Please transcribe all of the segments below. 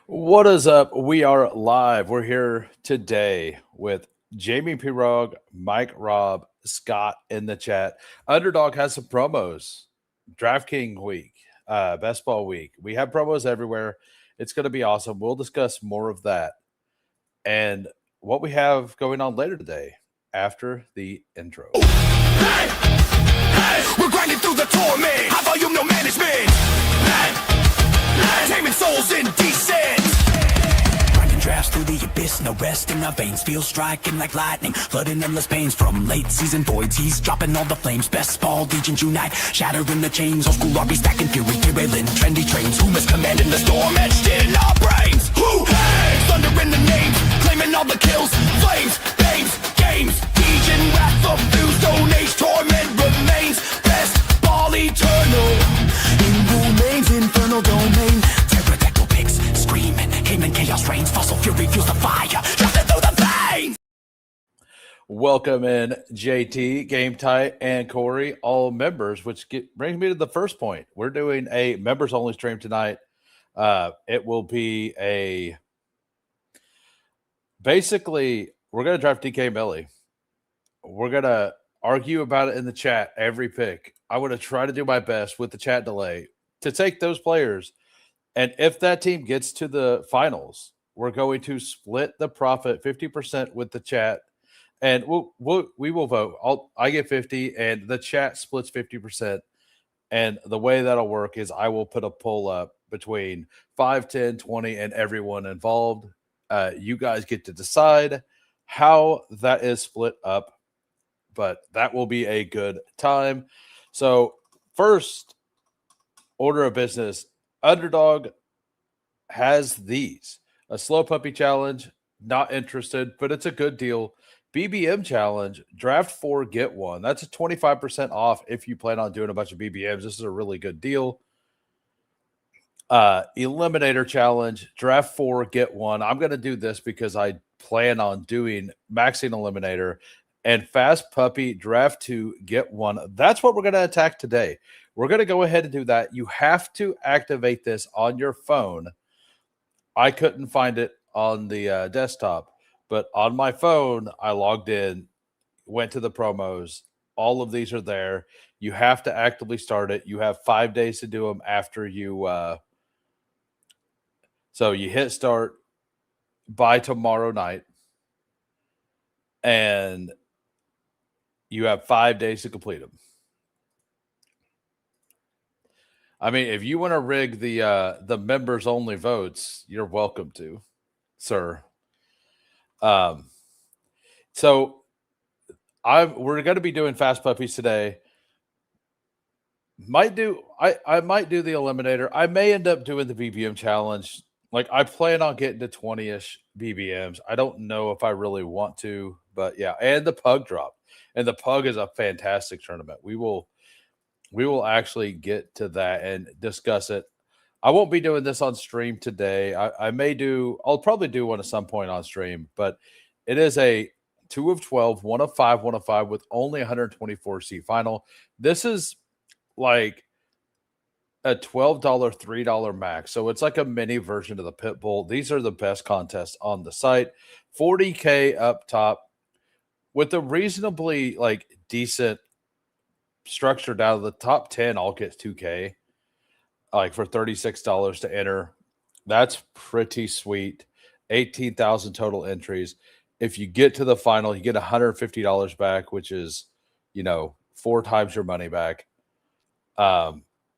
What is up? We are live. We're here today with Jamie Pirog, Mike Robb, Scott in the chat. Underdog has some promos. DraftKings week, Best Ball week. We have promos everywhere. It's going to be awesome. We'll discuss more of that and what we have going on later today after the intro. Hey, we're grinding through the torment. High volume, no management. Taming souls indecent. Grinding drafts through the abyss, no rest in our veins. Feel striking like lightning, flooding endless pains. From late season voids, he's dropping all the flames. Bestball Degens unite, shattering the chains. Old school RB stacking fury, derailing trendy trains. Who is commanding the storm etched in our brains? Who hangs? Thunder in the names, claiming all the kills. Flames, names, games. Degen wrath of fuse, stone age torment remains. Bestball eternal, in names, infernal domain. Pterodactyl pigs screaming, Cayman chaos reigns. Fossil fury fuels the fire, drafted through the veins. Welcome in JT, Game Tight, and Corey, all members, which brings me to the first point. We're doing a members-only stream tonight. It will be basically, we're going to draft DK Millie. We're going to argue about it in the chat every pick. I want to try to do my best with the chat delay to take those players. And if that team gets to the finals, we're going to split the profit 50% with the chat. And we will vote. I get 50 and the chat splits 50%. And the way that'll work is I will put a poll up between 5, 10, 20, and everyone involved. You guys get to decide how that is split up, but that will be a good time. So first order of business, Underdog has these. A slow puppy challenge, not interested, but it's a good deal. BBM challenge, draft 4, get 1. That's a 25% off if you plan on doing a bunch of BBMs. This is a really good deal. Eliminator challenge, draft 4, get 1. I'm going to do this because I plan on doing maxing eliminator. And fast puppy, draft 2, get 1. That's what we're going to attack today. We're going to go ahead and do that. You have to activate this on your phone. I couldn't find it on the desktop, but on my phone, I logged in, went to the promos. All of these are there. You have to actively start it. You have 5 days to do them after you. So you hit start by tomorrow night, and you have 5 days to complete them. I mean, if you want to rig the members only votes, you're welcome to, sir. So we're going to be doing fast puppies today. I might do the eliminator. I may end up doing the BBM challenge. Like, I plan on getting to 20-ish BBMs. I don't know if I really want to, but yeah. And the pug drop. And the pug is a fantastic tournament. We will actually get to that and discuss it. I won't be doing this on stream today. I'll probably do one at some point on stream, but it is a 2 of 12, 1 of 5, 1 of 5 with only 124 seat final. This is like a $12, $3 max. So it's like a mini version of the Pit Bull. These are the best contests on the site. 40K up top with a reasonably like decent structure down. The top 10 all gets 2K, like for $36 to enter. That's pretty sweet. 18,000 total entries. If you get to the final, you get $150 back, which is, 4 times your money back.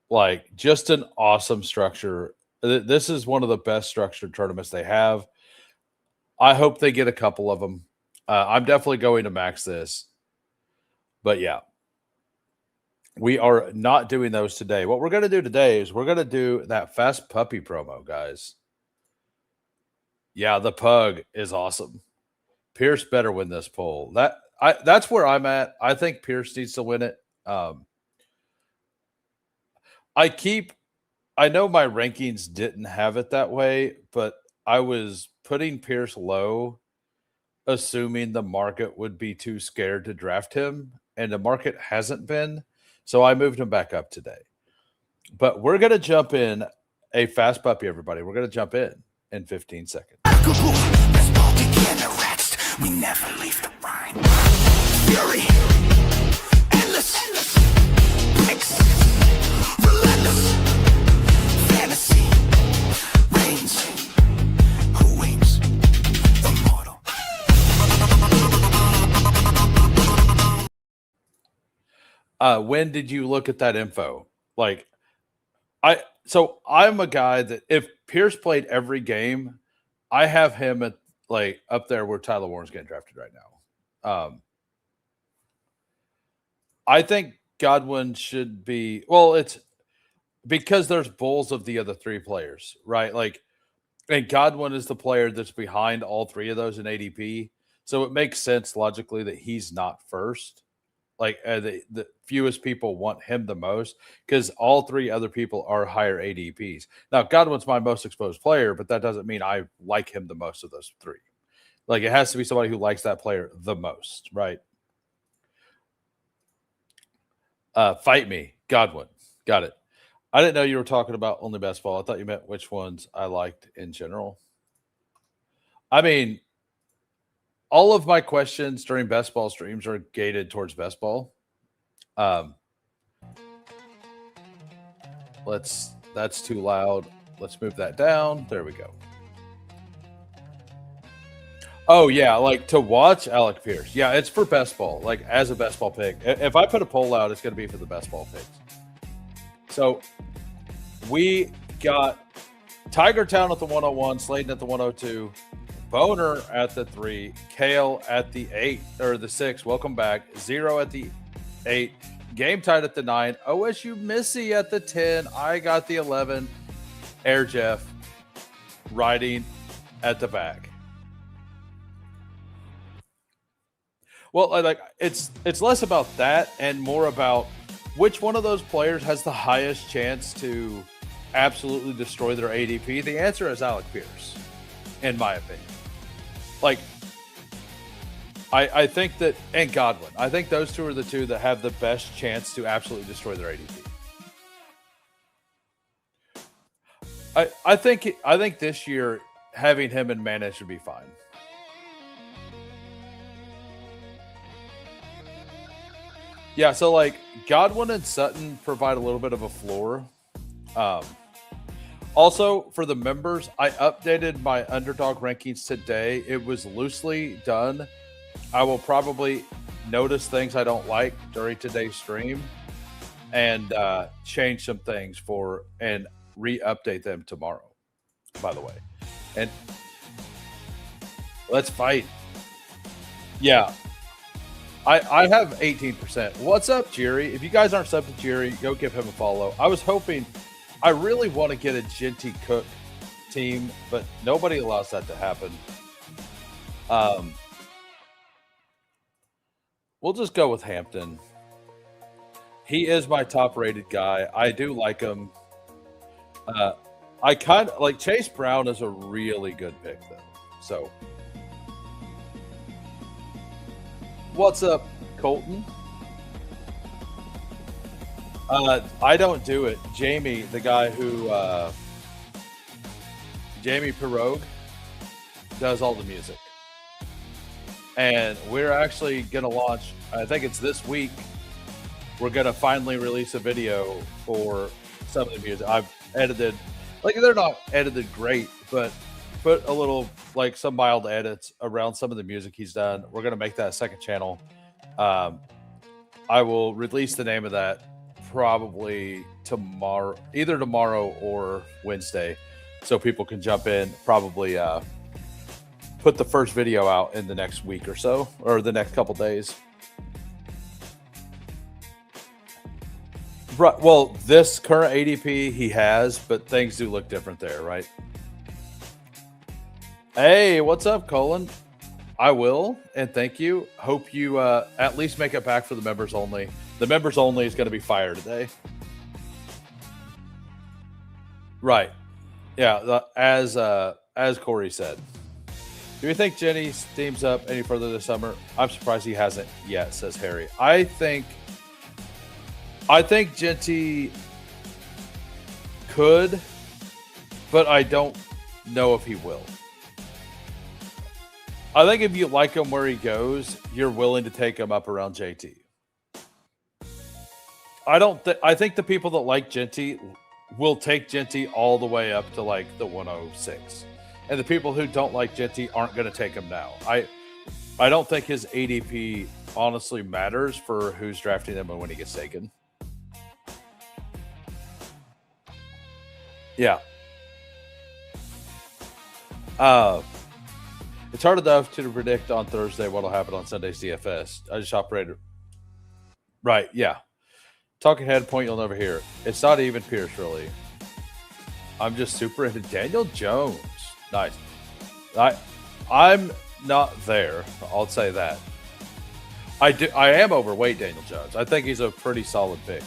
Like, just an awesome structure. This is one of the best structured tournaments they have. I hope they get a couple of them. I'm definitely going to max this. But yeah, we are not doing those today. What we're going to do today is we're going to do that fast puppy promo, guys. Yeah, the pug is awesome. Pierce better win this poll. That's where I'm at. I think Pierce needs to win it. I know my rankings didn't have it that way, but I was putting Pierce low, assuming the market would be too scared to draft him, and the market hasn't been. So I moved him back up today. But we're going to jump in a fast puppy, everybody. We're going to jump in. in 15 seconds. Bestball Degens arrest. We never leave the grind. Fury, endless, breaks, relentless, fantasy, reigns. Who wins? Immortal. When did you look at that info? Like, so I'm a guy that if Pierce played every game, I have him at like up there where Tyler Warren's getting drafted right now. I think Godwin should be, well, it's because there's bulls of the other three players, right? Like, and Godwin is the player that's behind all three of those in ADP. So it makes sense logically that he's not first. Like the fewest people want him the most because all three other people are higher ADPs. Now, Godwin's my most exposed player, but that doesn't mean I like him the most of those three. Like it has to be somebody who likes that player the most, right? Fight me, Godwin. Got it. I didn't know you were talking about only best ball. I thought you meant which ones I liked in general. I mean, all of my questions during best ball streams are gated towards best ball. That's too loud. Let's move that down. There we go. Oh yeah, like to watch Alec Pierce. Yeah, it's for best ball, like as a best ball pick. If I put a poll out, it's going to be for the best ball picks. So we got Tiger Town at the 101, Slayton at the 102, Boner at the 3, Kale at the 8 or the 6. Welcome back. 0 at the 8, Game Tied at the 9, OSU Missy at the 10. I got the 11. Air Jeff riding at the back. Well, like it's less about that and more about which one of those players has the highest chance to absolutely destroy their ADP. The answer is Alec Pierce, in my opinion. Like, I think that, and Godwin, I think those two are the two that have the best chance to absolutely destroy their ADP. I think this year having him in mana should be fine. Yeah, so like Godwin and Sutton provide a little bit of a floor. Also, for the members, I updated my Underdog rankings today. It was loosely done. I will probably notice things I don't like during today's stream and change some things and re-update them tomorrow, by the way. And let's fight. Yeah. I have 18%. What's up, Jerry? If you guys aren't subbed to Jerry, go give him a follow. I was hoping, I really want to get a Genty Cook team, but nobody allows that to happen. We'll just go with Hampton. He is my top-rated guy. I do like him. I kind of like Chase Brown is a really good pick, though. So. What's up, Colton? I don't do it. Jamie, the guy who Jamie Pirogue does all the music. And we're actually going to launch, I think it's this week, we're going to finally release a video for some of the music. I've edited, like they're not edited great, but put a little, like some mild edits around some of the music he's done. We're going to make that a second channel. I will release the name of that probably tomorrow, either tomorrow or Wednesday, so people can jump in, probably put the first video out in the next week or so, or the next couple days. Right. Well, this current ADP he has, but things do look different there, right? Hey, what's up, Colin? I will, and thank you. Hope you at least make it back for the members only. The members only is going to be fire today. Right. Yeah, as Corey said. Do you think Jenny steams up any further this summer? I'm surprised he hasn't yet, says Harry. I think Genty could, but I don't know if he will. I think if you like him where he goes, you're willing to take him up around JT. I think the people that like Genty will take Genty all the way up to like the 106. And the people who don't like Genty aren't going to take him now. I don't think his ADP honestly matters for who's drafting him and when he gets taken. Yeah. It's hard enough to predict on Thursday what will happen on Sunday's DFS. I just operated. Right, yeah. Talking head point you'll never hear. It's not even Pierce, really. I'm just super into Daniel Jones. Nice. I'm not there. I'll say that. I am overweight Daniel Jones. I think he's a pretty solid pick.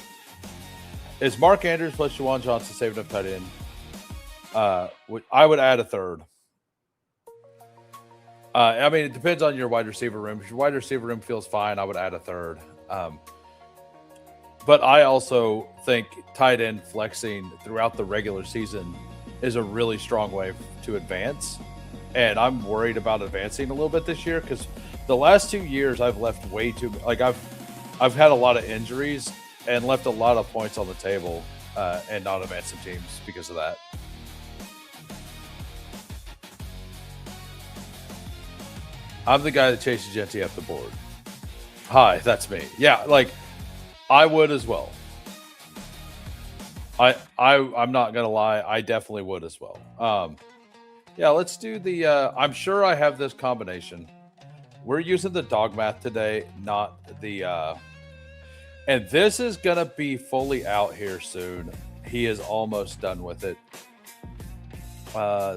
Is Mark Andrews plus Juwan Johnson saving up tight end? I would add a third. I mean, it depends on your wide receiver room. If your wide receiver room feels fine, I would add a third. But I also think tight end flexing throughout the regular season is a really strong way to advance. And I'm worried about advancing a little bit this year because the last 2 years I've left way too like I've had a lot of injuries and left a lot of points on the table and not advanced some teams because of that. I'm the guy that chases Genty up the board. Hi, that's me. Yeah, like I would as well. I'm not gonna lie, I definitely would as well. Yeah, let's do the I'm sure I have this combination. We're using the dog math today, not the and this is gonna be fully out here soon. He is almost done with it.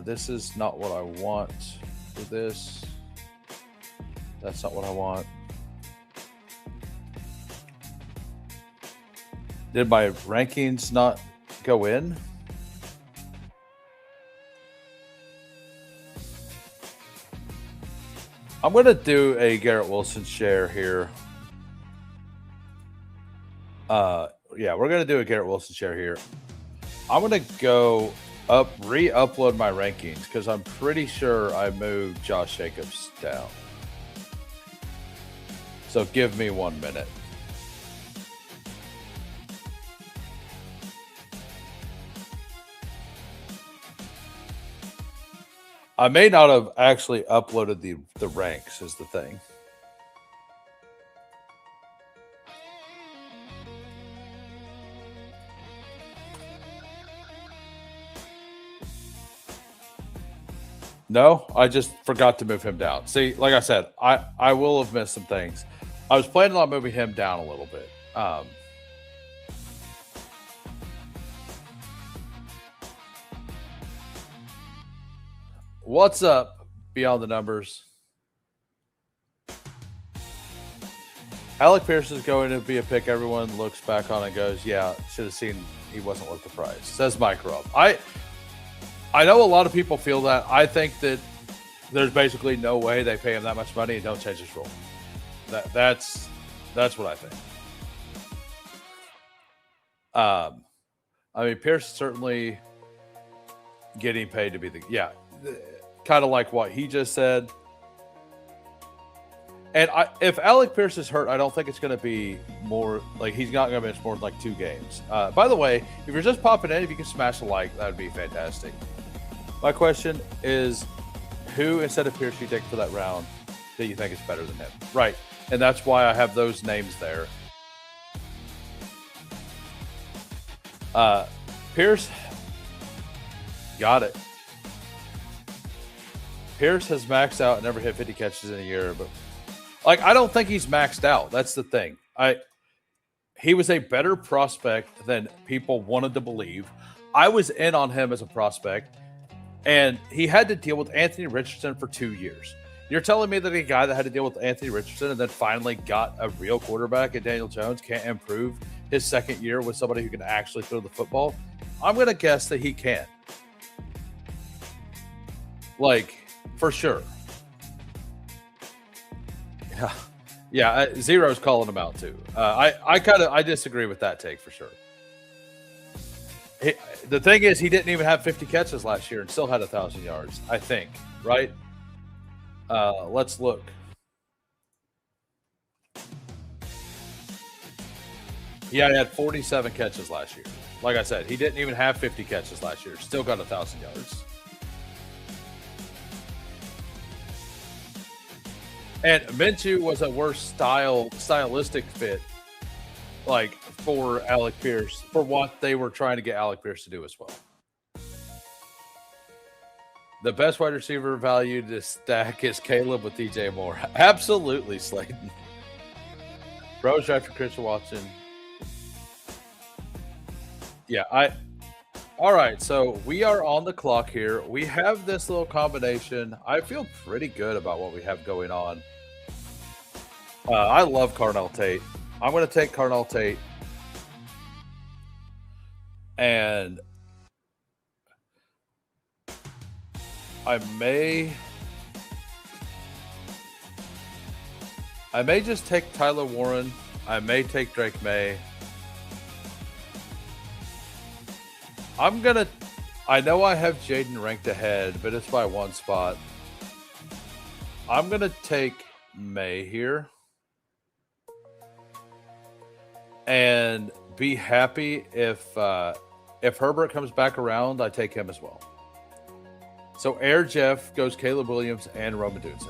This is not what I want for this. That's not what I want. Did my rankings not go in? I'm going to do a Garrett Wilson share here. Yeah, we're going to do a Garrett Wilson share here. I'm going to go re-upload my rankings because I'm pretty sure I moved Josh Jacobs down. So give me 1 minute. I may not have actually uploaded the ranks is the thing. No, I just forgot to move him down. See, like I said, I will have missed some things. I was planning on moving him down a little bit. What's up, Beyond the Numbers? Alec Pierce is going to be a pick everyone looks back on and goes, yeah, should have seen he wasn't worth the price. Says Mike Robb. I know a lot of people feel that. I think that there's basically no way they pay him that much money and don't change his role. That's what I think. I mean, Pierce is certainly getting paid to be kind of like what he just said. And if Alec Pierce is hurt, I don't think it's going to be more like he's not going to miss more than like 2 games. By the way, if you're just popping in, if you can smash a like, that would be fantastic. My question is, who instead of Pierce you take for that round that you think is better than him? Right. And that's why I have those names there. Pierce, got it. Pierce has maxed out and never hit 50 catches in a year, but I don't think he's maxed out. That's the thing. He was a better prospect than people wanted to believe. I was in on him as a prospect, and he had to deal with Anthony Richardson for 2 years. You're telling me that a guy that had to deal with Anthony Richardson and then finally got a real quarterback in Daniel Jones can't improve his second year with somebody who can actually throw the football? I'm going to guess that he can. For sure. Yeah. Zero's calling him out too. I disagree with that take for sure. The thing is, he didn't even have 50 catches last year and still had 1,000 yards, I think, right? Let's look. Yeah, he had 47 catches last year. Like I said, he didn't even have 50 catches last year. Still got 1,000 yards. And Minshew was a worse stylistic fit, like for Alec Pierce, for what they were trying to get Alec Pierce to do as well. The best wide receiver value to stack is Caleb with DJ Moore. Absolutely, Slayton. Rose drafted Christian Watson. Yeah, all right, so we are on the clock here. We have this little combination. I feel pretty good about what we have going on. I love Carnell Tate. I'm going to take Carnell Tate. And I may just take Tyler Warren. I may take Drake May. I know I have Jaden ranked ahead, but it's by one spot. I'm going to take May here and be happy if Herbert comes back around, I take him as well. So Air Jeff goes Caleb Williams and Roman Dunze.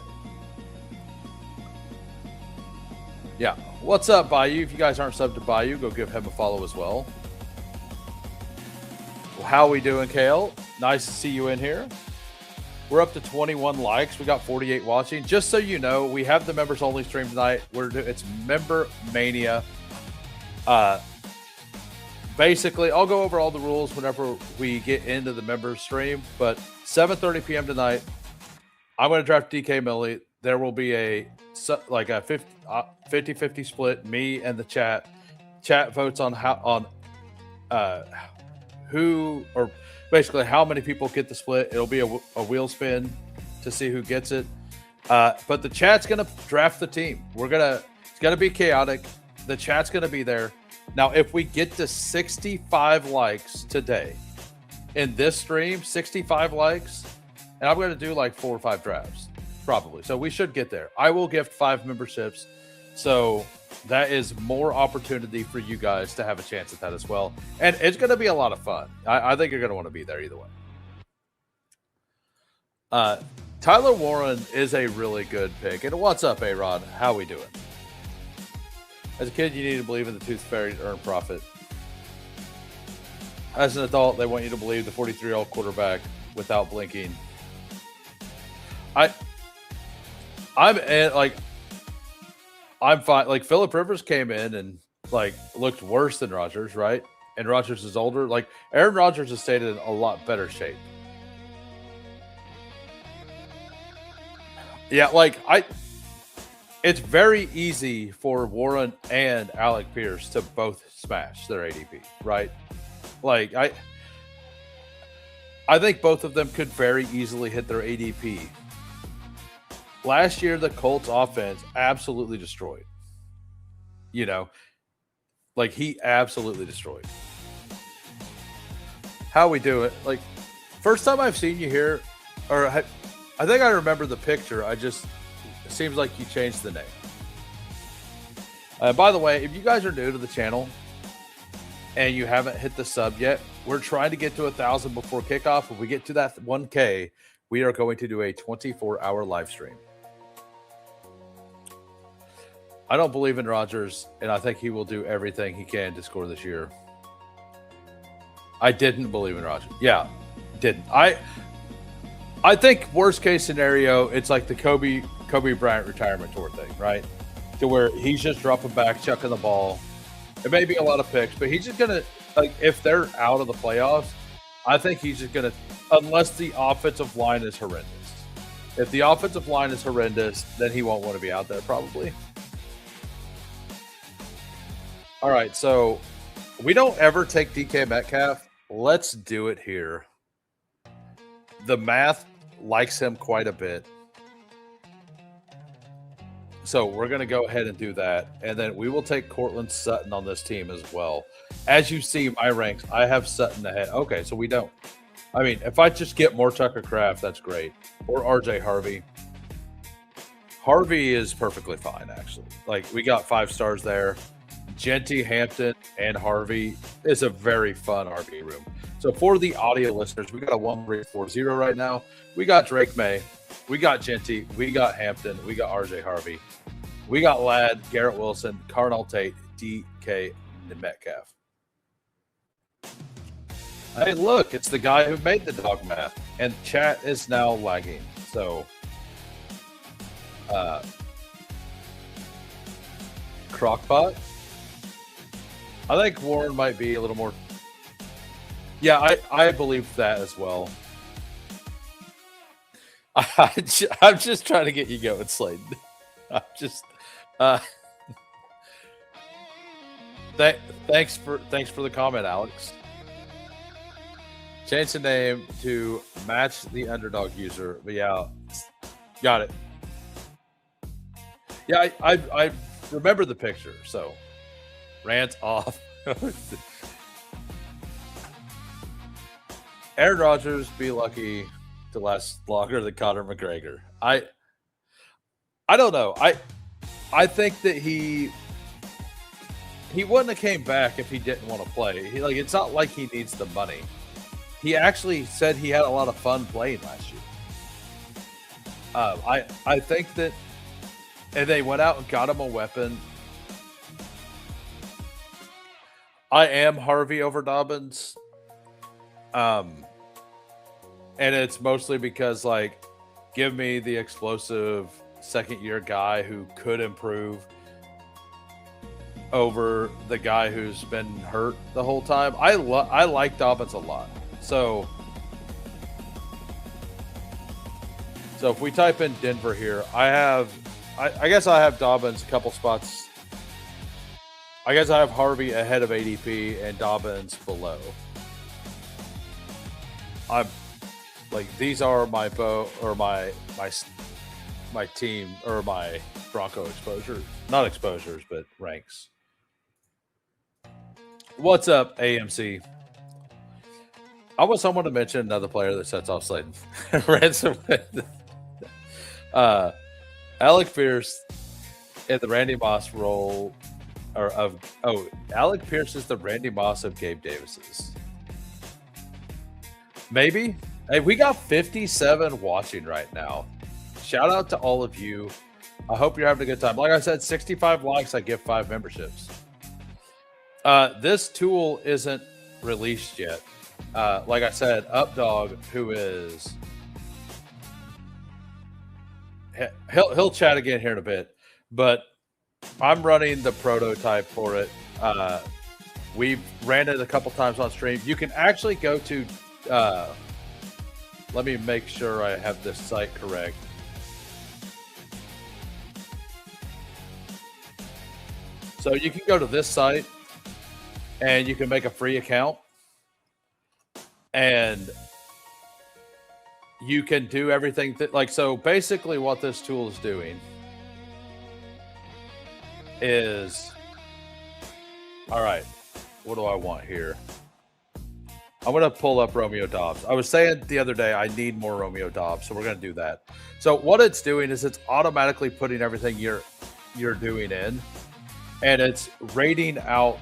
Yeah. What's up, Bayou? If you guys aren't subbed to Bayou, go give him a follow as well. How we doing, Kale? Nice to see you in here. We're up to 21 likes. We got 48 watching. Just so you know, we have the members only stream tonight. It's Member Mania. Basically, I'll go over all the rules whenever we get into the members stream. But 7:30 p.m. tonight, I'm going to draft DK Millie. There will be a 50-50 split. Me and the chat. Chat votes on who, or basically how many people get the split. It'll be a wheel spin to see who gets it. But the chat's going to draft the team. It's going to be chaotic. The chat's going to be there. Now, if we get to 65 likes today in this stream, 65 likes, and I'm going to do like 4 or 5 drafts, probably. So we should get there. I will gift 5 memberships. So that is more opportunity for you guys to have a chance at that as well. And it's going to be a lot of fun. I think you're going to want to be there either way. Tyler Warren is a really good pick. And what's up, A-Rod? How we doing? As a kid, you need to believe in the tooth fairy to earn profit. As an adult, they want you to believe the 43-year-old quarterback without blinking. I'm fine. Like, Phillip Rivers came in and like looked worse than Rodgers, right? And Rodgers is older. Like, Aaron Rodgers has stayed in a lot better shape. Yeah, it's very easy for Warren and Alec Pierce to both smash their ADP, right? Like, I think both of them could very easily hit their ADP. Last year, the Colts offense absolutely destroyed. You know, like, he absolutely destroyed. How we do it? Like, first time I've seen you here, or I think I remember the picture. It seems like you changed the name. By the way, if you guys are new to the channel and you haven't hit the sub yet, we're trying to get to 1,000 before kickoff. If we get to that 1K, we are going to do a 24-hour live stream. I don't believe in Rodgers, and I think he will do everything he can to score this year. I didn't believe in Rodgers. Yeah, didn't. I think worst case scenario, it's like the Kobe Bryant retirement tour thing, right? To where he's just dropping back, chucking the ball. It may be a lot of picks, but he's just gonna, like, if they're out of the playoffs, I think he's just gonna, unless the offensive line is horrendous. If the offensive line is horrendous, then he won't want to be out there probably. All right, so we don't ever take DK Metcalf. Let's do it here. The math likes him quite a bit. So we're going to go ahead and do that. And then we will take Cortland Sutton on this team as well. as you see my ranks, I have Sutton ahead. Okay, so we don't. I mean, if I just get more Tucker Craft, that's great. Or RJ Harvey. Harvey is perfectly fine, actually. Like, we got 5 stars there. Genty, Hampton, and Harvey is a very fun RB room. So for the audio listeners, we got a 1340 right now. We got Drake May. We got Genty. We got Hampton. We got RJ Harvey. We got Ladd, Garrett Wilson, Carnell Tate, DK, and Metcalf. Hey, look, it's the guy who made the dog math. And chat is now lagging. So, Crockpot. I think Warren might be a little more. Yeah, I believe that as well. I'm just trying to get you going, Slade. I'm just. Thanks for the comment, Alex. Change the name to match the Underdog user. But yeah, got it. Yeah, I remember the picture. So, rant off. Aaron Rodgers be lucky to last longer than Conor McGregor. I don't know. I think that he wouldn't have came back if he didn't want to play. It's not like he needs the money. He actually said he had a lot of fun playing last year. I think that, and they went out and got him a weapon. I am Harvey over Dobbins. And it's mostly because, like, give me the explosive second-year guy who could improve over the guy who's been hurt the whole time. I like Dobbins a lot. So if we type in Denver here, I guess I have Dobbins a couple spots. I guess I have Harvey ahead of ADP and Dobbins below. I'm like, these are my my team or my Bronco exposure, not exposures, but ranks. What's up, AMC? I want someone to mention another player that sets off Slayton. Ransom. Alec Pierce in the Randy Moss role, Alec Pierce is the Randy Moss of Gabe Davis's. Maybe. Hey, we got 57 watching right now. Shout out to all of you. I hope you're having a good time. Like I said, 65 likes, I give 5 memberships. This tool isn't released yet. Like I said, Updog, who is he'll chat again here in a bit, but I'm running the prototype for it. We've ran it a couple times on stream. You can actually go to let me make sure I have this site correct. So you can go to this site and you can make a free account. And you can do everything so basically what this tool is doing is, all right, what do I want here? I'm going to pull up Romeo Dobbs. I was saying the other day, I need more Romeo Dobbs, so we're going to do that. So what it's doing is it's automatically putting everything you're doing in, and it's rating out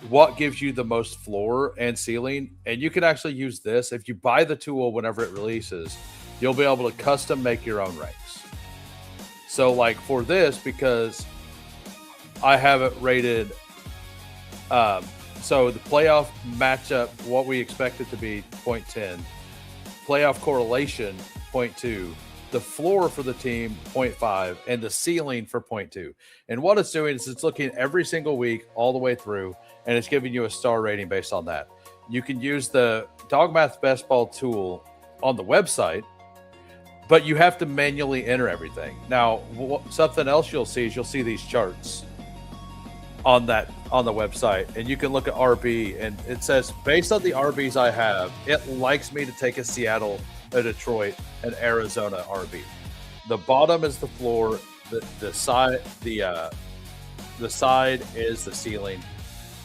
what gives you the most floor and ceiling. And you can actually use this. If you buy the tool whenever it releases, you'll be able to custom make your own ranks. So like for this, because I have it rated, so the playoff matchup, what we expect it to be, 0.10. Playoff correlation, 0.2. The floor for the team, 0.5. And the ceiling for 0.2. And what it's doing is it's looking every single week all the way through, and it's giving you a star rating based on that. You can use the Dogmath Best Ball tool on the website, but you have to manually enter everything. Now, something else you'll see is you'll see these charts on the website, and you can look at RB, and it says based on the RBs I have, it likes me to take a Seattle, a Detroit, an Arizona RB. The bottom is the floor, the side is the ceiling,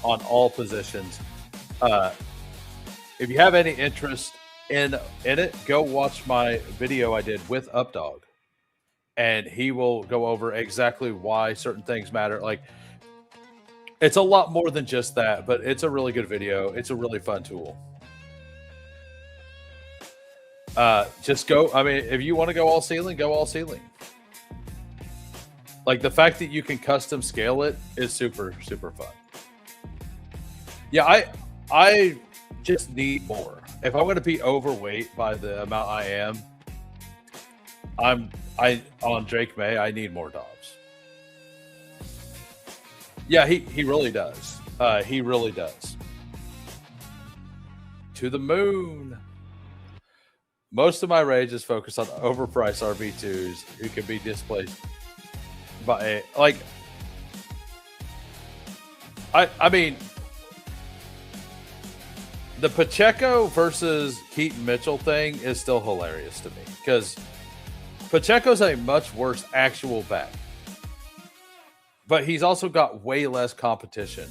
on all positions. If you have any interest in it, go watch my video I did with Updog, and he will go over exactly why certain things matter. Like, it's a lot more than just that, but it's a really good video. It's a really fun tool. Just go. I mean, if you want to go all ceiling, go all ceiling. Like, the fact that you can custom scale it is super, super fun. Yeah, I just need more. If I'm going to be overweight by the amount I am, on Drake May, I need more Dobbs. Yeah, he really does. He really does. To the moon. Most of my rage is focused on overpriced RB2s who can be displaced by like. I mean, the Pacheco versus Keaton Mitchell thing is still hilarious to me because Pacheco's a much worse actual back, but he's also got way less competition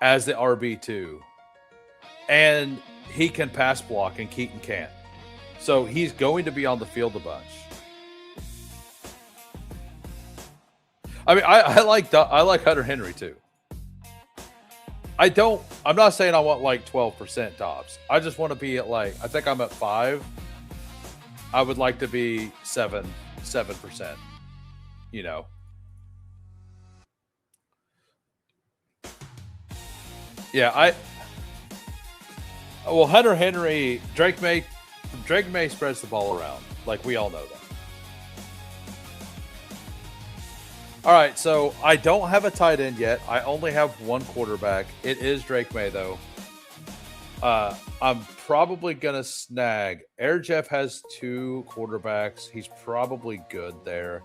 as the RB2, and he can pass block and Keaton can't. So he's going to be on the field a bunch. I mean, I like Hunter Henry too. I'm not saying I want like 12% Dobbs. I just want to be at like, I think I'm at 5. I would like to be 7%, you know. Yeah, well, Hunter Henry, Drake May spreads the ball around. Like, we all know that. All right, so I don't have a tight end yet. I only have one quarterback. It is Drake May, though. I'm probably going to snag. Air Jeff has 2 quarterbacks. He's probably good there.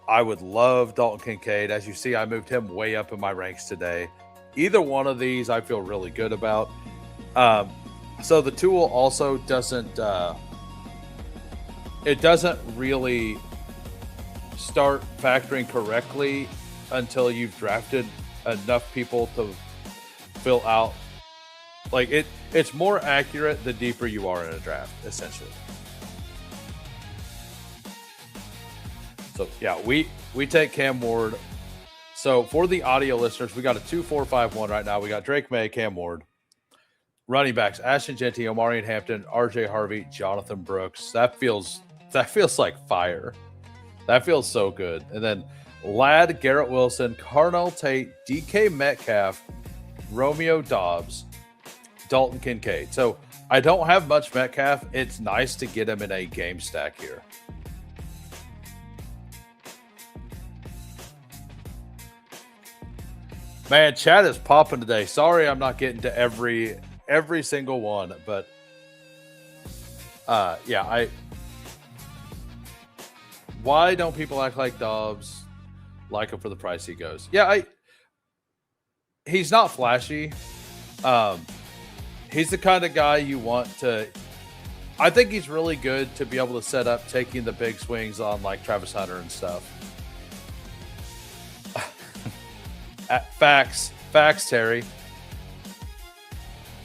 I would love Dalton Kincaid. As you see, I moved him way up in my ranks today. Either one of these I feel really good about. So the tool also doesn't it doesn't really start factoring correctly until you've drafted enough people to fill out. Like, it's more accurate the deeper you are in a draft, essentially. So yeah, we take Cam Ward. So for the audio listeners, we got a 2-4-5-1 right now. We got Drake May, Cam Ward. Running backs: Ashton Genty, Omarion Hampton, RJ Harvey, Jonathan Brooks. That feels like fire. That feels so good. And then Ladd, Garrett Wilson, Carnell Tate, DK Metcalf, Romeo Dobbs, Dalton Kincaid. So I don't have much Metcalf. It's nice to get him in a game stack here. Man, chat is popping today. Sorry I'm not getting to every single one, but yeah, why don't people act like Dobbs? Like him for the price he goes. Yeah, he's not flashy. He's the kind of guy you want to. I think he's really good to be able to set up taking the big swings on like Travis Hunter and stuff. Facts, Terry.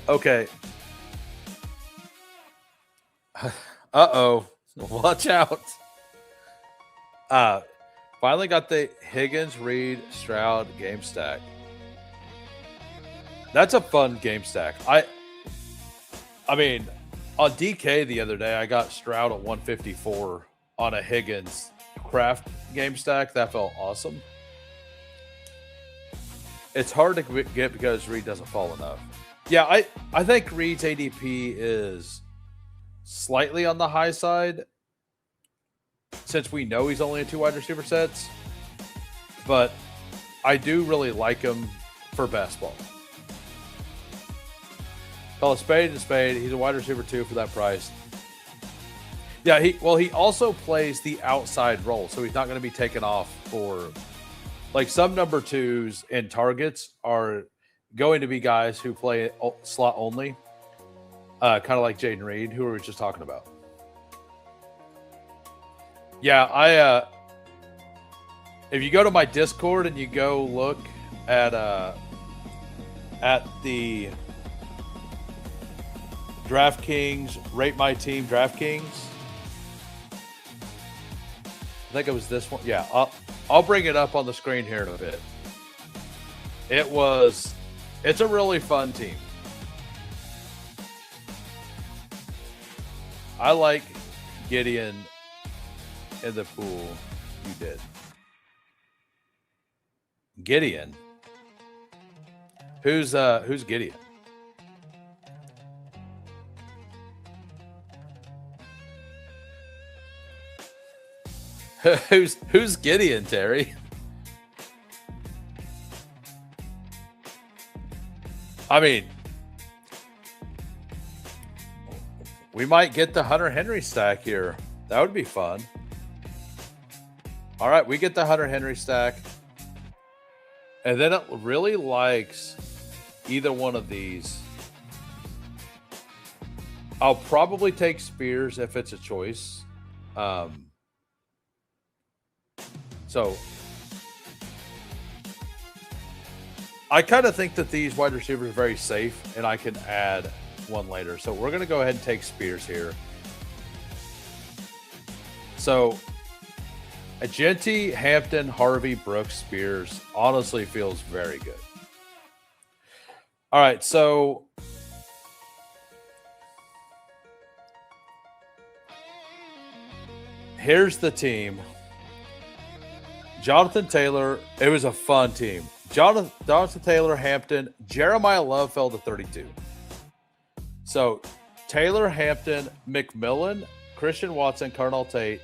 Okay. Uh-oh. Watch out. Finally got the Higgins, Reed, Stroud game stack. That's a fun game stack. I mean, on DK the other day, I got Stroud at 154 on a Higgins craft game stack. That felt awesome. It's hard to get because Reed doesn't fall enough. Yeah, I think Reed's ADP is slightly on the high side since we know he's only in 2 wide receiver sets. But I do really like him for best ball. Call a spade and a spade. He's a wide receiver 2 for that price. Yeah, he also plays the outside role, so he's not going to be taken off for... Like, some number 2s in targets are going to be guys who play slot only, kind of like Jaden Reed, who we were just talking about. Yeah, if you go to my Discord and you go look at the DraftKings, Rate My Team DraftKings. I think it was this one. Yeah, I'll bring it up on the screen here in a bit. It's a really fun team. I like Gideon in the pool. You did. Gideon. Who's Gideon? Who's Gideon, Terry? I mean, we might get the Hunter Henry stack here. That would be fun. All right, we get the Hunter Henry stack. And then it really likes either one of these. I'll probably take Spears if it's a choice. So I kind of think that these wide receivers are very safe, and I can add one later. So we're going to go ahead and take Spears here. So Agenti, Hampton, Harvey, Brooks, Spears honestly feels very good. All right, so here's the team. Jonathan Taylor, it was a fun team. Jonathan Taylor, Hampton, Jeremiah Love fell to 32. So Taylor, Hampton, McMillan, Christian Watson, Carnell Tate,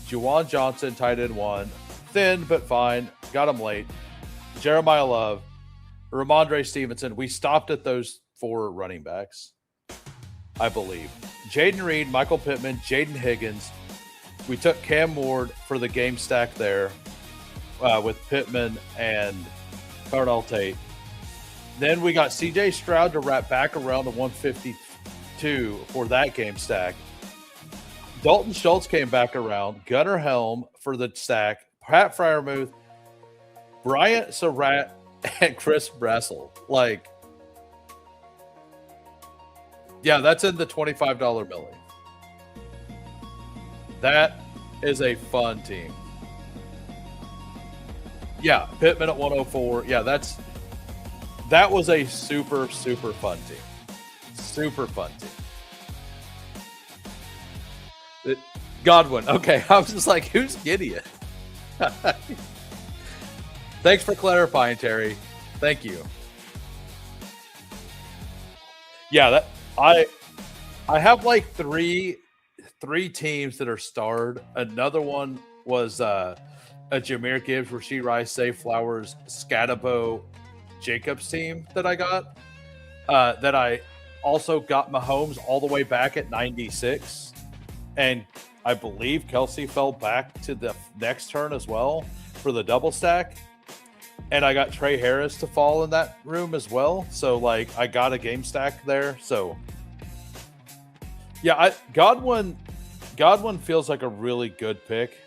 Juwan Johnson, tight end 1. Thin, but fine. Got him late. Jeremiah Love, Ramondre Stevenson. We stopped at those 4 running backs, I believe. Jaden Reed, Michael Pittman, Jaden Higgins. We took Cam Ward for the game stack there with Pittman and Carnell Tate. Then we got CJ Stroud to wrap back around to 152 for that game stack. Dalton Schultz came back around. Gunnar Helm for the stack. Pat Freiermuth, Bryant Surratt, and Chris Brassel. Like, yeah, that's in the $25 millie. That is a fun team. Yeah, Pittman at 104. Yeah, that was a super, super fun team. Super fun team. Godwin. Okay, I was just like, who's Gideon? Thanks for clarifying, Terry. Thank you. Yeah, that I have like three teams that are starred. Another one was a Jahmyr Gibbs, Rashee Rice, Zay Flowers, Scatabo, Jacobs team that I got. That I also got Mahomes all the way back at 96. And I believe Kelsey fell back to the next turn as well for the double stack. And I got Trey Harris to fall in that room as well. So, like, I got a game stack there. So, yeah, Godwin feels like a really good pick.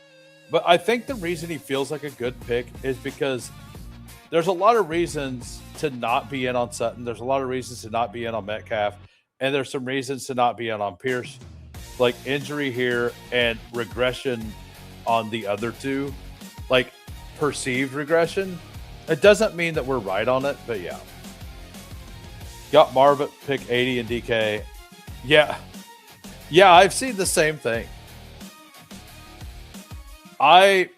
But I think the reason he feels like a good pick is because there's a lot of reasons to not be in on Sutton. There's a lot of reasons to not be in on Metcalf. And there's some reasons to not be in on Pierce. Like injury here and regression on the other two. Like perceived regression. It doesn't mean that we're right on it, but yeah. Got Marv at pick 80 and DK. Yeah. Yeah, I've seen the same thing. I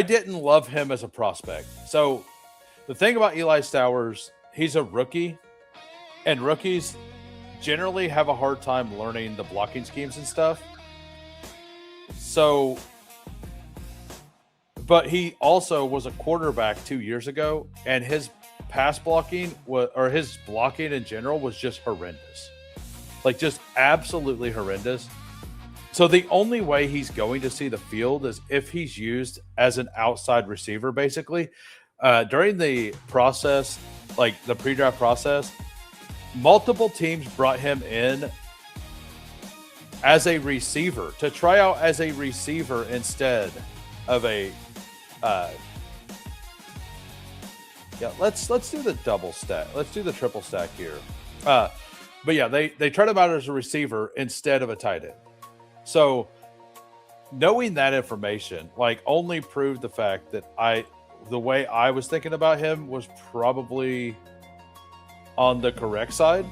didn't love him as a prospect. So the thing about Eli Stowers, he's a rookie, and rookies generally have a hard time learning the blocking schemes and stuff. So, but he also was a quarterback 2 years ago, and his pass blocking or his blocking in general was just horrendous. Like just absolutely horrendous. So the only way he's going to see the field is if he's used as an outside receiver, basically. During the process, like the pre-draft process, multiple teams brought him in as a receiver to try out as a receiver instead of a Yeah, let's do the double stack. Let's do the triple stack here. But yeah, they tried him out as a receiver instead of a tight end. So knowing that information, like, only proved the fact that the way I was thinking about him was probably on the correct side.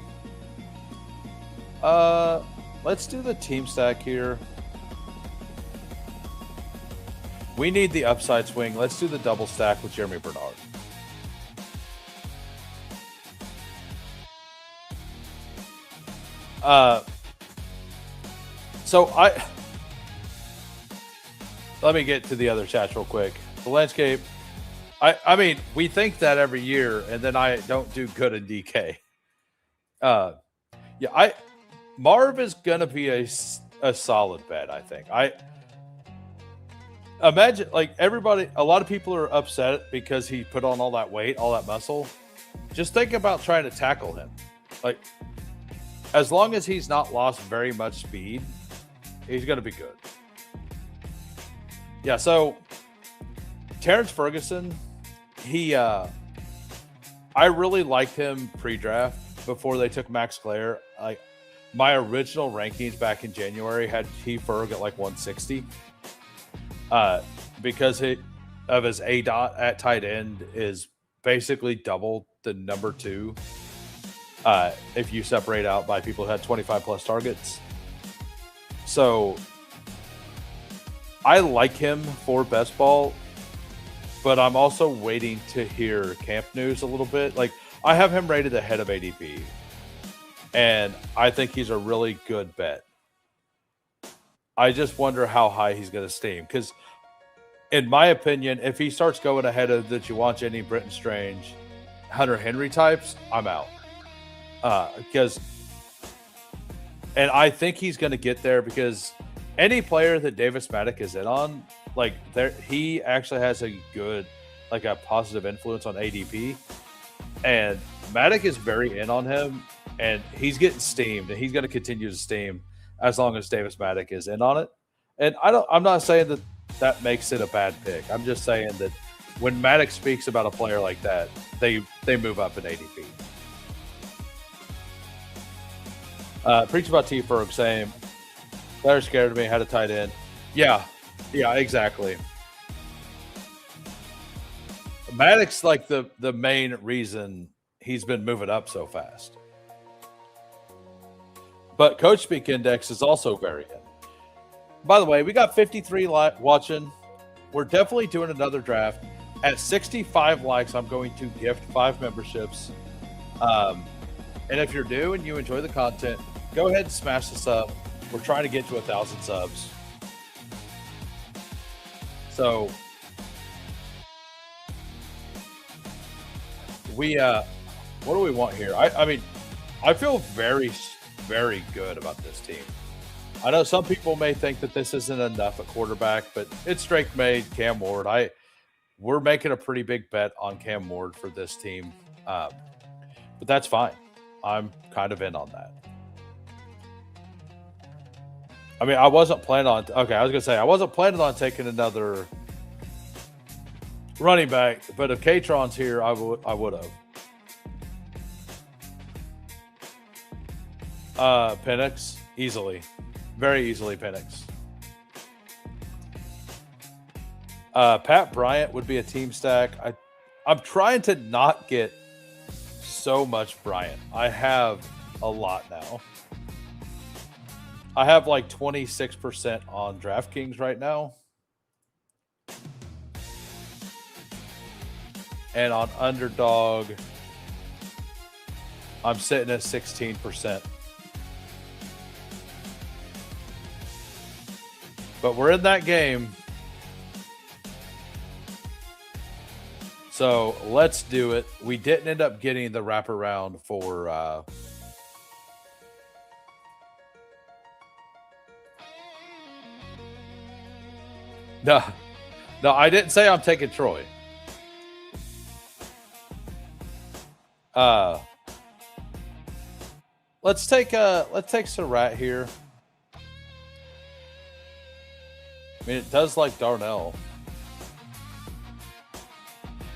Let's do the team stack here. We need the upside swing. Let's do the double stack with Jeremy Bernard. So let me get to the other chats real quick. The landscape. I mean, we think that every year, and then I don't do good in DK. Yeah, Marv is gonna be a solid bet. I think. I imagine, like, a lot of people are upset because he put on all that weight, all that muscle. Just think about trying to tackle him. Like, as long as he's not lost very much speed, he's going to be good. Yeah, so Terrence Ferguson, I really liked him pre-draft before they took Max Clare. Like, my original rankings back in January had Ferg at like 160. Because of his ADOT at tight end is basically double the number 2. If you separate out by people who had 25 plus targets. So I like him for best ball, but I'm also waiting to hear camp news a little bit. Like, I have him rated ahead of ADP, and I think he's a really good bet. I just wonder how high he's going to steam, because in my opinion, if he starts going ahead of the Juwanji, Britton Strange, Hunter Henry types, I'm out. And I think he's going to get there because any player that Davis Maddock is in on, like, he actually has a good, like, a positive influence on ADP, and Maddock is very in on him, and he's getting steamed, and he's going to continue to steam as long as Davis Maddock is in on it. And I'm not saying that makes it a bad pick. I'm just saying that when Maddox speaks about a player like that, they move up in ADP. Preach about T Ferg, same. They're scared of me, had a tight end. Yeah, exactly. Maddox, like, the main reason he's been moving up so fast. But Coach Speak Index is also very in. By the way, we got 53 watching. We're definitely doing another draft. At 65 likes, I'm going to gift 5 memberships. And if you're new and you enjoy the content, go ahead and smash the sub. We're trying to get to 1,000 subs. So what do we want here? I mean, I feel very, very good about this team. I know some people may think that this isn't enough at quarterback, but it's Drake May, Cam Ward. We're making a pretty big bet on Cam Ward for this team, but that's fine. I'm kind of in on that. I mean, I wasn't planning on taking another running back, but if Katron's here, I would have. Penix, easily. Very easily Penix. Pat Bryant would be a team stack. I'm trying to not get so much Bryant. I have a lot now. I have like 26% on DraftKings right now. And on Underdog, I'm sitting at 16%. But we're in that game. So let's do it. We didn't end up getting the wraparound for No, I didn't say I'm taking Troy. Let's take Surratt here. I mean, it does like Darnell.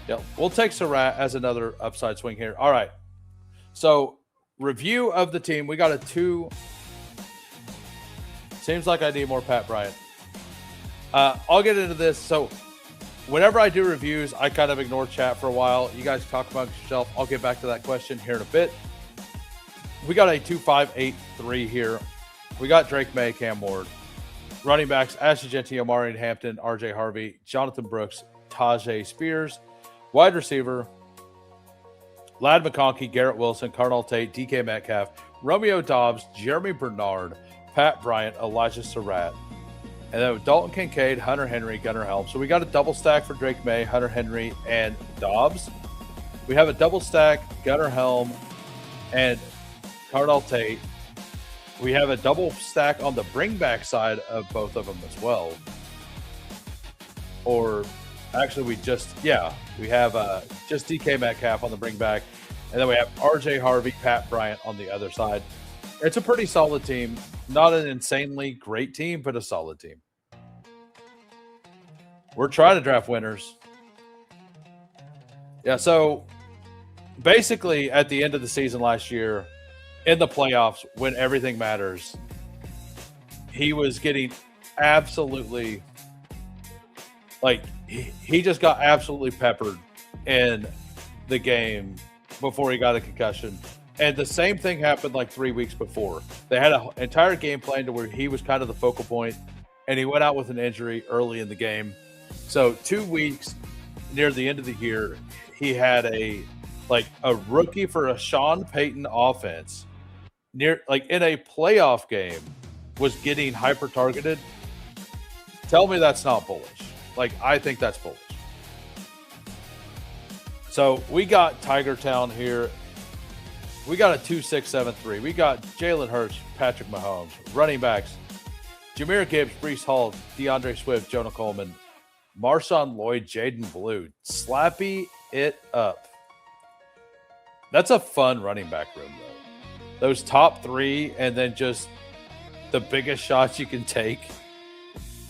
Yeah, we'll take Surratt as another upside swing here. All right. So, review of the team. We got a 2. Seems like I need more Pat Bryant. I'll get into this. So, whenever I do reviews, I kind of ignore chat for a while. You guys talk amongst yourself. I'll get back to that question here in a bit. We got a 2-5-8-3 here. We got Drake May, Cam Ward. Running backs, Ashley Genty, Omari Hampton, RJ Harvey, Jonathan Brooks, Tajay Spears. Wide receiver, Lad McConkey, Garrett Wilson, Cardinal Tate, DK Metcalf, Romeo Dobbs, Jeremy Bernard, Pat Bryant, Elijah Surratt. And then Dalton Kincaid, Hunter Henry, Gunnar Helm. So we got a double stack for Drake May, Hunter Henry, and Dobbs. We have a double stack, Gunnar Helm, and Cardinal Tate. We have a double stack on the bring back side of both of them as well. Or actually, we have just DK Metcalf on the bring back. And then we have RJ Harvey, Pat Bryant on the other side. It's a pretty solid team. Not an insanely great team, but a solid team. We're trying to draft winners. Yeah, so basically at the end of the season last year, in the playoffs, when everything matters, he was getting absolutely, he just got absolutely peppered in the game before he got a concussion. And the same thing happened like 3 weeks before. They had an entire game plan to where he was kind of the focal point, and he went out with an injury early in the game. So 2 weeks near the end of the year, he had a rookie for a Sean Payton offense in a playoff game was getting hyper targeted. Tell me that's not bullish. I think that's bullish. So we got Tiger Town here. We got a 2-6-7-3. We got Jalen Hurts, Patrick Mahomes, running backs, Jahmyr Gibbs, Breece Hall, DeAndre Swift, Jonah Coleman, Marshawn Lloyd, Jaden Blue. Slappy it up. That's a fun running back room, though. Those top 3 and then just the biggest shots you can take.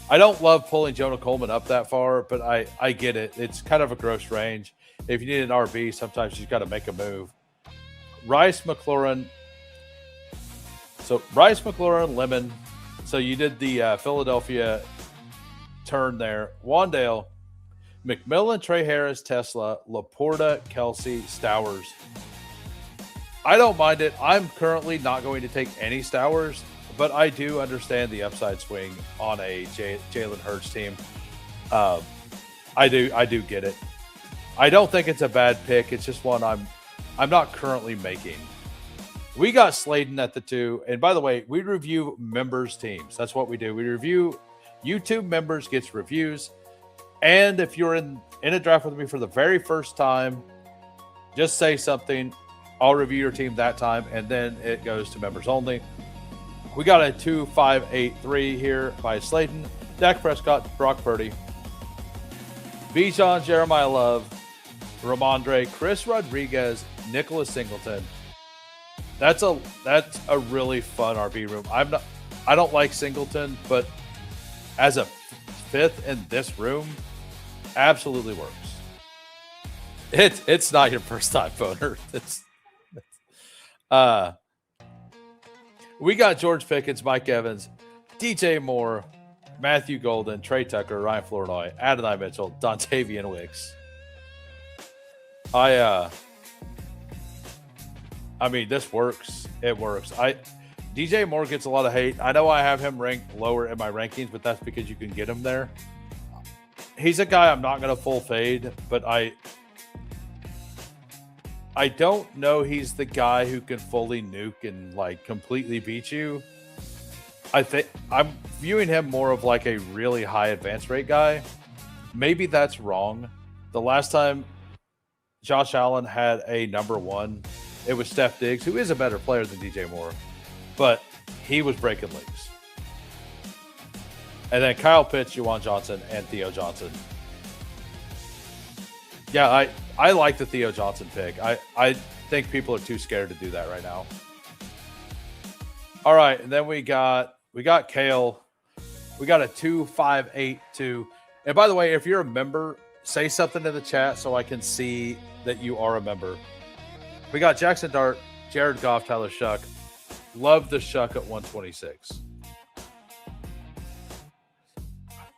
I don't love pulling Jonah Coleman up that far, but I get it. It's kind of a gross range. If you need an RB, sometimes you've got to make a move. Rice McLaurin. So Rice McLaurin, Lemon. So you did the Philadelphia turn there. Wandale, McMillan, Trey Harris, Tesla, Laporta, Kelsey, Stowers. I don't mind it. I'm currently not going to take any Stowers, but I do understand the upside swing on a Jalen Hurts team. I do get it. I don't think it's a bad pick. It's just one I'm not currently making. We got Slayton at the 2. And by the way, we review members' teams. That's what we do. We review YouTube members gets reviews. And if you're in a draft with me for the very first time, just say something. I'll review your team that time, and then it goes to members only. We got a 2-5-8-3 here by Slayton. Dak Prescott, Brock Purdy, Bijan, Jeremiah Love, Ramondre, Chris Rodriguez, Nicholas Singleton. That's a really fun RB room. I don't like Singleton, but as a 5th in this room, absolutely works. It's not your first time voter. We got George Pickens, Mike Evans, DJ Moore, Matthew Golden, Trey Tucker, Ryan Flournoy, Adonai Mitchell, Dontavian Wicks. I mean, this works. It works. DJ Moore gets a lot of hate. I know I have him ranked lower in my rankings, but that's because you can get him there. He's a guy I'm not going to full fade, but I don't know he's the guy who can fully nuke and completely beat you. I think I'm viewing him more of a really high advance rate guy. Maybe that's wrong. The last time Josh Allen had a number 1, it was Steph Diggs, who is a better player than DJ Moore, but he was breaking leagues. And then Kyle Pitts, Juwan Johnson, and Theo Johnson. Yeah, I like the Theo Johnson pick. I think people are too scared to do that right now. All right, and then we got Kale. We got a 2-5-8-2. And by the way, if you're a member, say something in the chat so I can see that you are a member. We got Jackson Dart, Jared Goff, Tyler Shuck. Love the Shuck at 126.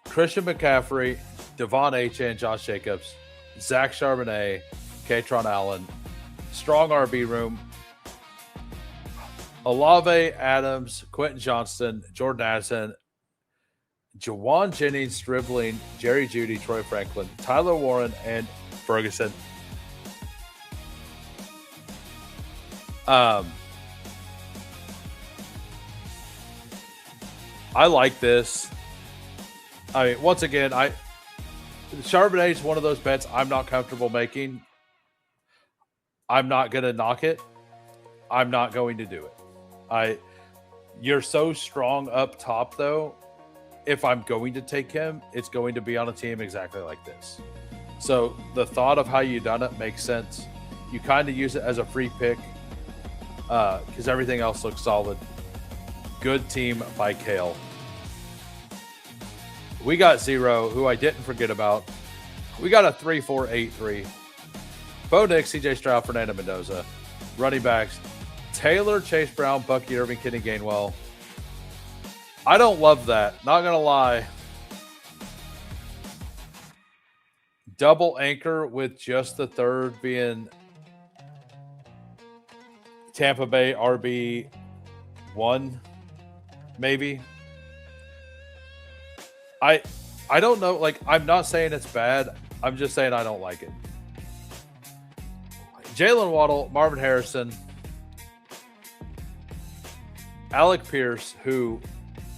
Christian McCaffrey, Devon Achane, Josh Jacobs, Zach Charbonnet, Katron Allen, strong RB room. Olave, Adams, Quentin Johnston, Jordan Addison, Jawan Jennings, Stribling, Jerry Jeudy, Troy Franklin, Tyler Warren, and Ferguson. I like this. I mean, once again, Charbonnet is one of those bets I'm not comfortable making. I'm not going to knock it. I'm not going to do it. You're so strong up top, though. If I'm going to take him, it's going to be on a team exactly like this. So the thought of how you done it makes sense. You kind of use it as a free pick because everything else looks solid. Good team by Kale. We got Zero, who I didn't forget about. We got a 3-4-8-3. Bo Nix, CJ Stroud, Fernando Mendoza. Running backs, Taylor, Chase Brown, Bucky Irving, Kenny Gainwell. I don't love that. Not going to lie. Double anchor with just the third being Tampa Bay RB1, maybe. I don't know. Like, I'm not saying it's bad. I'm just saying I don't like it. Jalen Waddle, Marvin Harrison, Alec Pierce, who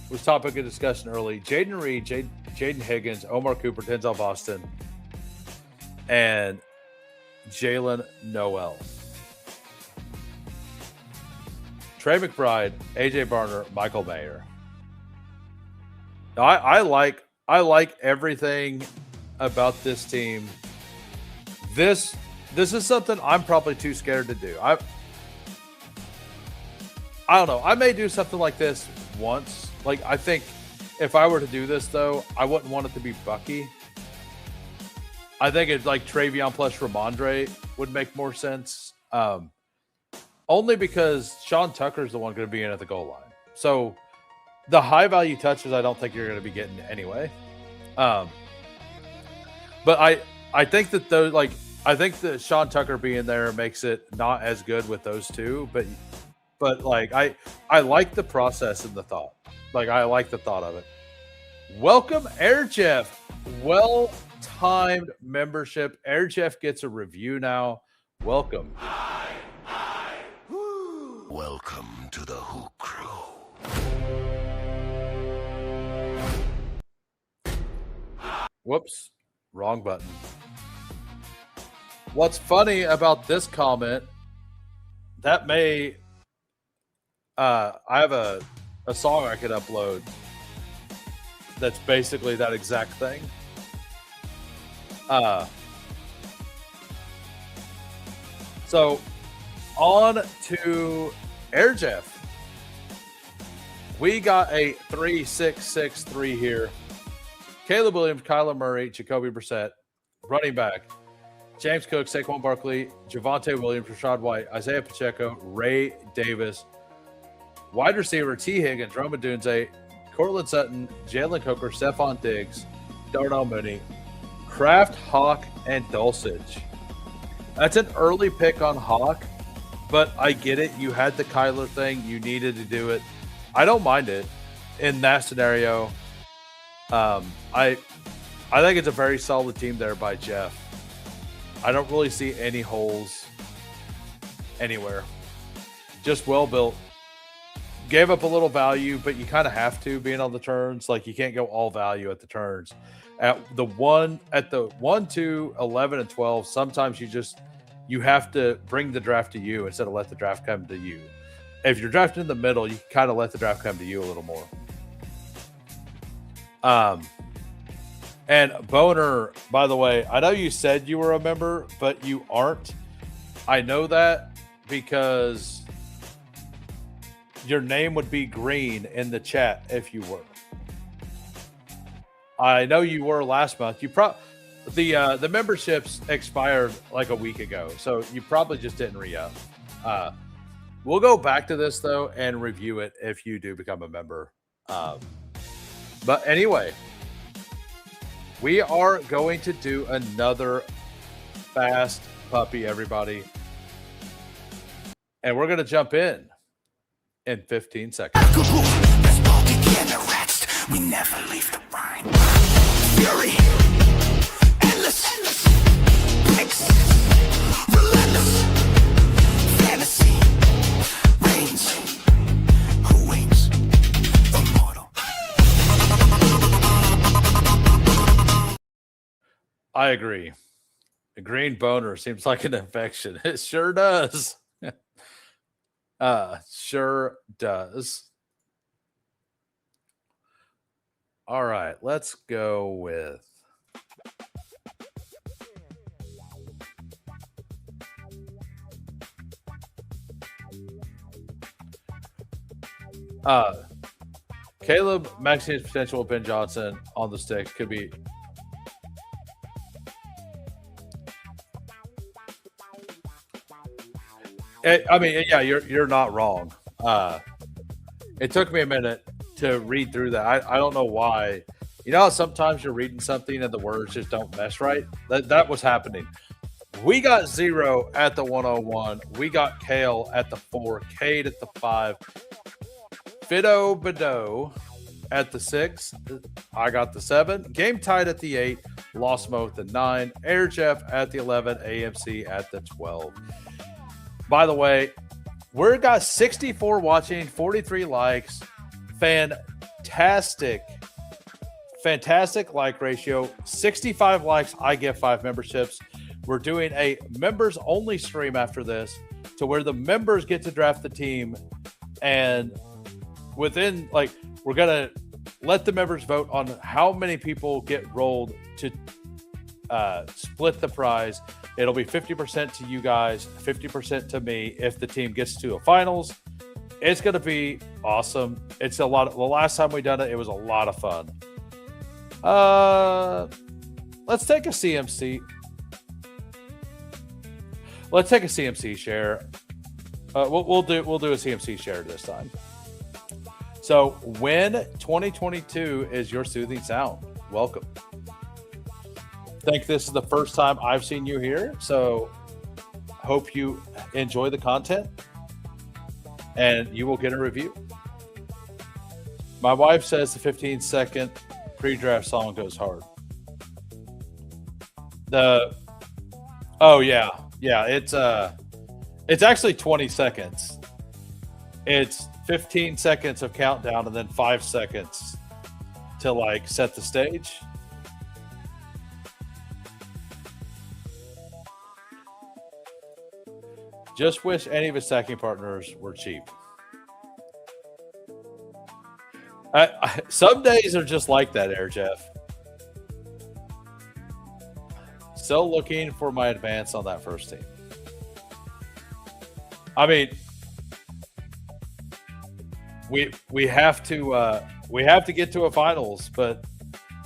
was topic of discussion early, Jaden Reed, Jaden Higgins, Omar Cooper, Denzel Boston, and Jalen Noel. Trey McBride, AJ Barner, Michael Mayer. Now, I like everything about this team. This is something I'm probably too scared to do. I don't know. I may do something like this once. Like, I think if I were to do this, though, I wouldn't want it to be Bucky. I think it's like Travion plus Ramondre would make more sense. Only because Sean Tucker's the one going to be in at the goal line. So the high value touches, I don't think you're going to be getting anyway. But I think that those, like, I think that Sean Tucker being there makes it not as good with those two, but like I like the process and the thought. Like, I like the thought of it. Welcome, Air Jeff. Well-timed membership. Air Jeff gets a review now. Welcome. Welcome to the Who Crew. Whoops. Wrong button. What's funny about this comment, that may I have a song I could upload that's basically that exact thing. So on to Air Jeff. We got a 3-6-6-3 here. Caleb Williams, Kyler Murray, Jacoby Brissett, running back, James Cook, Saquon Barkley, Javonte Williams, Rashad White, Isaiah Pacheco, Ray Davis, wide receiver T. Higgins, Roma Dunze, Cortland Sutton, Jalen Coker, Stephon Diggs, Darnell Mooney, Kraft, Hawk, and Dulcich. That's an early pick on Hawk, but I get it. You had the Kyler thing. You needed to do it. I don't mind it in that scenario. I think it's a very solid team there by Jeff. I don't really see any holes anywhere. Just well built. Gave up a little value, but you kind of have to, being on the turns. Like, you can't go all value at the turns. At the 1, 2, 11, and 12, sometimes you have to bring the draft to you instead of let the draft come to you. If you're drafting in the middle, you can kind of let the draft come to you a little more. And Boner, by the way, I know you said you were a member, but you aren't. I know that because your name would be green in the chat if you were. I know you were last month. The memberships expired like a week ago, so you probably just didn't re-up. We'll go back to this though and review it if you do become a member. But anyway, we are going to do another fast puppy, everybody, and we're going to jump in 15 seconds. Bestball Degens, we never leave the grind. Fury, endless, breaks, relentless, fantasy, reigns, who wins, immortal. I agree. A green boner seems like an infection. It sure does. Sure does. All right, let's go with Caleb maxing his potential with Ben Johnson on the stick could be. I mean, yeah, you're not wrong. It took me a minute to read through that. I don't know why. You know how sometimes you're reading something and the words just don't mesh right? That was happening. We got 0 at the 101. We got Kale at the 4. Cade at the 5. Fido Bedeau at the 6. I got the 7. Game tied at the 8. Lost Mo at the 9. Air Jeff at the 11. AMC at the 12. By the way, we've got 64 watching, 43 likes. Fantastic like ratio. 65 likes, I get 5 memberships. We're doing a members only stream after this to where the members get to draft the team. And within, like, we're going to let the members vote on how many people get rolled to split the prize. It'll be 50% to you guys, 50% to me if the team gets to a finals. It's going to be awesome. It's a lot. The last time we done it, it was a lot of fun. Let's take a CMC. Let's take a CMC share. We'll do a CMC share this time. So when 2022 is your soothing sound, welcome. I think this is the first time I've seen you here, so hope you enjoy the content and you will get a review. My wife says the 15-second pre-draft song goes hard. It's actually 20 seconds. It's 15 seconds of countdown and then 5 seconds to like set the stage. Just wish any of his stacking partners were cheap. Some days are just like that, Air Jeff. Still looking for my advance on that first team. I mean, we have to get to a finals, but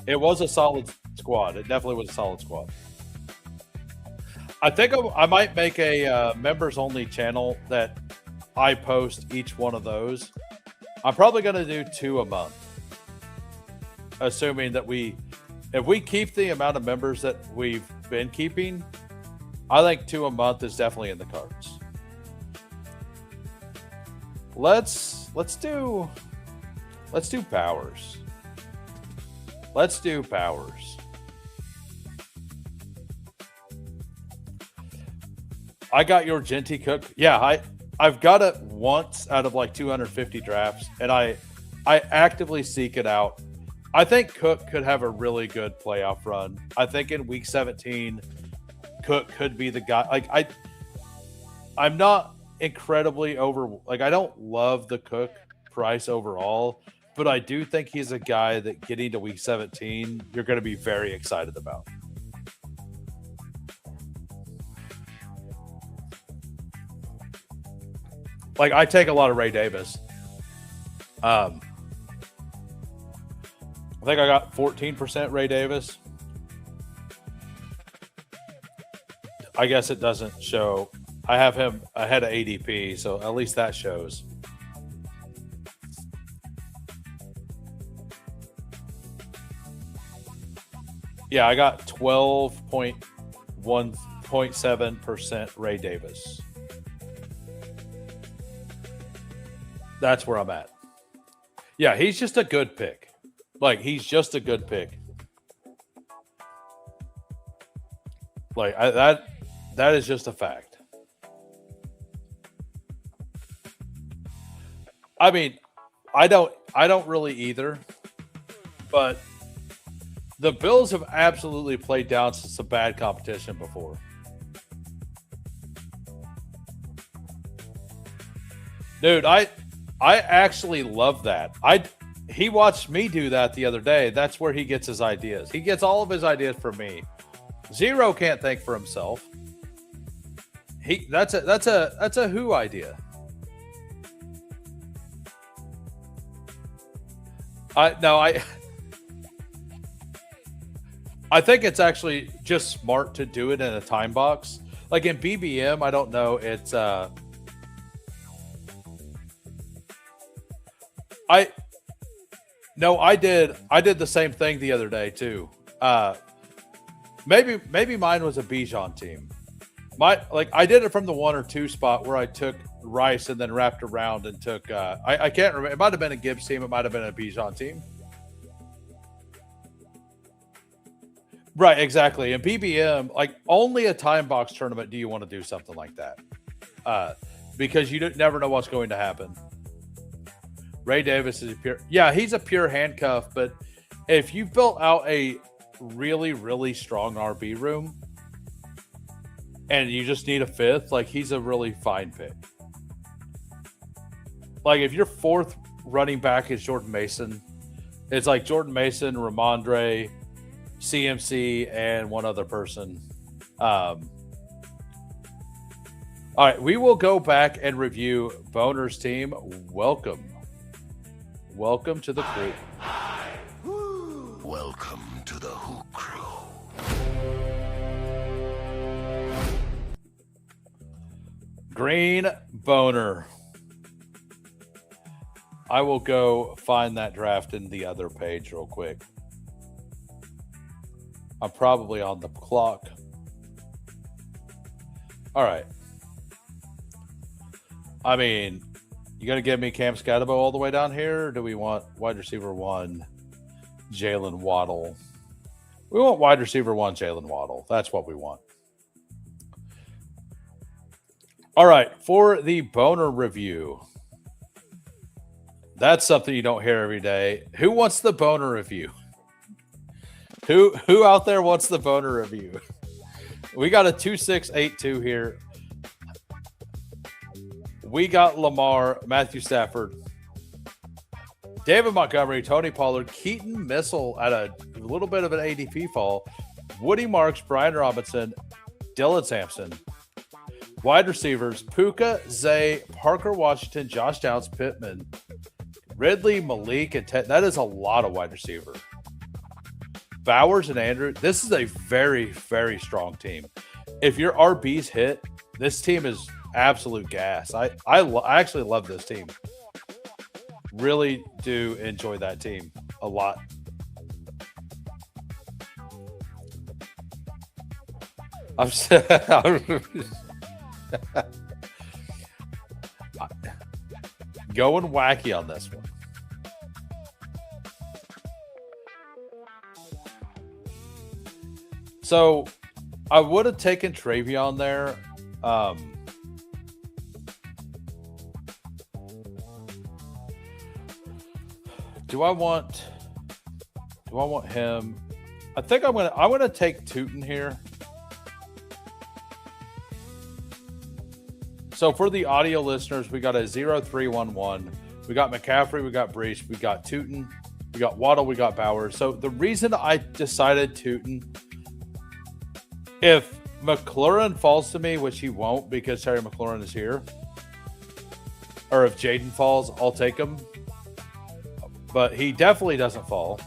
it was a solid squad. It definitely was a solid squad. I think I might make a members only channel that I post each one of those. I'm probably going to do 2 a month, assuming that if we keep the amount of members that we've been keeping, I think 2 a month is definitely in the cards. Let's do powers. Let's do powers. I got your Genty Cook. Yeah, I've got it once out of like 250 drafts, and I actively seek it out. I think Cook could have a really good playoff run. I think in week 17, Cook could be the guy. Like I'm not incredibly I don't love the Cook price overall, but I do think he's a guy that getting to week 17, you're going to be very excited about. Like, I take a lot of Ray Davis. I think I got 14% Ray Davis. I guess it doesn't show. I have him ahead of ADP, so at least that shows. Yeah, I got 12.1.7% Ray Davis. That's where I'm at. Yeah, he's just a good pick. Like, he's just a good pick. Like, that is just a fact. I mean, I don't really either, but the Bills have absolutely played down some bad competition before. Dude, I actually love that. He watched me do that the other day. That's where he gets his ideas. He gets all of his ideas from me. Zero can't think for himself. That's a who idea. I think it's actually just smart to do it in a time box. Like in BBM, I don't know. It's I did the same thing the other day too. Maybe mine was a Bijan team. I did it from the 1 or 2 spot where I took Rice and then wrapped around and took I can't remember. It might have been a Gibbs team. It might have been a Bijan team. Right, exactly. In BBM, like only a time box tournament do you want to do something like that, because you never know what's going to happen. Ray Davis is he's a pure handcuff, but if you built out a really, really strong RB room and you just need a 5th, like he's a really fine pick. Like if your 4th running back is Jordan Mason, it's like Jordan Mason, Ramondre, CMC, and one other person. All right, we will go back and review Boner's team. Welcome to the crew. Welcome to the Who Crew. Green Boner. I will go find that draft in the other page real quick. I'm probably on the clock. All right. I mean, you going to give me Cam Scatterbo all the way down here? Or do we want wide receiver 1, Jalen Waddle? We want wide receiver 1, Jalen Waddle. That's what we want. All right. For the Boner review. That's something you don't hear every day. Who wants the Boner review? Who out there wants the Boner review? We got a 2682 here. We got Lamar, Matthew Stafford, David Montgomery, Tony Pollard, Keaton Missile at a little bit of an ADP fall, Woody Marks, Brian Robinson, Dylan Sampson. Wide receivers, Puka, Zay, Parker Washington, Josh Downs, Pittman, Ridley, Malik, and Ted. That is a lot of wide receiver. Bowers and Andrew, this is a very, very strong team. If your RBs hit, this team is absolute gas. I actually love this team. Really do enjoy that team a lot. I'm going wacky on this one. So I would have taken Travion there. Do I want him? I think I'm gonna take Tootin here. So for the audio listeners, we got a 0-3-1-1. We got McCaffrey, we got Breach, we got Tootin, we got Waddle, we got Bowers. So the reason I decided Tootin, if McLaurin falls to me, which he won't because Terry McLaurin is here, or if Jaden falls, I'll take him. But he definitely doesn't fall.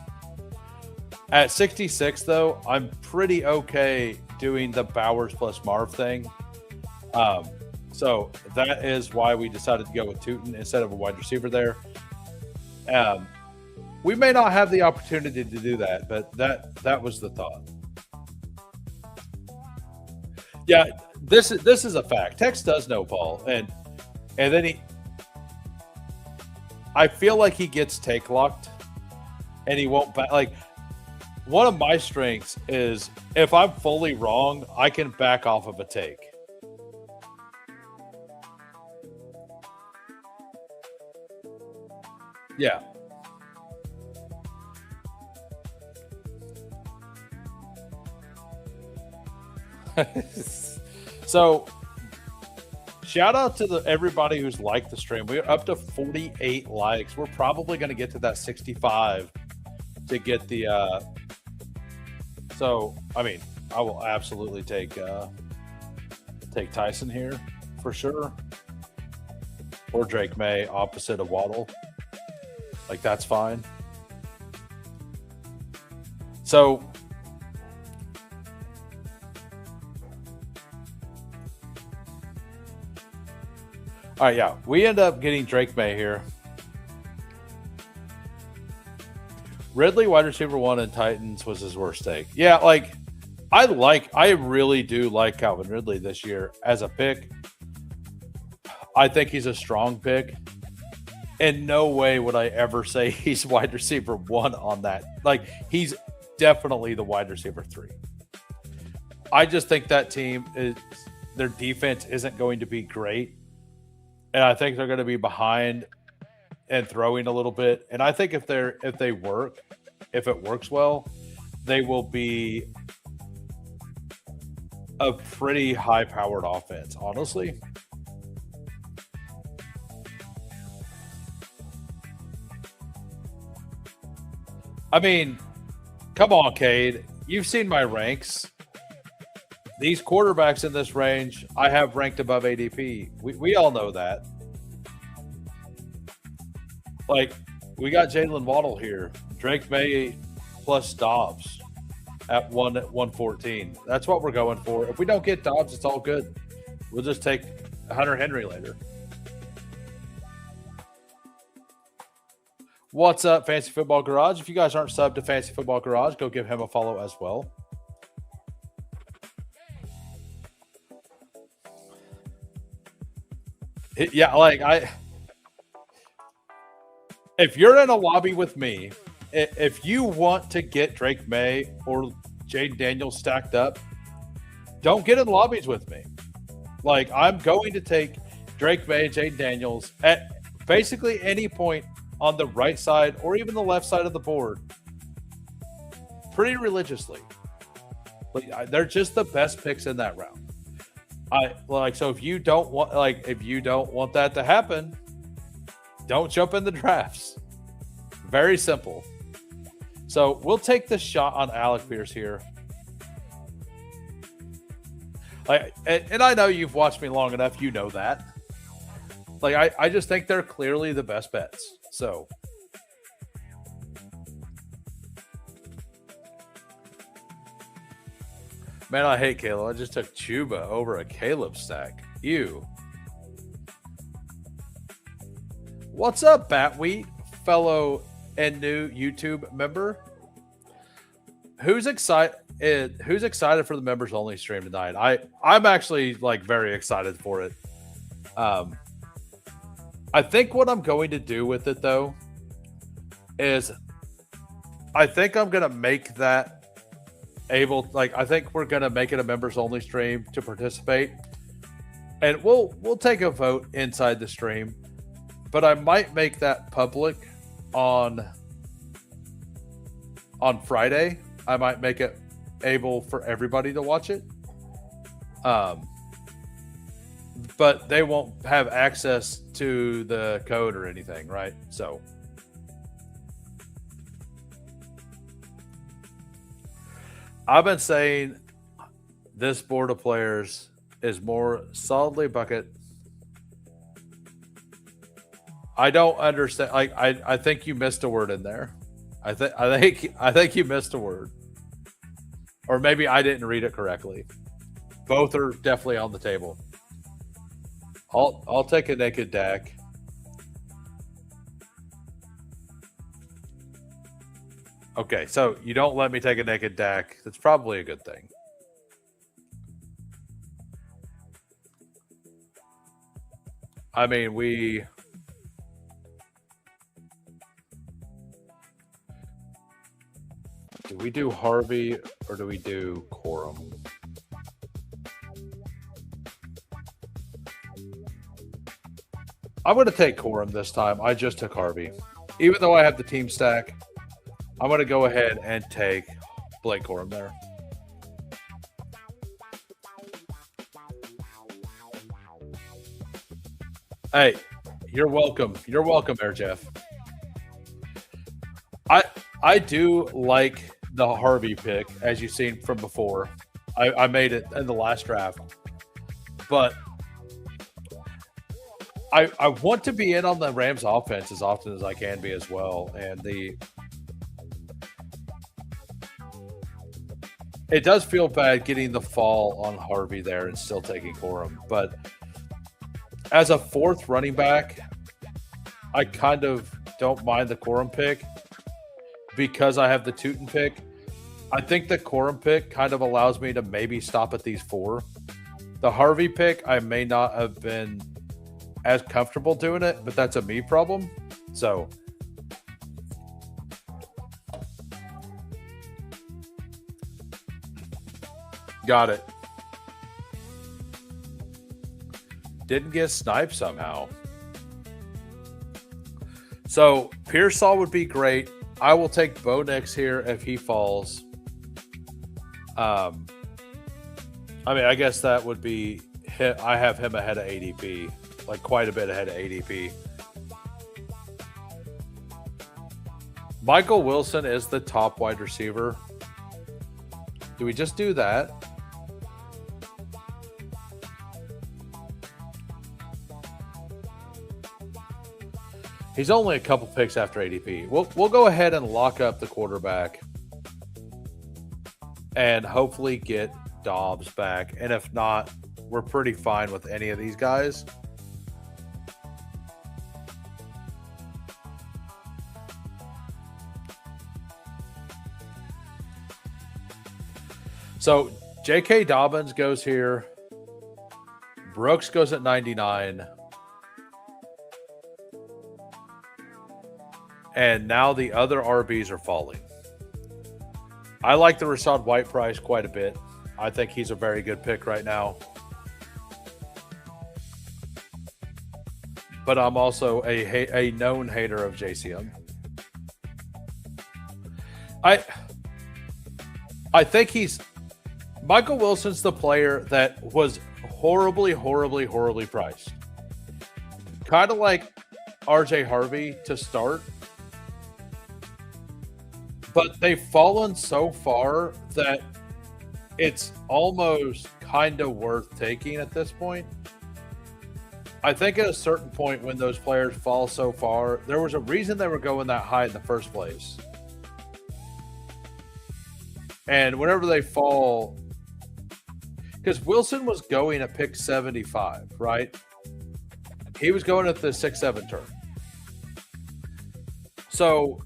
At 66, though, I'm pretty okay doing the Bowers plus Marv thing. So that is why we decided to go with Tootin instead of a wide receiver there. We may not have the opportunity to do that, but that was the thought. Yeah, this is a fact. Tex does know Paul, and then I feel like he gets take locked, and he won't like. One of my strengths is if I'm fully wrong, I can back off of a take. Yeah. So shout out to everybody who's liked the stream. We're up to 48 likes. We're probably going to get to that 65 to get the so I mean I will absolutely take Tyson here for sure, or Drake May opposite of Waddle. Like, that's fine. So all right, yeah, we end up getting Drake May here. Ridley, wide receiver 1 in Titans, was his worst take. Yeah, like I really do like Calvin Ridley this year as a pick. I think he's a strong pick. In no way would I ever say he's wide receiver 1 on that. Like, he's definitely the wide receiver 3. I just think that team their defense isn't going to be great. And I think they're going to be behind and throwing a little bit. And I think if it works well, they will be a pretty high-powered offense, honestly. I mean, come on, Cade. You've seen my ranks. These quarterbacks in this range, I have ranked above ADP. We all know that. Like, we got Jalen Waddle here. Drake May plus Dobbs at 114. That's what we're going for. If we don't get Dobbs, it's all good. We'll just take Hunter Henry later. What's up, Fantasy Football Garage? If you guys aren't subbed to Fantasy Football Garage, go give him a follow as well. Yeah, like if you're in a lobby with me, if you want to get Drake May or Jaden Daniels stacked up, don't get in lobbies with me. Like, I'm going to take Drake May, Jaden Daniels at basically any point on the right side or even the left side of the board pretty religiously. Like, they're just the best picks in that round. So if you don't want that to happen, don't jump in the drafts. Very simple. So we'll take the shot on Alec Pierce here. And I know you've watched me long enough, you know that. Like, I just think they're clearly the best bets. So man, I hate Caleb. I just took Chuba over a Caleb stack. Ew. What's up, Batwheat, fellow and new YouTube member? Who's excited for the members only stream tonight? I'm actually like very excited for it. I think what I'm going to do with it though is I think I'm going to make that I think we're going to make it a members only stream to participate, and we'll take a vote inside the stream, but I might make that public on Friday. I might make it able for everybody to watch it. But they won't have access to the code or anything, right? So I've been saying this board of players is more solidly bucket. I don't understand. I think you missed a word in there. I think you missed a word. Or maybe I didn't read it correctly. Both are definitely on the table. I'll take a naked Dak. Okay, so you don't let me take a naked Dak. That's probably a good thing. I mean, do we do Harvey or do we do Corum? I'm going to take Corum this time. I just took Harvey. Even though I have the team stack, I'm going to go ahead and take Blake Corum there. Hey, you're welcome. You're welcome, Air Jeff. I do like the Harvey pick, as you've seen from before. I made it in the last draft. But I want to be in on the Rams offense as often as I can be as well. And it does feel bad getting the fall on Harvey there and still taking Corum. But as a fourth running back, I kind of don't mind the Corum pick because I have the Tootin pick. I think the Corum pick kind of allows me to maybe stop at these four. The Harvey pick, I may not have been as comfortable doing it, but that's a me problem. So got it. Didn't get sniped somehow. So Pearsall would be great. I will take Bo Nix here if he falls. I mean, I guess that would be hit. I have him ahead of ADP, like quite a bit ahead of ADP. Michael Wilson is the top wide receiver. Do we just do that? He's only a couple picks after ADP. We'll go ahead and lock up the quarterback and hopefully get Dobbs back. And if not, we're pretty fine with any of these guys. So J.K. Dobbins goes here. Brooks goes at 99. And now the other RBs are falling. I like the Rachaad White price quite a bit. I think he's a very good pick right now. But I'm also a known hater of JCM. I think Michael Wilson's the player that was horribly priced. Kind of like RJ Harvey to start. But they've fallen so far that it's almost kind of worth taking at this point. I think at a certain point when those players fall so far, there was a reason they were going that high in the first place. And whenever they fall, because Wilson was going at pick 75, right? He was going at the 6-7 turn. So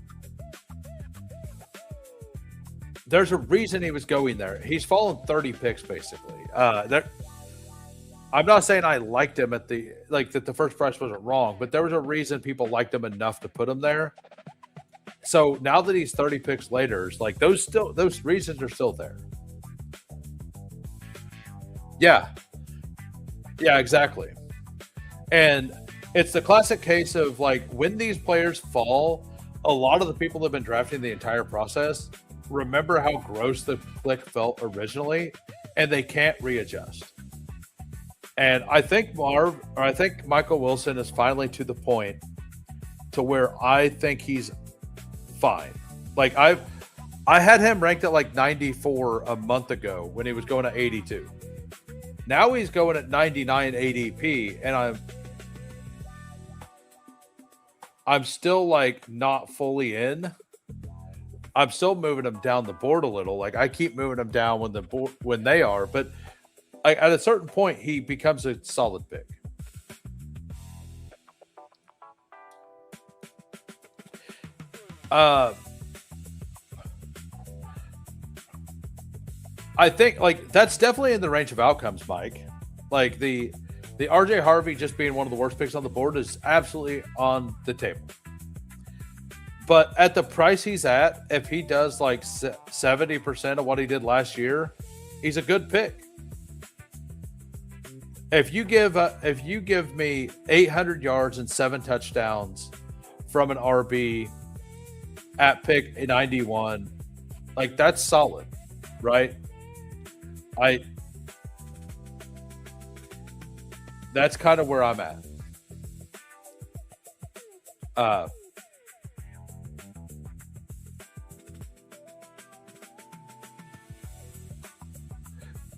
there's a reason he was going there. He's fallen 30 picks, basically. I'm not saying I liked him that the first price wasn't wrong, but there was a reason people liked him enough to put him there. So now that he's 30 picks later, it's like those reasons are still there. Yeah, exactly. And it's the classic case of like when these players fall, a lot of the people that have been drafting the entire process remember how gross the click felt originally, and they can't readjust. And I think Michael Wilson is finally to the point to where I think he's fine. Like I had him ranked at like 94 a month ago when he was going to 82. Now he's going at 99 ADP, and I'm still like not fully in. I'm still moving them down the board a little. Like I keep moving them down when they are, but at a certain point, he becomes a solid pick. I think like that's definitely in the range of outcomes, Mike. Like the RJ Harvey just being one of the worst picks on the board is absolutely on the table. But at the price he's at, if he does like 70% of what he did last year, he's a good pick. If you give me 800 yards and 7 touchdowns from an RB at pick 91, like that's solid, right? That's kind of where I'm at.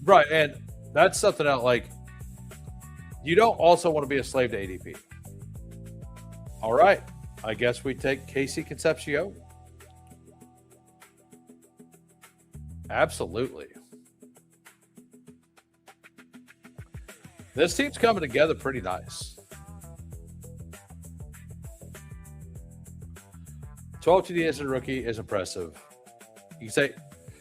Right, and that's something else. Like, you don't also want to be a slave to ADP. All right, I guess we take Casey Concepcion. Absolutely. This team's coming together pretty nice. 12 TD as a rookie is impressive. You can say,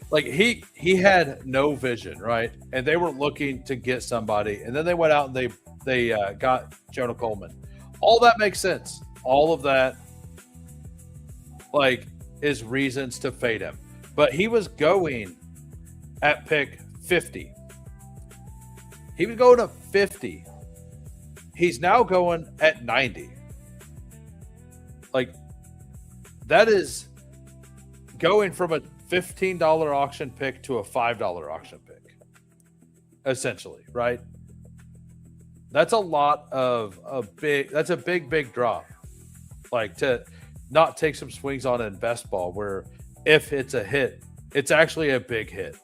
like he had no vision, right? And they were looking to get somebody, and then they went out and they got Jonah Coleman. All that makes sense. All of that, like, is reasons to fade him. But he was going at pick 50. He was going at 50. He's now going at 90. Like, that is going from a $15 auction pick to a $5 auction pick, essentially, right? That's a lot of that's a big drop. Like, to not take some swings on in best ball where if it's a hit, it's actually a big hit.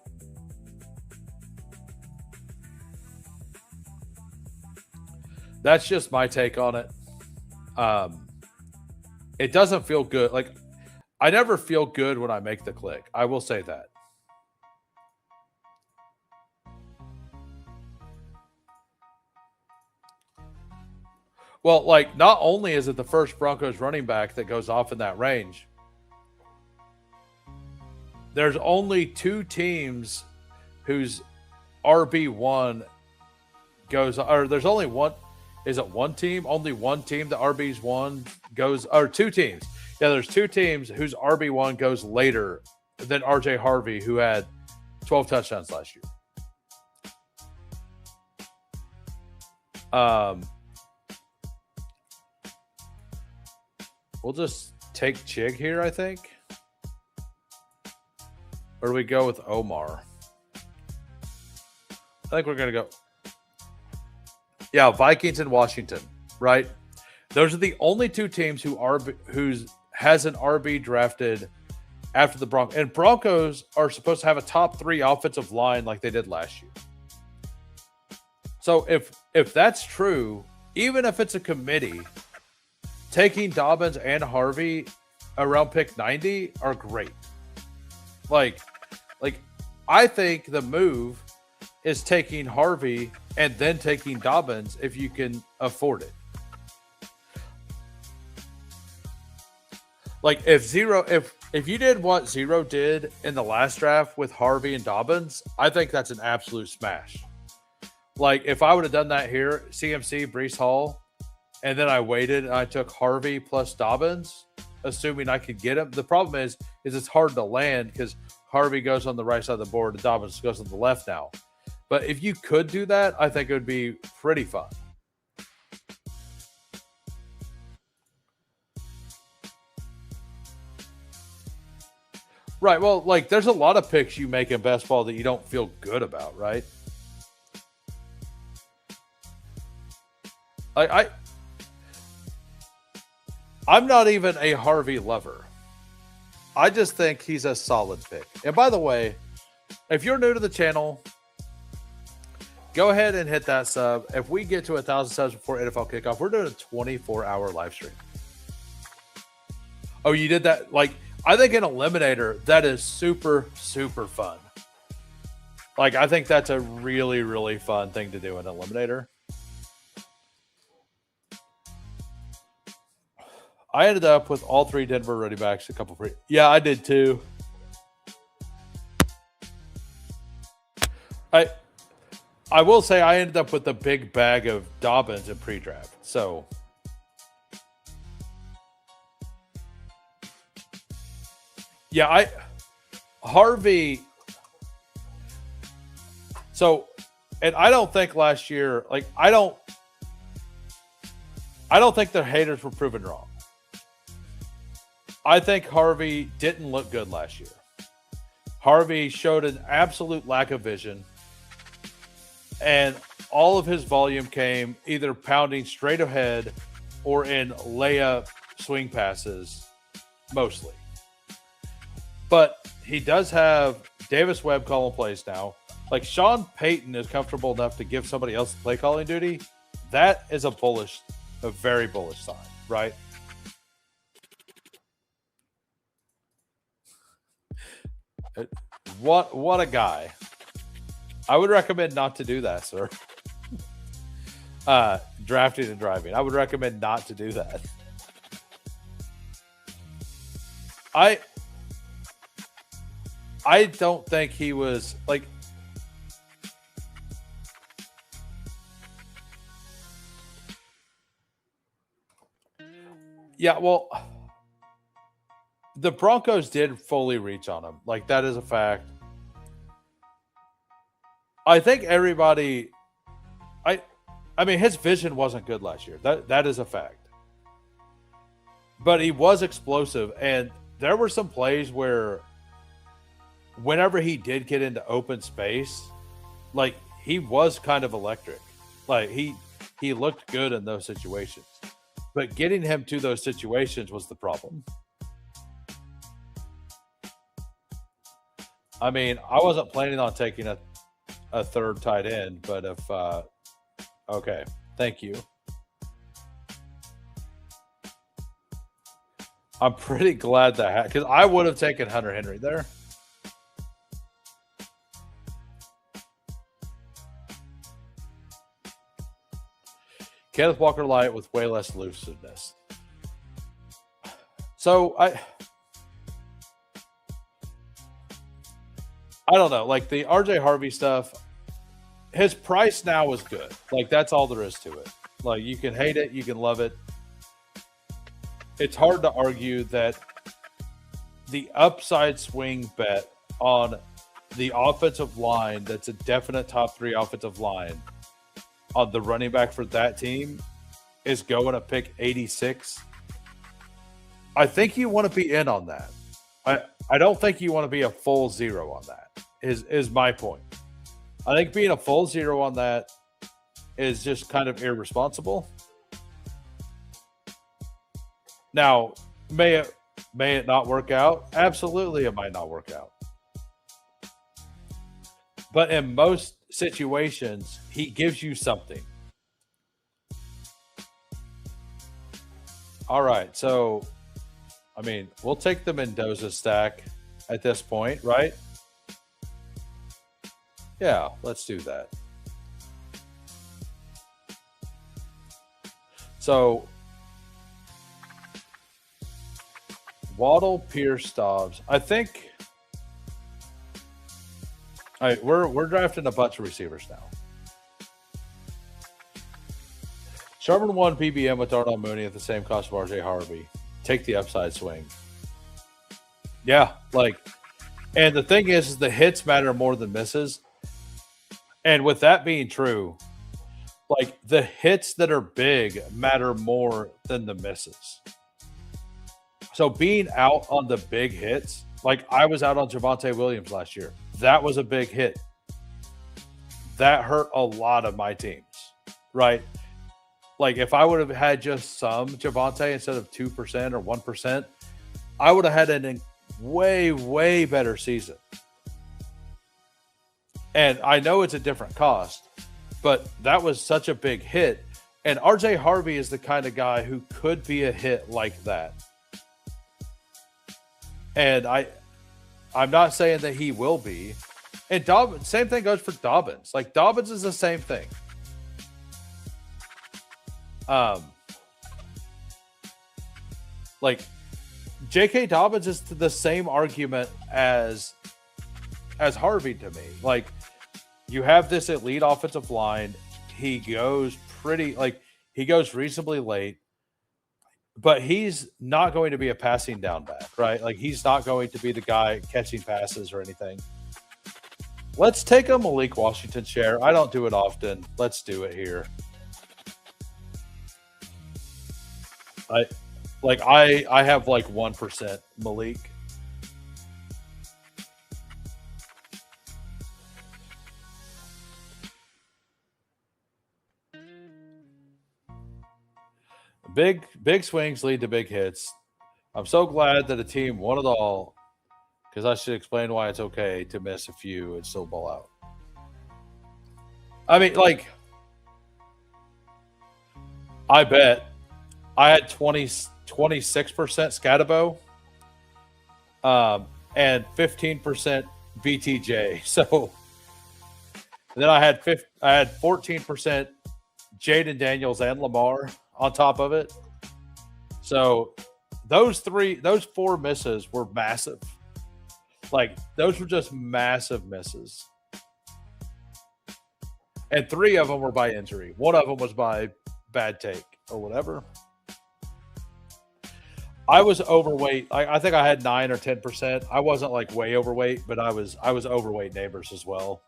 That's just my take on it. It doesn't feel good. Like, I never feel good when I make the click. I will say that. Well, like, not only is it the first Broncos running back that goes off in that range, there's only 2 teams whose RB1 goes, or there's only one. Is it one team? Only one team, the RB1 goes, or 2 teams. Yeah, there's 2 teams whose RB1 goes later than RJ Harvey, who had 12 touchdowns last year. We'll just take Chig here, I think. Or do we go with Omar? I think we're going to go. Yeah, Vikings and Washington, right? Those are the only 2 teams whose has an RB drafted after the Broncos. And Broncos are supposed to have a top 3 offensive line like they did last year. So if that's true, even if it's a committee, taking Dobbins and Harvey around pick 90 are great. Like I think the move is taking Harvey and then taking Dobbins if you can afford it. Like if you did what Zero did in the last draft with Harvey and Dobbins, I think that's an absolute smash. Like if I would have done that here, CMC, Breece Hall, and then I waited and I took Harvey plus Dobbins, assuming I could get him. The problem is it's hard to land because Harvey goes on the right side of the board and Dobbins goes on the left now. But if you could do that, I think it would be pretty fun. Right. Well, like there's a lot of picks you make in best ball that you don't feel good about, right? I'm not even a Harvey lover. I just think he's a solid pick. And by the way, if you're new to the channel, go ahead and hit that sub. If we get to 1,000 subs before NFL kickoff, we're doing a 24-hour live stream. Oh, you did that? Like, I think an eliminator, that is super, super fun. Like, I think that's a really, really fun thing to do in eliminator. I ended up with all 3 Denver running backs, a couple free. Yeah, I did too. I will say I ended up with a big bag of Dobbins in pre-draft. So yeah, Harvey. So, and I don't think last year, like I don't think the haters were proven wrong. I think Harvey didn't look good last year. Harvey showed an absolute lack of vision, and all of his volume came either pounding straight ahead or in layup swing passes, mostly. But he does have Davis Webb calling plays now. Like Sean Payton is comfortable enough to give somebody else the play calling duty. That is a very bullish sign, right? What a guy. I would recommend not to do that, sir. Drafting and driving. I would recommend not to do that. I don't think he was like. Yeah, well, the Broncos did fully reach on him. Like, that is a fact. I think everybody, I mean, his vision wasn't good last year. That is a fact. But he was explosive, and there were some plays where whenever he did get into open space, like, he was kind of electric. Like, he looked good in those situations. But getting him to those situations was the problem. I mean, I wasn't planning on taking a third tight end, but if okay, thank you. I'm pretty glad that because I would have taken Hunter Henry there. Kenneth Walker Light with way less elusiveness. So I don't know. Like the RJ Harvey stuff, his price now is good. Like that's all there is to it. Like you can hate it, you can love it. It's hard to argue that the upside swing bet on the offensive line that's a definite top 3 offensive line on the running back for that team is going to pick 86. I think you want to be in on that. I don't think you want to be a full zero on that is my point. I think being a full zero on that is just kind of irresponsible. Now, may it not work out? Absolutely, it might not work out. But in most situations, he gives you something. All right, so, I mean, we'll take the Mendoza stack at this point, right? Yeah, let's do that. So, Waddle, Pierce, Dobbs. I think. All right, we're drafting a bunch of receivers now. Sherman 1 PBM with Darnell Mooney at the same cost of RJ Harvey. Take the upside swing. Yeah, like, and the thing is the hits matter more than misses. And with that being true, like the hits that are big matter more than the misses. So being out on the big hits, like I was out on Javonte Williams last year. That was a big hit. That hurt a lot of my teams, right? Like if I would have had just some Javonte instead of 2% or 1%, I would have had a way, way better season. And I know it's a different cost, but that was such a big hit. And RJ Harvey is the kind of guy who could be a hit like that. And I'm not saying that he will be. And Dobbins, same thing goes for Dobbins. Like Dobbins is the same thing. Like J.K. Dobbins is the same argument as Harvey to me. Like you have this elite offensive line. He goes he goes reasonably late, but he's not going to be a passing down back, right? Like he's not going to be the guy catching passes or anything. Let's take a Malik Washington share. I don't do it often. Let's do it here. I have like 1% Malik. Big swings lead to big hits. I'm so glad that a team won it all, because I should explain why it's okay to miss a few and still ball out. I mean, like, I bet I had 26% Scatabo and 15% BTJ. So then I had 14% Jaden Daniels and Lamar on top of it. So those four misses were massive. Like those were just massive misses. And 3 of them were by injury. 1 of them was by bad take or whatever. I was overweight. I think I had 9 or 10%. I wasn't like way overweight, but I was overweight neighbors as well.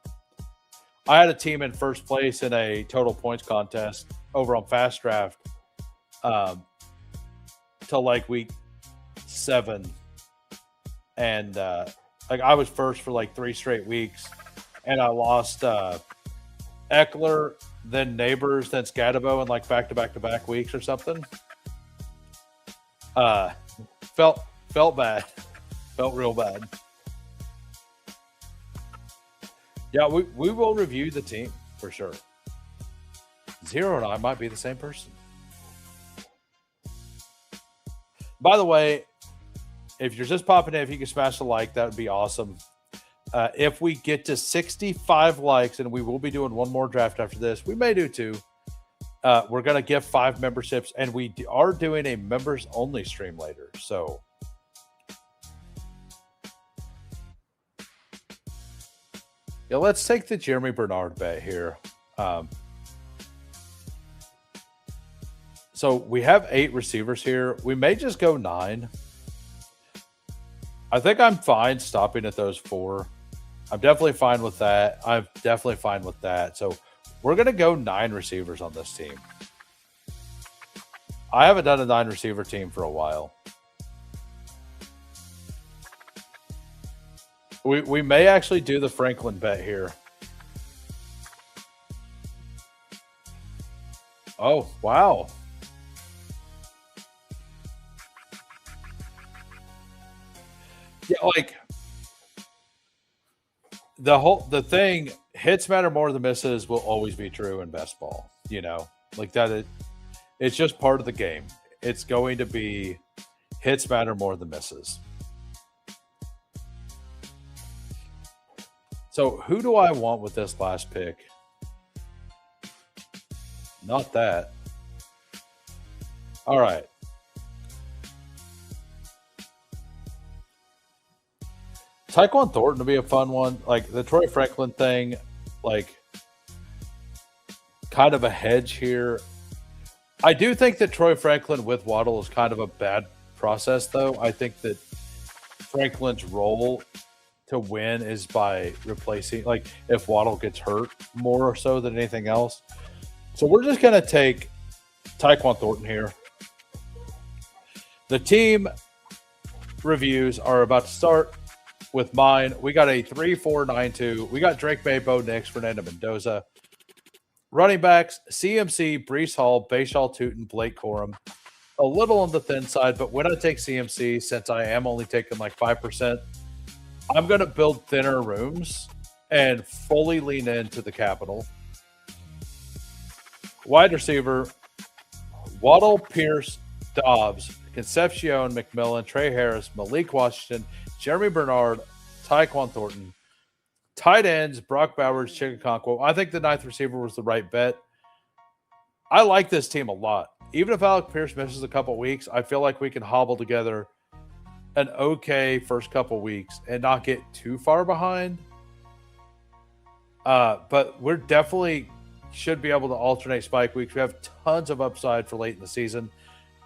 I had a team in first place in a total points contest over on Fast Draft till like week 7. And like I was first for like 3 straight weeks, and I lost Eckler, then Neighbors, then Scatabo in like back-to-back weeks or something. Felt bad. Felt real bad. Yeah, we will review the team for sure. 0 and I might be the same person. By the way, if you're just popping in, if you can smash a like, that would be awesome. If we get to 65 likes, and we will be doing one more draft after this, we may do 2. We're going to give 5 memberships, and we are doing a members only stream later. So yeah, let's take the Jeremy Bernard bet here. So we have 8 receivers here. We may just go 9. I think I'm fine stopping at those 4. I'm definitely fine with that. So we're going to go 9 receivers on this team. I haven't done a 9 receiver team for a while. We may actually do the Franklin bet here. Oh, wow. Yeah, like the thing, hits matter more than misses will always be true in best ball. You know, like that. It's just part of the game. It's going to be hits matter more than misses. So who do I want with this last pick? Not that. All right. Tyquan Thornton to be a fun one. Like the Troy Franklin thing, like kind of a hedge here. I do think that Troy Franklin with Waddle is kind of a bad process, though. I think that Franklin's role to win is by replacing, like if Waddle gets hurt more so than anything else. So we're just going to take Tyquan Thornton here. The team reviews are about to start. With mine, we got a 3-4-9-2. We got Drake May, Bo Nix, Fernando Mendoza. Running backs, CMC, Breece Hall, Bashaw Tootin, Blake Corum. A little on the thin side, but when I take CMC, since I am only taking like 5%, I'm going to build thinner rooms and fully lean into the capital. Wide receiver, Waddle, Pierce, Dobbs, Concepcion, McMillan, Trey Harris, Malik Washington, Jeremy Bernard, Tyquan Thornton. Tight ends, Brock Bowers, Chigakonkwo. I think the ninth receiver was the right bet. I like this team a lot. Even if Alec Pierce misses a couple weeks, I feel like we can hobble together an okay first couple weeks and not get too far behind. But we're definitely should be able to alternate spike weeks. We have tons of upside for late in the season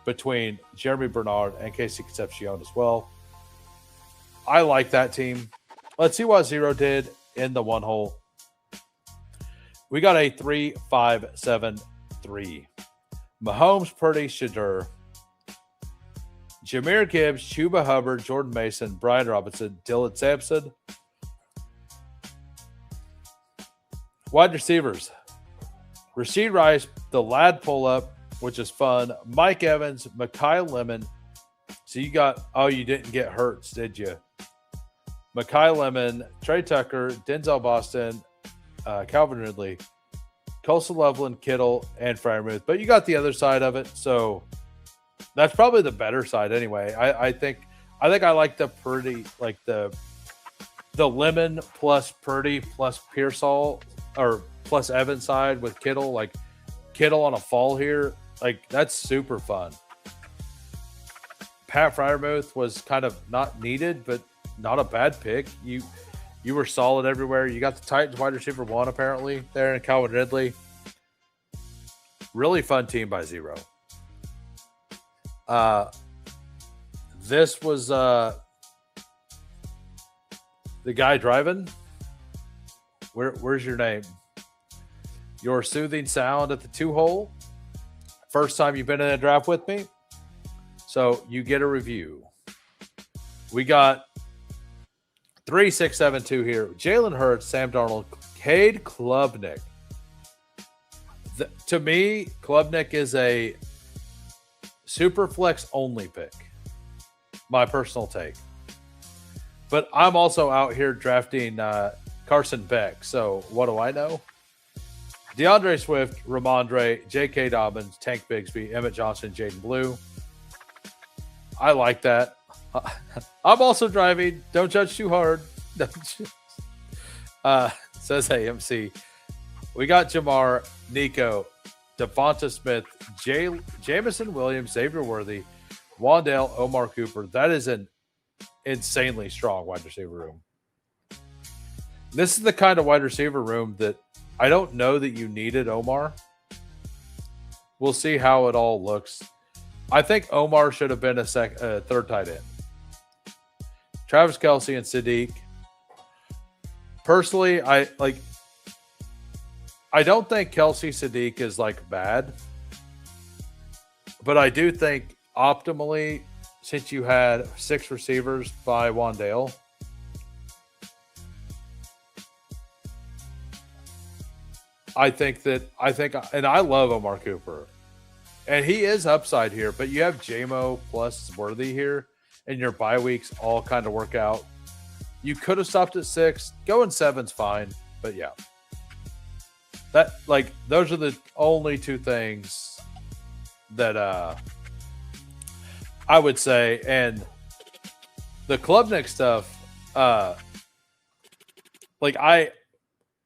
between Jeremy Bernard and Casey Concepcion as well. I like that team. Let's see what Zero did in the one hole. We got a 3-5-7-3. Mahomes, Purdy, Shadur, Jahmyr Gibbs, Chuba Hubbard, Jordan Mason, Brian Robinson, Dylan Sampson. Wide receivers, Rashid Rice, the lad pull-up, which is fun. Mike Evans, Mekhi Lemon. So you got, you didn't get Hurts, did you? Mekhi Lemon, Trey Tucker, Denzel Boston, Calvin Ridley, Colson Loveland, Kittle, and Freiermuth. But you got the other side of it, so that's probably the better side anyway. I think I like the Purdy, like the Lemon plus Purdy plus Pearsall or plus Evans side with Kittle, like Kittle on a fall here. Like that's super fun. Pat Freiermuth was kind of not needed, but not a bad pick. You were solid everywhere. You got the Titans wide receiver 1 apparently there in Calvin Ridley. Really fun team by Zero. This was the guy driving. Where's your name? Your soothing sound at the 2-hole. First time you've been in a draft with me. So you get a review. We got 3, 6, 7, 2 here. Jalen Hurts, Sam Darnold, Cade Klubnik. To me, Klubnik is a super flex only pick. My personal take. But I'm also out here drafting Carson Beck. So what do I know? DeAndre Swift, Ramondre, J.K. Dobbins, Tank Bigsby, Emmett Johnson, Jaden Blue. I like that. I'm also driving. Don't judge too hard. Says AMC. We got Jamar, Nico, Devonta Smith, Jamison Williams, Xavier Worthy, Wandale, Omar Cooper. That is an insanely strong wide receiver room. This is the kind of wide receiver room that I don't know that you needed Omar. We'll see how it all looks. I think Omar should have been a third tight end. Travis Kelce and Sadiq. Personally, I don't think Kelce Sadiq is like bad, but I do think optimally, since you had 6 receivers by Wandale, and I love Omar Cooper, and he is upside here, but you have JMO plus Worthy here, and your bye weeks all kind of work out. You could have stopped at 6. Going 7's fine, but yeah. Those are the only 2 things that I would say. And the Klubnik stuff, I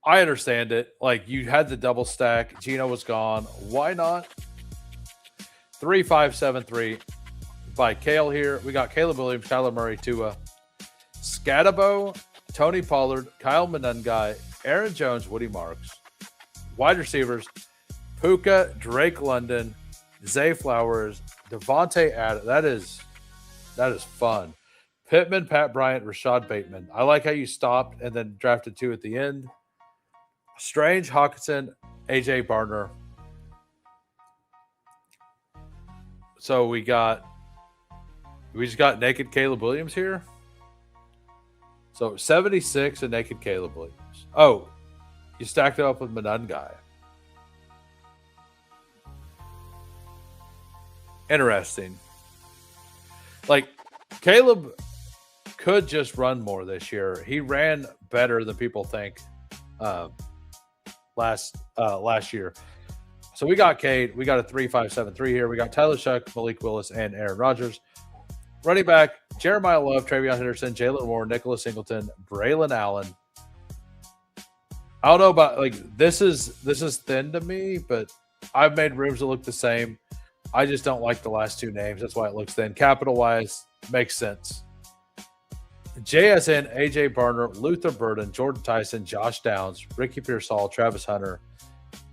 understand it. Like, you had the double stack. Gino was gone. Why not? 3-5-7-3 by Kale here. We got Caleb Williams, Kyler Murray, Tua, Scatabo, Tony Pollard, Kyle Monangai, Aaron Jones, Woody Marks. Wide receivers, Puka, Drake London, Zay Flowers, Devontae Adams. That is fun. Pittman, Pat Bryant, Rashad Bateman. I like how you stopped and then drafted 2 at the end. Strange, Hawkinson, AJ Barner. So we just got naked Caleb Williams here. So 76 and naked Caleb Williams. Oh, you stacked it up with Monangai. Interesting. Like, Caleb could just run more this year. He ran better than people think last year. So we got Cade. We got a 3-5-7-3 here. We got Tyler Shuck, Malik Willis, and Aaron Rodgers. Running back, Jeremiah Love, Travion Henderson, Jalen Warren, Nicholas Singleton, Braylon Allen. I don't know about this is thin to me, but I've made rooms that look the same. I just don't like the last two names. That's why it looks thin. Capital wise, makes sense. JSN, AJ Barner, Luther Burden, Jordan Tyson, Josh Downs, Ricky Pearsall, Travis Hunter.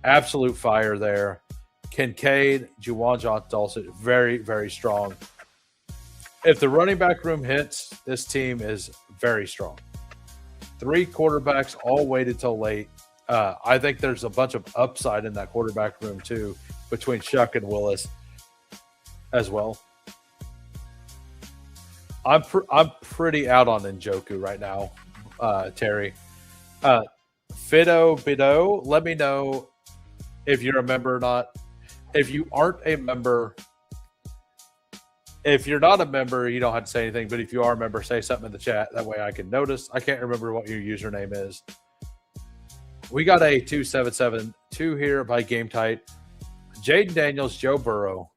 Absolute fire there. Kincaid, Juwan Johnson, very, very strong. If the running back room hits, this team is very strong. 3 quarterbacks all waited till late. I think there's a bunch of upside in that quarterback room too, between Shuck and Willis as well. I'm pretty out on Njoku right now, Terry. Fido Bido, let me know if you're a member or not. If you aren't a member, if you're not a member, you don't have to say anything. But if you are a member, say something in the chat. That way I can notice. I can't remember what your username is. We got a 2772 here by Game Tight. Jaden Daniels, Joe Burrow,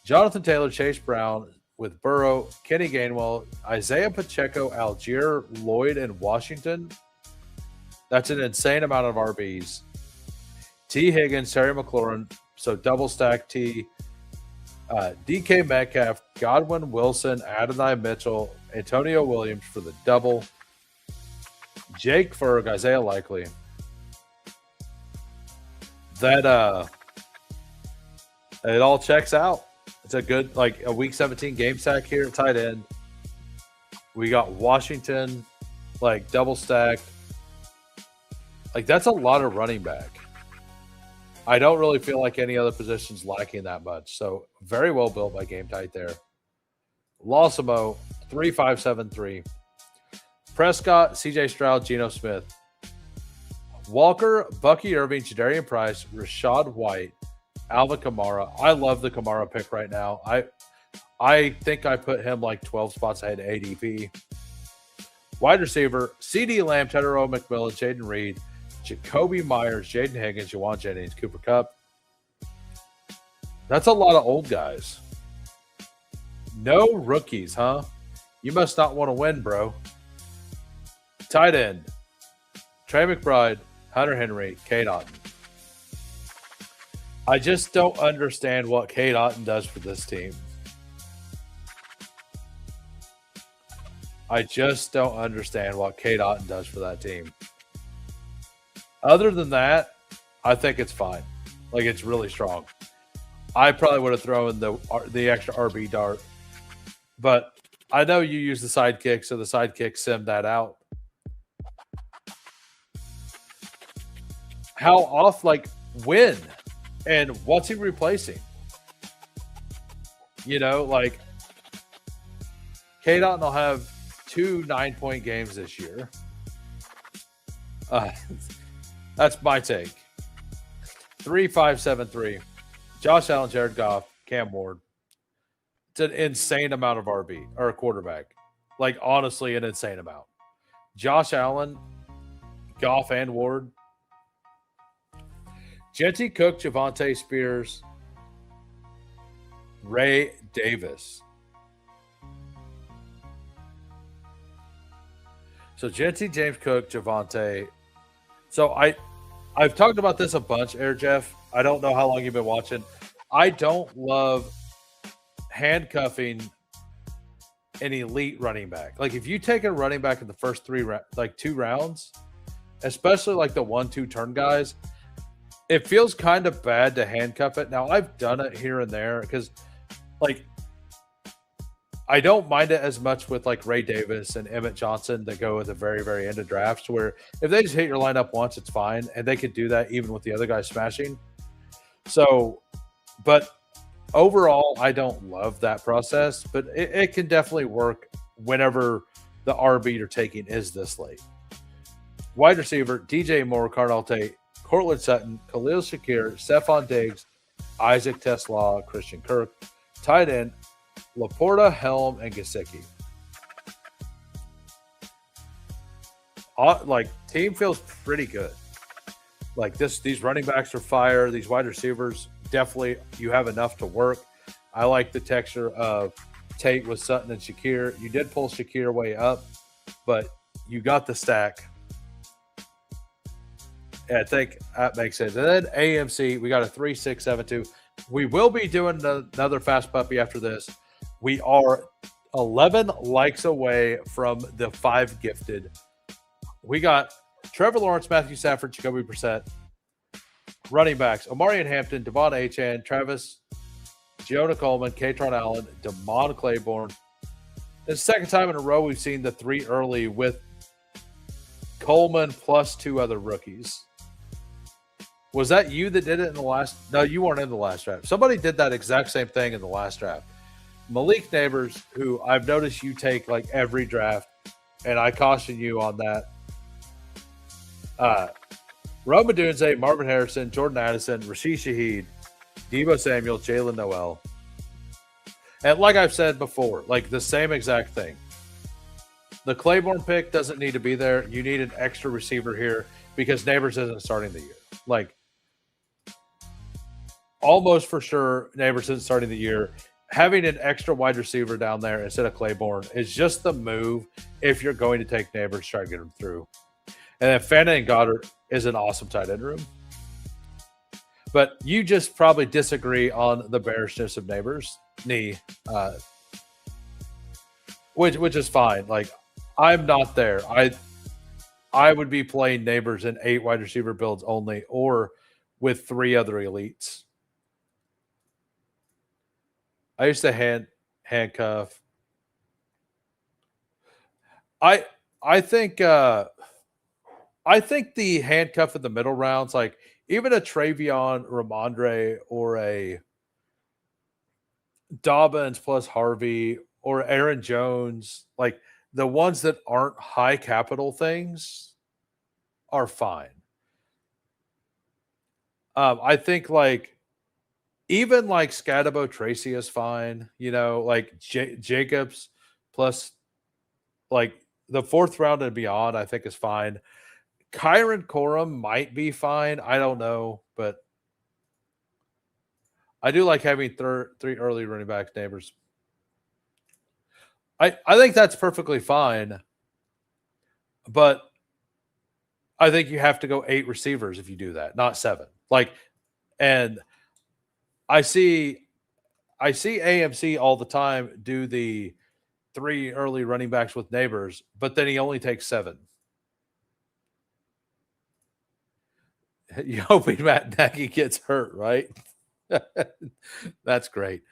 Jonathan Taylor, Chase Brown with Burrow, Kenny Gainwell, Isaiah Pacheco, Algier, Lloyd, and Washington. That's an insane amount of RBs. T. Higgins, Terry McLaurin, so double stack T. DK Metcalf, Godwin Wilson, Adonai Mitchell, Antonio Williams for the double. Jake Ferg, Isaiah Likely. That it all checks out. It's a good a week 17 game stack here at tight end. We got Washington double stack. That's a lot of running back. I don't really feel like any other position's lacking that much. So very well built by Game Tight there. Losimo, 3-5-7-3. Prescott, CJ Stroud, Geno Smith. Walker, Bucky Irving, Jadarian Price, Rashad White, Alvin Kamara. I love the Kamara pick right now. I think I put him 12 spots ahead of ADP. Wide receiver, CD Lamb, Tedero McMillan, Jaden Reed, Jacoby Myers, Jaden Higgins, Juwan Jennings, Cooper Kupp. That's a lot of old guys. No rookies, huh? You must not want to win, bro. Tight end, Trey McBride, Hunter Henry, Cade Otton. I just don't understand what Cade Otton does for this team. I just don't understand what Cade Otton does for that team. Other than that, I think it's fine. It's really strong. I probably would have thrown the extra RB dart. But I know you use the sidekick, so the sidekick simmed that out. How off, when? And what's he replacing? Cade Otton will have 2 9-point games this year. That's my take. 3-5-7-3. Josh Allen, Jared Goff, Cam Ward. It's an insane amount of RB or quarterback. Honestly, an insane amount. Josh Allen, Goff, and Ward. Genty Cook, Javonte Spears, Ray Davis. So Genty, James Cook, Javonte. So I've talked about this a bunch, Air Jeff. I don't know how long you've been watching. I don't love handcuffing an elite running back. If you take a running back in the first 2 rounds, especially the 1-2 turn guys, it feels kind of bad to handcuff it. Now, I've done it here and there because, I don't mind it as much with Ray Davis and Emmett Johnson that go at the very, very end of drafts, where if they just hit your lineup once, it's fine. And they could do that even with the other guys smashing. So, but overall, I don't love that process, but it can definitely work whenever the RB you're taking is this late. Wide receiver, DJ Moore, Cardinal Tate, Cortland Sutton, Khalil Shakir, Stephon Diggs, Isaac Tesla, Christian Kirk. Tight end, Laporta, Helm, and Gesicki. Team feels pretty good. Like these running backs are fire. These wide receivers, definitely you have enough to work. I like the texture of Tate with Sutton and Shakir. You did pull Shakir way up, but you got the stack. Yeah, I think that makes sense. And then AMC, we got a 3-6-7-2. We will be doing another fast puppy after this. We are 11 likes away from the 5 gifted. We got Trevor Lawrence, Matthew Stafford, Jacoby Brissett. Running backs, Omarion Hampton, Devon Achane, Travis, Jonah Coleman, Katron Allen, Damon Claiborne. It's the second time in a row we've seen the 3 early with Coleman plus 2 other rookies. Was that you that did it in the last? No, you weren't in the last draft. Somebody did that exact same thing in the last draft. Malik Neighbors, who I've noticed you take like every draft, and I caution you on that. Roma Dunze, Marvin Harrison, Jordan Addison, Rashid Shaheed, Deebo Samuel, Jalen Noel. And like I've said before, like the same exact thing. The Claiborne pick doesn't need to be there. You need an extra receiver here because Neighbors isn't starting the year. Like almost for sure Neighbors isn't starting the year. Having an extra wide receiver down there instead of Claiborne is just the move if you're going to take Neighbors, try to get him through. And then Fanta and Goddard is an awesome tight end room. But you just probably disagree on the bearishness of Neighbors' knee, which is fine. Like, I'm not there. I would be playing Neighbors in 8 wide receiver builds only or with 3 other elites. I used to handcuff. I think the handcuff in the middle rounds, like even a Travion, Ramondre, or a Dobbins plus Harvey or Aaron Jones, like the ones that aren't high capital things are fine. I think like even like Scadabo Tracy is fine, you know, like Jacobs plus like the 4th round and beyond, I think is fine. Kyron Corum might be fine. I don't know, but I do like having 3 early running back Neighbors. I think that's perfectly fine, but I think you have to go 8 receivers if you do that, not 7. Like, and I see AMC all the time do the 3 early running backs with Neighbors, but then he only takes 7. You're hoping Matt Nagy gets hurt, right? That's great.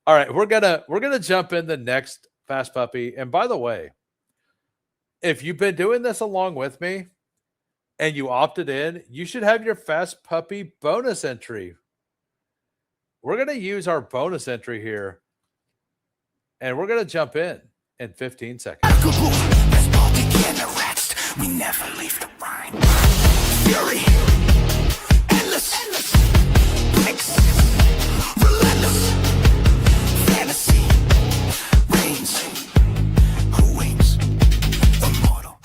All right, we're gonna jump in the next fast puppy. And by the way, if you've been doing this along with me and you opted in, you should have your fast puppy bonus entry. We're gonna use our bonus entry here, and we're gonna jump in 15 seconds. We never leave the grind. Fury. Relentless fantasy reigns. Who wins? Immortal.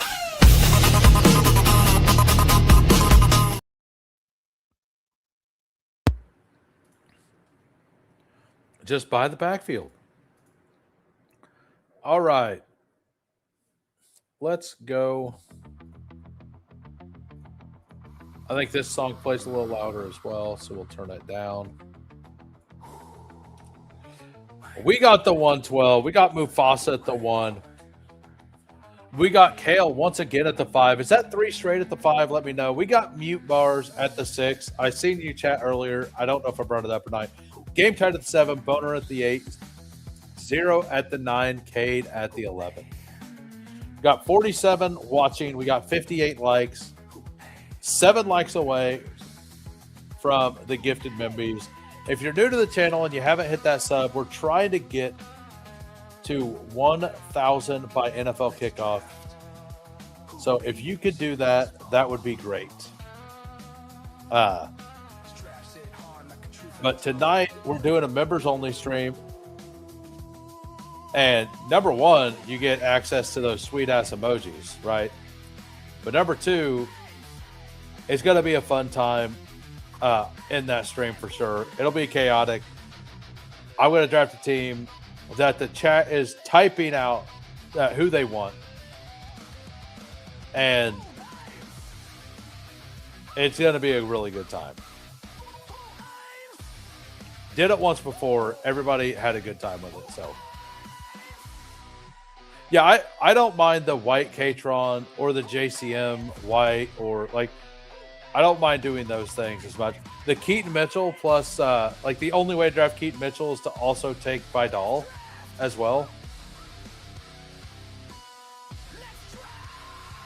Just by the backfield. All right. Let's go. I think this song plays a little louder as well, so we'll turn it down. We got the 112. We got Mufasa at the 1. We got Kale once again at the 5. Is that 3 straight at the 5? Let me know. We got Mute Bars at the 6. I seen you chat earlier. I don't know if I brought it up or not. Game Tight at the 7. Boner at the 8. 0 at the 9. Cade at the 11. We got 47 watching. We got 58 likes. 7 likes away from the gifted members. If you're new to the channel and you haven't hit that sub, we're trying to get to 1,000 by NFL kickoff. So if you could do that, that would be great. But tonight we're doing a members only stream. And number 1, you get access to those sweet ass emojis, right? But number 2, It's going to be a fun time in that stream for sure. It'll be chaotic. I'm going to draft a team that the chat is typing out who they want. And it's going to be a really good time. Did it once before. Everybody had a good time with it. So, yeah, I don't mind the white K-Tron or the JCM white or like, I don't mind doing those things as much. The Keaton Mitchell plus, like the only way to draft Keaton Mitchell is to also take Vidal as well.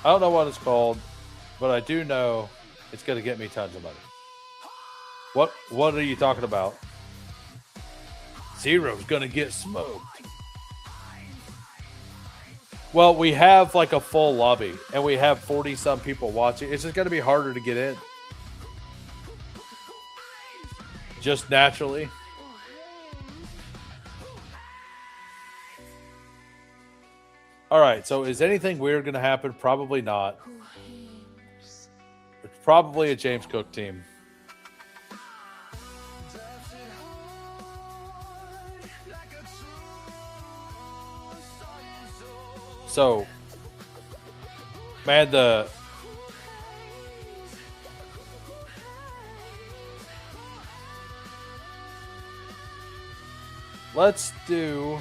I don't know what it's called, but I do know it's going to get me tons of money. What are you talking about? Zero's going to get smoked. Well, we have like a full lobby, and we have 40-some people watching. It's just going to be harder to get in. Just naturally. All right, so is anything weird going to happen? Probably not. It's probably a James Cook team. So, man, let's do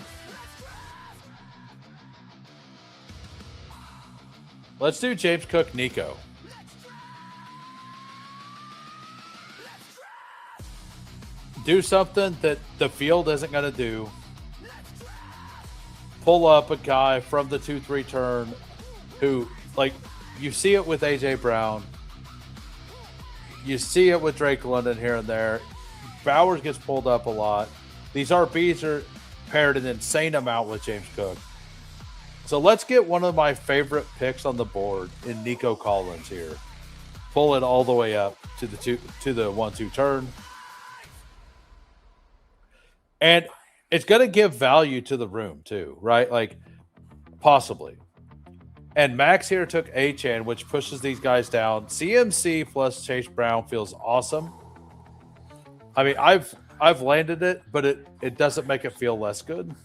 James Cook, Nico. Do something that the field isn't going to do. Pull up a guy from the 2-3 turn who, like, you see it with AJ Brown. You see it with Drake London here and there. Bowers gets pulled up a lot. These RBs are paired an insane amount with James Cook. So let's get one of my favorite picks on the board in Nico Collins here. Pull it all the way up to the 1-2 turn. And it's going to give value to the room too, right? Like, possibly. And Max here took Achane, which pushes these guys down. CMC plus Chase Brown feels awesome. I mean, I've landed it, but it doesn't make it feel less good.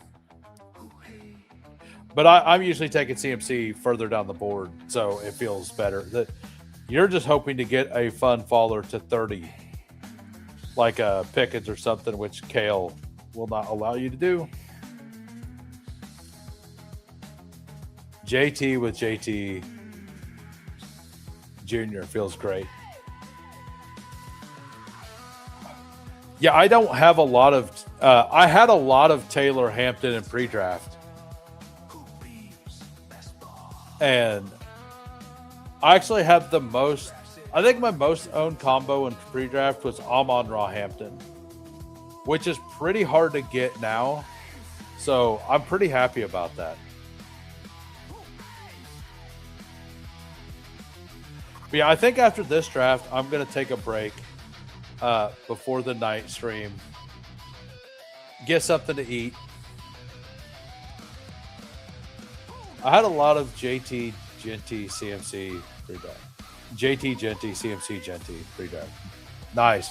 But I'm usually taking CMC further down the board, so it feels better. That you're just hoping to get a fun faller to 30, like a Pickens or something, which Kale will not allow you to do. JT with JT Jr. feels great. Yeah, I don't have a lot of I had a lot of Taylor Hampton in pre-draft. And I actually have the most, I think my most owned combo in pre-draft was Amon-Ra Hampton, which is pretty hard to get now. So I'm pretty happy about that. But yeah, I think after this draft, I'm going to take a break before the night stream. Get something to eat. I had a lot of JT, Genty, CMC pre-draft. JT, Genty, CMC, Genty pre-draft. Nice.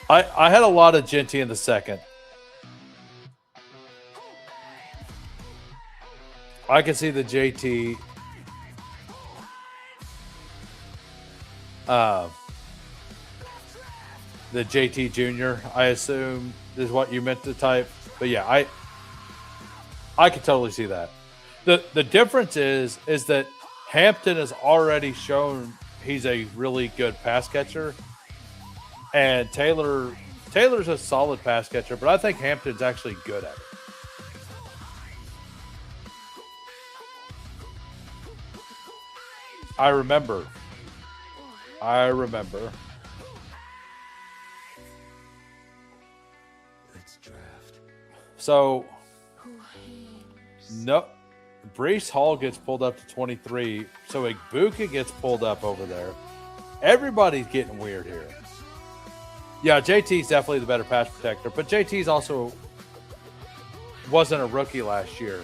I had a lot of Genty in the second. I can see the JT. The JT Jr., I assume, is what you meant to type. But yeah, I could totally see that. The difference is that Hampton has already shown he's a really good pass catcher. And Taylor's a solid pass catcher, but I think Hampton's actually good at it. I remember. Let's draft. So, no, Breece Hall gets pulled up to 23. So Ibuka gets pulled up over there. Everybody's getting weird here. Yeah, JT's definitely the better pass protector, but JT's also wasn't a rookie last year.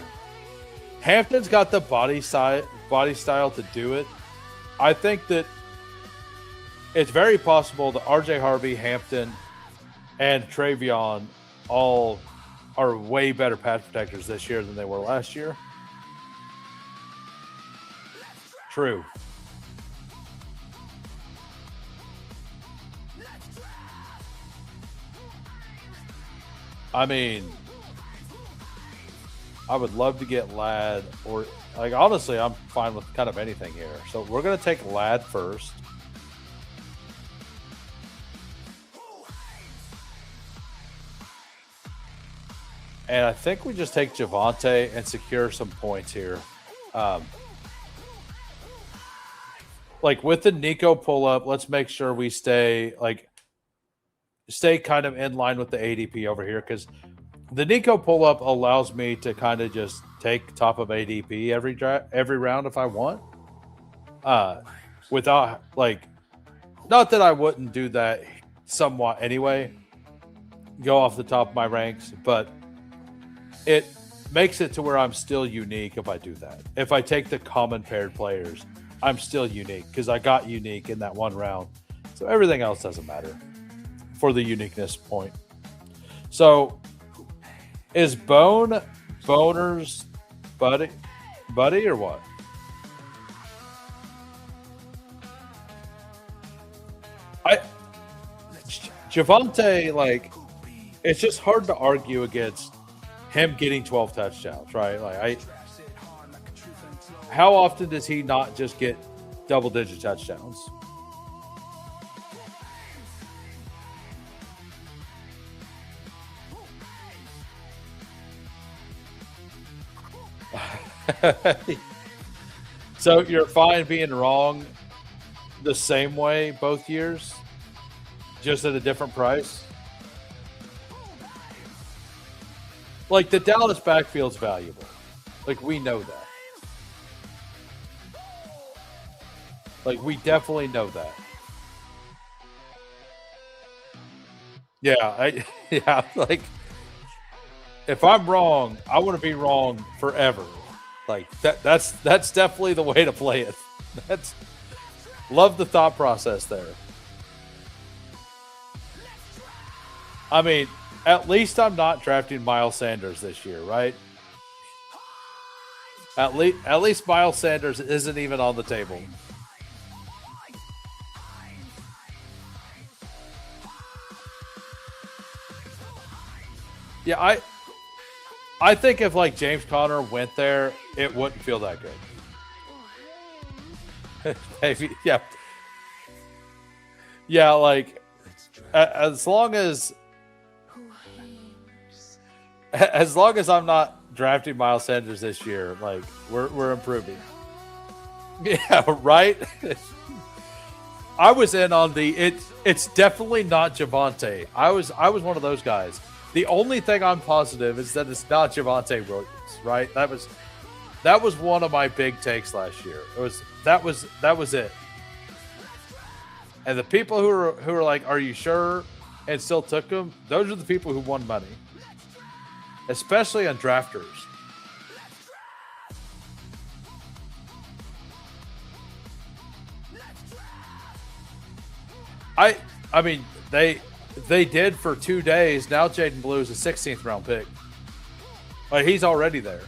Hampton's got the body style to do it, I think that it's very possible that RJ Harvey, Hampton, and Travion all are way better pass protectors this year than they were last year. True. I mean, I would love to get Ladd, or like honestly, I'm fine with kind of anything here. So we're gonna take Ladd first. And I think we just take Javonte and secure some points here. Like with the Nico pull up, let's make sure we stay kind of in line with the ADP over here, because the Nico pull up allows me to kind of just take top of ADP every round if I want. Without not that I wouldn't do that somewhat anyway, go off the top of my ranks, but it makes it to where I'm still unique if I do that. If I take the common paired players, I'm still unique because I got unique in that one round. So everything else doesn't matter for the uniqueness point. So is Boner's buddy or what? Javonte, it's just hard to argue against him getting 12 touchdowns, right? How often does he not just get double-digit touchdowns? So you're fine being wrong the same way both years, just at a different price? Like the Dallas backfield's valuable. We know that. We definitely know that. Yeah, if I'm wrong, I want to be wrong forever. That's definitely the way to play it. Love the thought process there. I mean, at least I'm not drafting Miles Sanders this year, right? At least Miles Sanders isn't even on the table. Yeah, I think if James Conner went there, it wouldn't feel that good. Maybe, yeah. Yeah, as long as I'm not drafting Miles Sanders this year, we're improving. Yeah, right? I was in on it's definitely not Javonte. I was one of those guys. The only thing I'm positive is that it's not Javonte Williams, right? That was one of my big takes last year. That was it. And the people who are like, "Are you sure?" and still took him, those are the people who won money, especially on drafters. I mean, they did for 2 days. Now Jaden Blue is a 16th round pick. He's already there.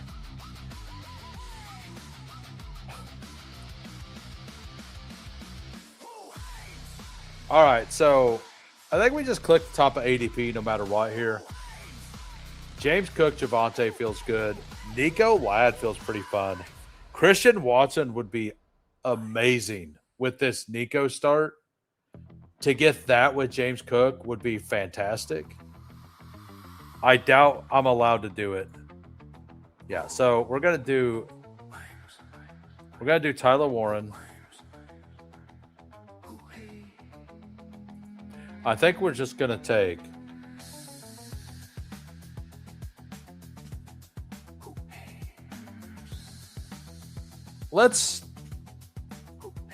All right, so I think we just click the top of ADP no matter what here. James Cook, Javonte feels good. Nico Ladd feels pretty fun. Christian Watson would be amazing with this Nico start. To get that with James Cook would be fantastic. I doubt I'm allowed to do it. Yeah, so we're gonna do Tyler Warren. I think we're just gonna take let's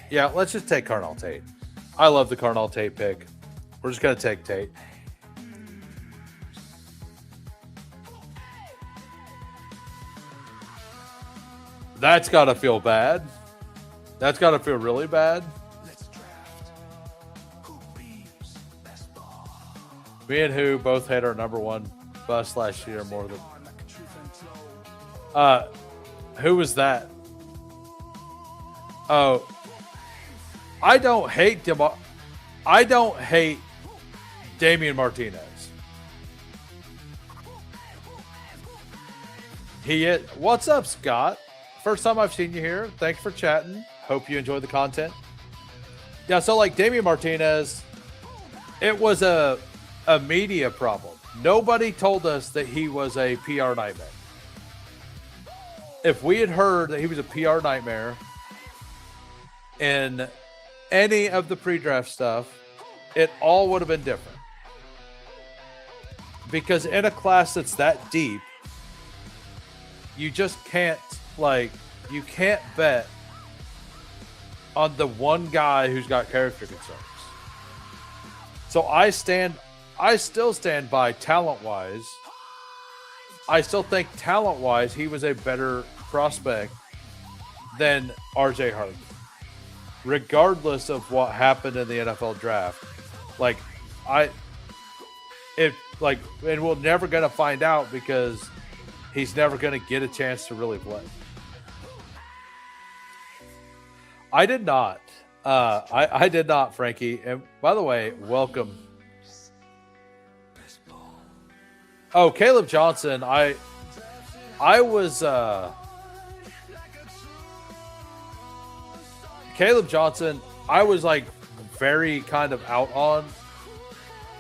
just take Carnell Tate. I love the Carnell Tate pick. We're just going to take Tate. That's got to feel bad. That's got to feel really bad. Me and Who both had our number one bust last year more than. Who was that? Oh, I don't hate Damian Martinez. What's up, Scott? First time I've seen you here. Thanks for chatting. Hope you enjoy the content. Yeah, so like Damian Martinez, it was a media problem. Nobody told us that he was a PR nightmare. If we had heard that he was a PR nightmare in any of the pre-draft stuff, it all would have been different. Because in a class that's that deep, you just can't, you can't bet on the one guy who's got character concerns. So I still stand by talent-wise. I still think talent-wise, he was a better prospect than RJ Harden. Regardless of what happened in the NFL draft. And we're never going to find out because he's never going to get a chance to really play. I did not. I did not, Frankie. And by the way, welcome. Oh, Caleb Johnson. I was Caleb Johnson. I was like very kind of out on,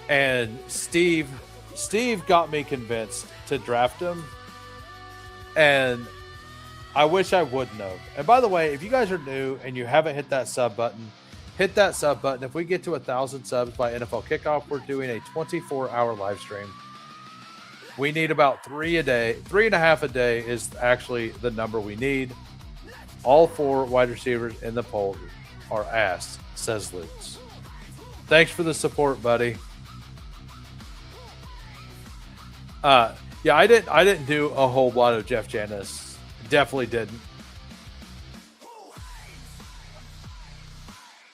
and Steve got me convinced to draft him, and I wish I wouldn't have. And by the way, if you guys are new and you haven't hit that sub button, hit that sub button. If we get to 1,000 subs by NFL kickoff, we're doing a 24-hour live stream. We need about 3 a day. 3.5 a day is actually the number we need. All 4 wide receivers in the poll are ass, says Lutz. Thanks for the support, buddy. Yeah, I didn't do a whole lot of Jeff Janis. Definitely didn't.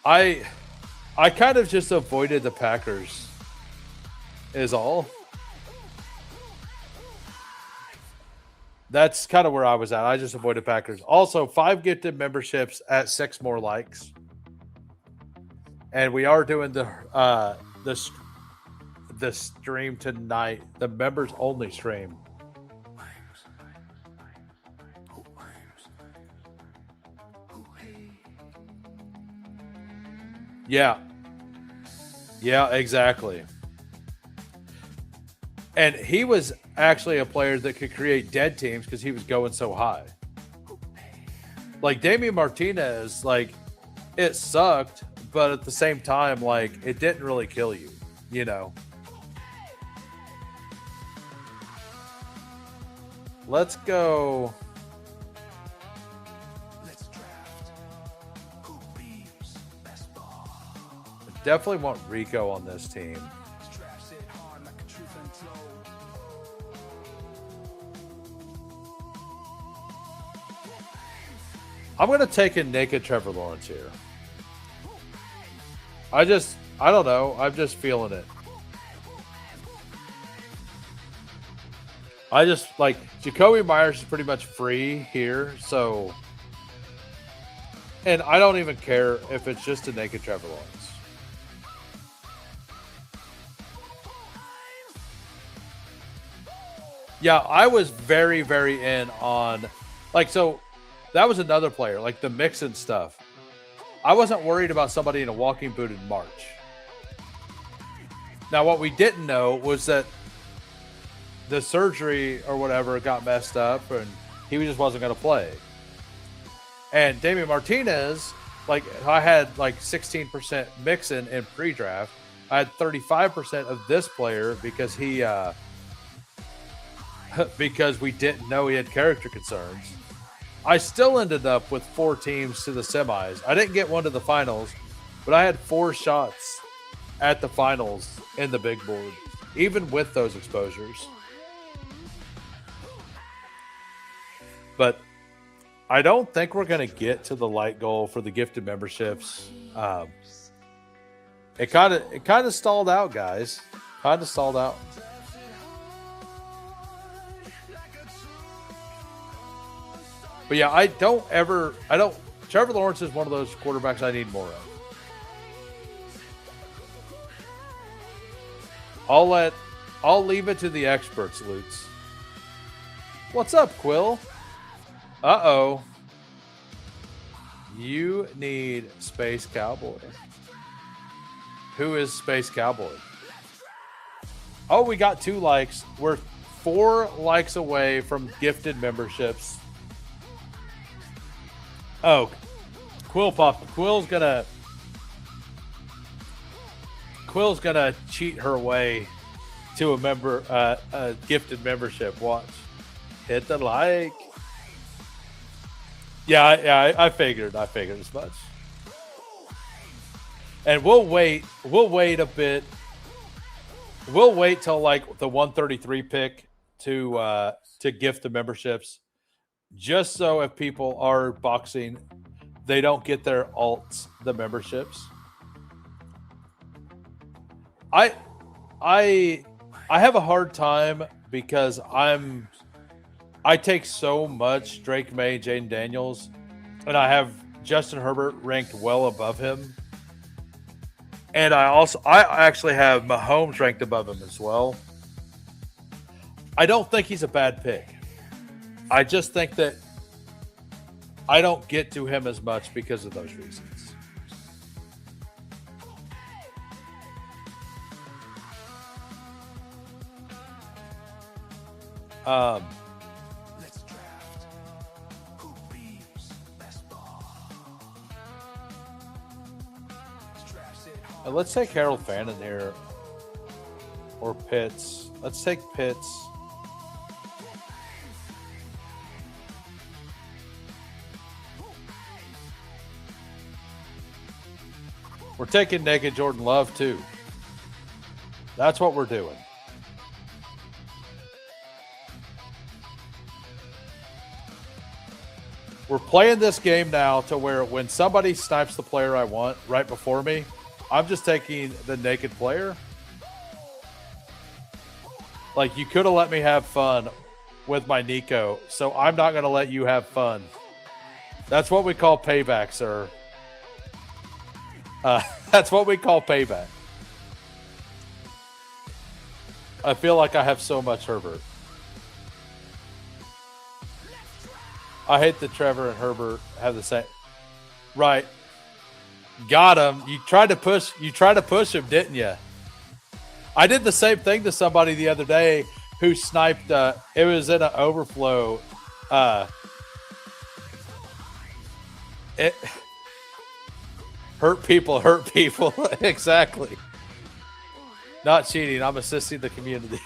I kind of just avoided the Packers is all. That's kind of where I was at. I just avoided Packers. Also, 5 gifted memberships at 6 more likes. And we are doing the stream tonight, the members only stream. Yeah. Yeah, exactly. And he was actually a player that could create dead teams because he was going so high. Like Damian Martinez, it sucked, but at the same time, it didn't really kill you, you know. Let's go. Definitely want Rico on this team. I'm going to take a naked Trevor Lawrence here. I don't know. I'm just feeling it. Jacoby Myers is pretty much free here. So, and I don't even care if it's just a naked Trevor Lawrence. Yeah, I was very, very in on, so that was another player, the Mixon stuff. I wasn't worried about somebody in a walking boot in March. Now, what we didn't know was that the surgery or whatever got messed up and he just wasn't going to play. And Damian Martinez, I had 16% Mixon in pre-draft. I had 35% of this player because he... because we didn't know he had character concerns. I still ended up with 4 teams to the semis. I didn't get one to the finals, but I had 4 shots at the finals in the big board, even with those exposures. But I don't think we're going to get to the light goal for the gifted memberships. It kind of stalled out, guys. Kind of stalled out. But yeah, Trevor Lawrence is one of those quarterbacks I need more of. I'll leave it to the experts, Lutz. What's up, Quill? Uh-oh. You need Space Cowboy. Who is Space Cowboy? Oh, we got 2 likes. We're 4 likes away from gifted memberships. Oh, Quill popped. Quill's gonna cheat her way to a gifted membership. Watch. Hit the like. Yeah, I figured as much. And we'll wait a bit. We'll wait till like the 133 pick to gift the memberships, just so if people are boxing, they don't get their alts the memberships. I have a hard time because I take so much Drake May, Jaden Daniels, and I have Justin Herbert ranked well above him. And I actually have Mahomes ranked above him as well. I don't think he's a bad pick. I just think that I don't get to him as much because of those reasons. Let's draft. Who beats best ball? And let's take Harold Fannin here. Or Pitts. Let's take Pitts. We're taking naked Jordan Love too. That's what we're doing. We're playing this game now to where when somebody snipes the player I want right before me, I'm just taking the naked player. Like, you could have let me have fun with my Nico, so I'm not going to let you have fun. That's what we call payback, sir. That's what we call payback. I feel like I have so much Herbert. I hate that Trevor and Herbert have the same. Right. Got him. You tried to push him, didn't you? I did the same thing to somebody the other day who sniped. It was in an overflow. It hurt people. Exactly. Not cheating. I'm assisting the community.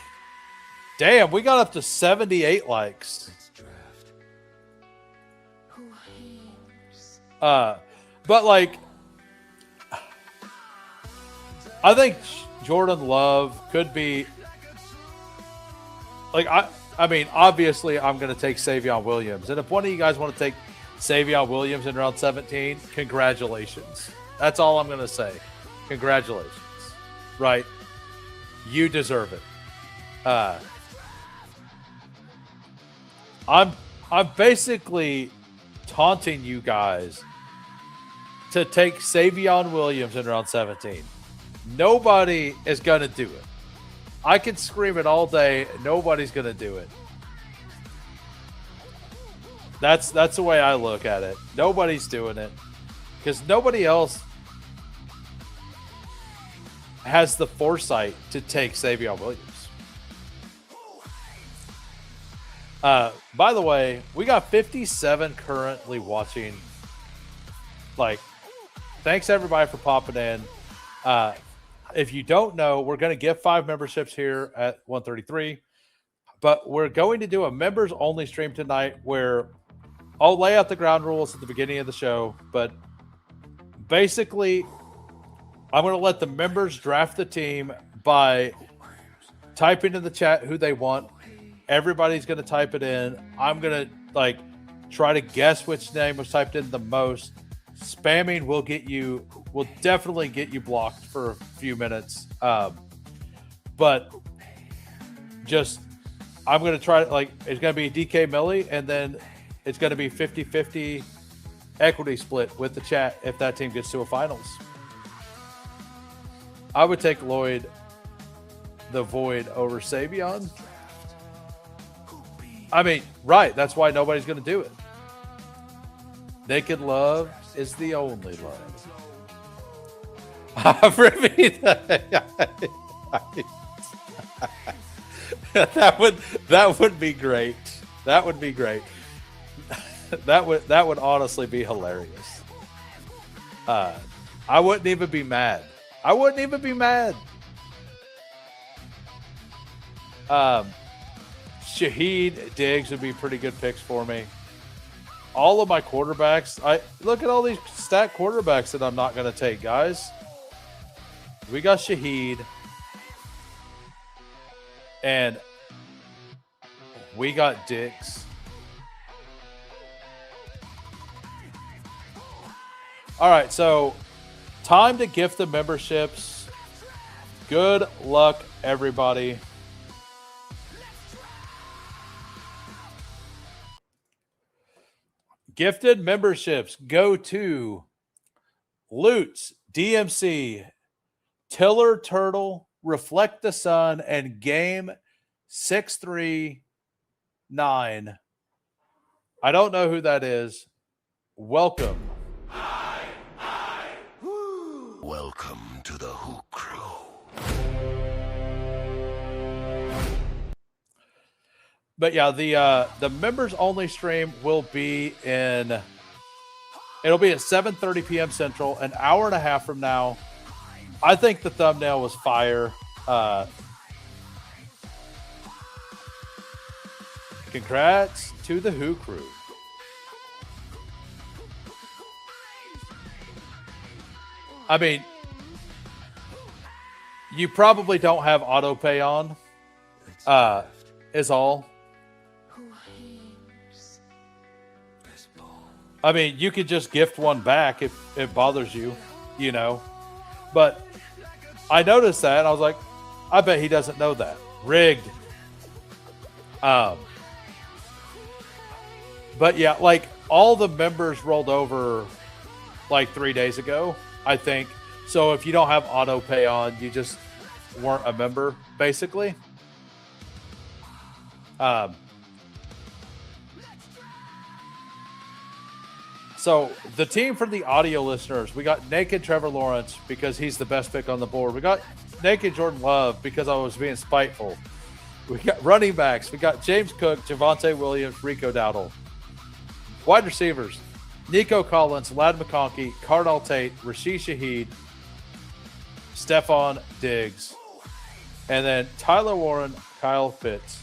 Damn, we got up to 78 likes. But like, I think Jordan Love could be like, I mean, obviously I'm going to take Savion Williams. And if one of you guys want to take Savion Williams in round 17, congratulations. That's all I'm going to say. Congratulations. Right. You deserve it. I'm basically taunting you guys to take Savion Williams in round 17. Nobody is going to do it. I can scream it all day. Nobody's going to do it. That's the way I look at it. Nobody's doing it because nobody else has the foresight to take Savion Williams. By the way, we got 57 currently watching. Like, thanks everybody for popping in. If you don't know, we're going to get 5 memberships here at 133, but we're going to do a members only stream tonight where I'll lay out the ground rules at the beginning of the show, but basically I'm going to let the members draft the team by typing in the chat who they want. Everybody's going to type it in. I'm going to Try to guess which name was typed in the most. Spamming will definitely get you blocked for a few minutes. But just, I'm going to try, like, it's going to be DK Millie, and then it's going to be 50-50 equity split with the chat if that team gets to a finals. I would take Lloyd the Void over Savion. I mean, right. That's why nobody's going to do it. Naked love is the only love. That would be great. That would be great. That would honestly be hilarious. I wouldn't even be mad. I wouldn't even be mad. Shaheed, Diggs would be pretty good picks for me. All of my quarterbacks, I look at all these stacked quarterbacks that I'm not going to take, guys. We got Shaheed, and we got Diggs. All right, so time to gift the memberships. Good luck, everybody. Gifted memberships go to Lutz, DMC, Tiller Turtle, Reflect the Sun, and Game 639. I don't know who that is. Welcome. Welcome to the Who Crew. But yeah, the members only stream will be it'll be at 7:30 p.m. Central, an hour and a half from now. I think the thumbnail was fire. Congrats to the Who Crew. I mean, you probably don't have auto pay on, is all. I mean, you could just gift one back if it bothers you, you know. But I noticed that, and I was like, I bet he doesn't know that. Rigged. But yeah, like all the members rolled over like 3 days ago, I think. So if you don't have auto pay on, you just weren't a member, basically. So the team for the audio listeners, we got Naked Trevor Lawrence because he's the best pick on the board. We got Naked Jordan Love because I was being spiteful. We got running backs. We got James Cook, Javonte Williams, Rico Dowdle. Wide receivers, Nico Collins, Ladd McConkey, Cardell Tate, Rashid Shaheed, Stephon Diggs, and then Tyler Warren, Kyle Pitts.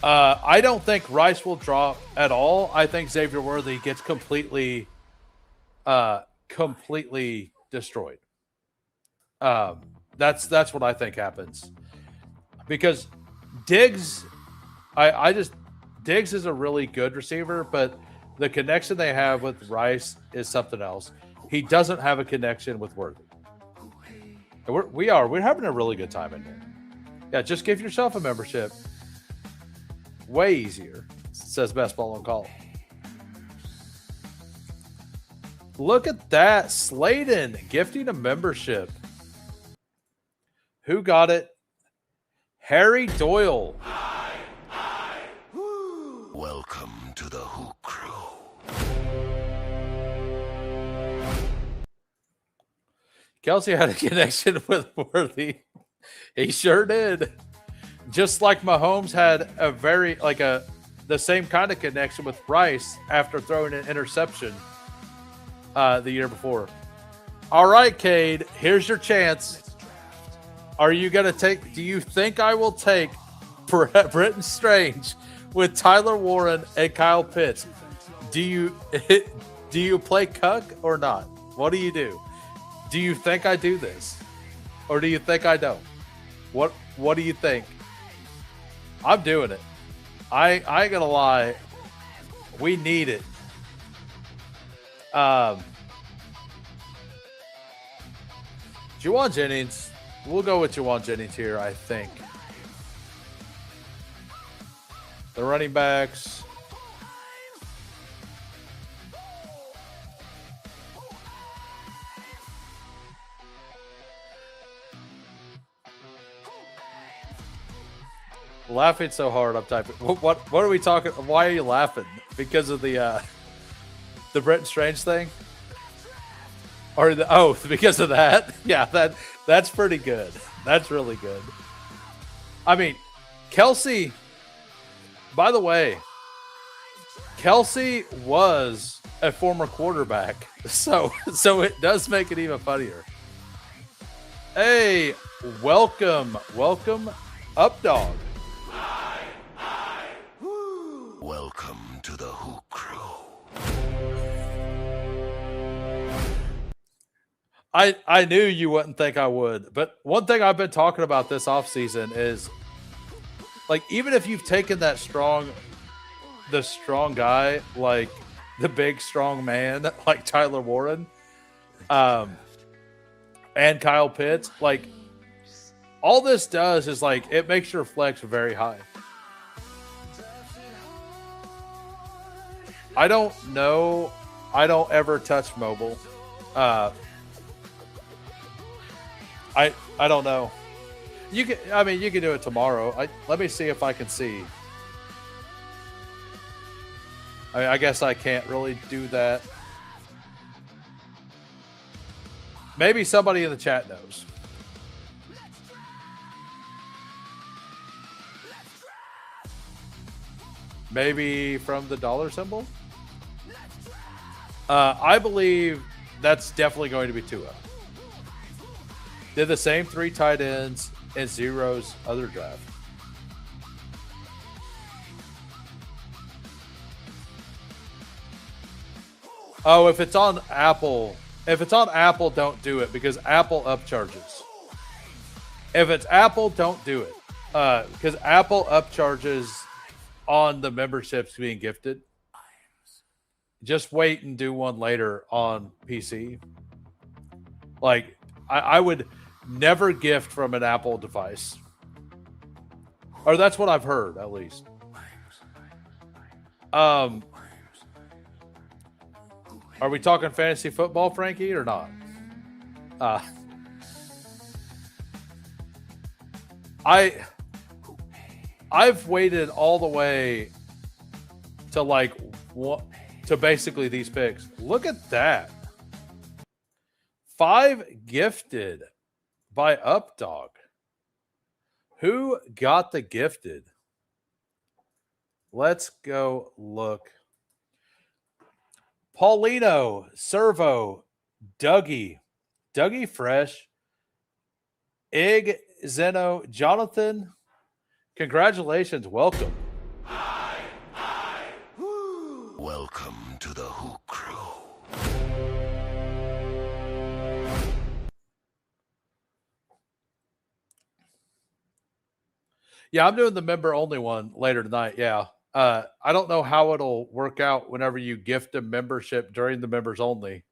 I don't think Rice will drop at all. I think Xavier Worthy gets completely destroyed. That's what I think happens. Because Diggs, Diggs is a really good receiver, but the connection they have with Rice is something else. He doesn't have a connection with Worthy. And we're having a really good time in here. Yeah, just give yourself a membership. Way easier, says Bestball on Call. Look at that. Sladen gifting a membership. Who got it? Harry Doyle. Welcome to the Who Crew. Kelsey had a connection with Worthy. He sure did. Just like Mahomes had the same kind of connection with Rice after throwing an interception the year before. All right, Cade, here's your chance. Are you going to do you think I will take Britton Strange with Tyler Warren and Kyle Pitts? Do you play cuck or not? What do you do? Do you think I do this? Or do you think I don't? What do you think? I'm doing it. I ain't gonna lie. We need it. Juwan Jennings. We'll go with Juwan Jennings here, I think. The running backs. Laughing so hard, I'm typing. What are we talking? Why are you laughing? Because of the Brenton Strange thing, or because of that? Yeah, that's pretty good. That's really good. I mean, Kelsey. By the way, Kelsey was a former quarterback, so it does make it even funnier. Hey, welcome, Updog. Welcome to the Who Crew. I knew you wouldn't think I would, but one thing I've been talking about this offseason is, like, even if you've taken the strong guy, like the big strong man, like Tyler Warren, and Kyle Pitts, like, all this does is, like, it makes your flex very high. I don't know. I don't ever touch mobile. I don't know. You can do it tomorrow. Let me see if I can see. I guess I can't really do that. Maybe somebody in the chat knows. Maybe from the dollar symbol? I believe that's definitely going to be Tua. Did the same 3 tight ends in Zero's other draft. Oh, if it's on Apple, don't do it because Apple upcharges. If it's Apple, don't do it because Apple upcharges on the memberships being gifted. Just wait and do one later on PC. Like, I would never gift from an Apple device. Or that's what I've heard, at least. Are we talking fantasy football, Frankie, or not? I've waited all the way to to basically these picks. Look at that. 5 gifted by Updog. Who got the gifted? Let's go look. Paulino, Servo, Dougie Fresh, Ig, Zeno, Jonathan. Congratulations. Welcome. Welcome to the Who Crew. Yeah, I'm doing the member only one later tonight. Yeah. I don't know how it'll work out whenever you gift a membership during the members only,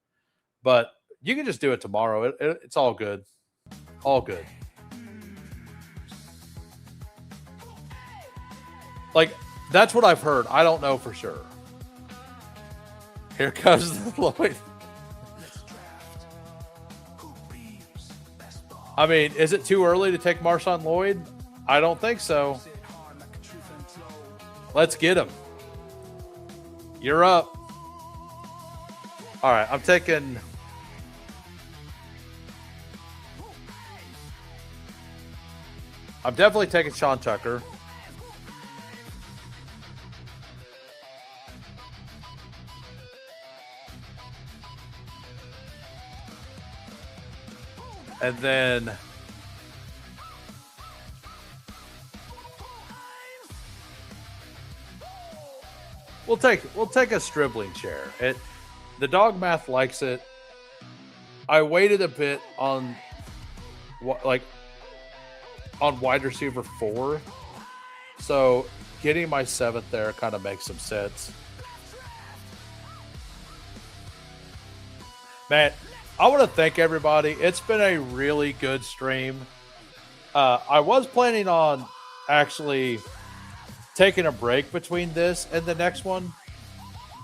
but you can just do it tomorrow. It's all good. All good. Like, that's what I've heard. I don't know for sure. Here comes the Lloyd. I mean, is it too early to take Marshawn Lloyd? I don't think so. Let's get him. You're up. All right, I'm definitely taking Sean Tucker. And then we'll take a Stribling chair. The dog math likes it. I waited a bit on wide receiver 4 So getting my 7th there kind of makes some sense. Man, I want to thank everybody. It's been a really good stream. I was planning on actually taking a break between this and the next one,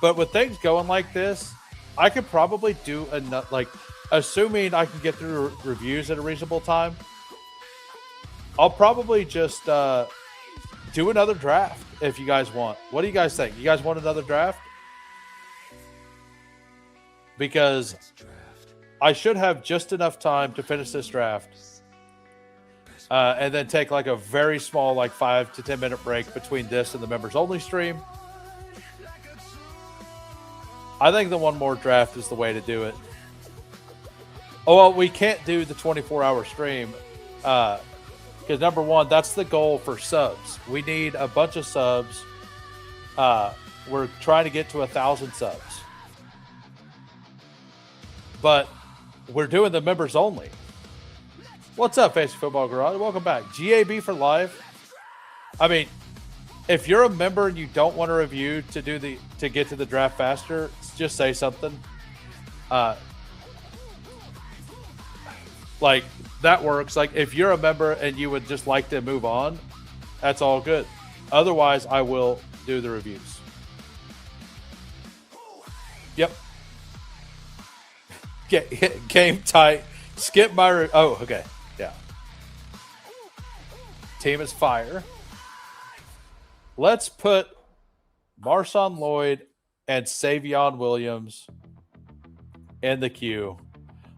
but with things going like this, I could probably do enough, like, assuming I can get through reviews at a reasonable time, I'll probably just do another draft if you guys want. What do you guys think? You guys want another draft? Because I should have just enough time to finish this draft and then take like a very small, like 5 to 10 minute break between this and the members only stream. I think the one more draft is the way to do it. Oh, well, we can't do the 24-hour stream because number one, that's the goal for subs. We need a bunch of subs. We're trying to get to 1,000 subs, but we're doing the members only. What's up, Fantasy Football Garage? Welcome back. GAB for life. I mean, if you're a member and you don't want a review to get to the draft faster, just say something. Like, that works. Like, if you're a member and you would just like to move on, that's all good. Otherwise, I will do the reviews. Yep. Game tight. Skip my... Oh, okay. Yeah. Team is fire. Let's put Marshawn Lloyd and Savion Williams in the queue.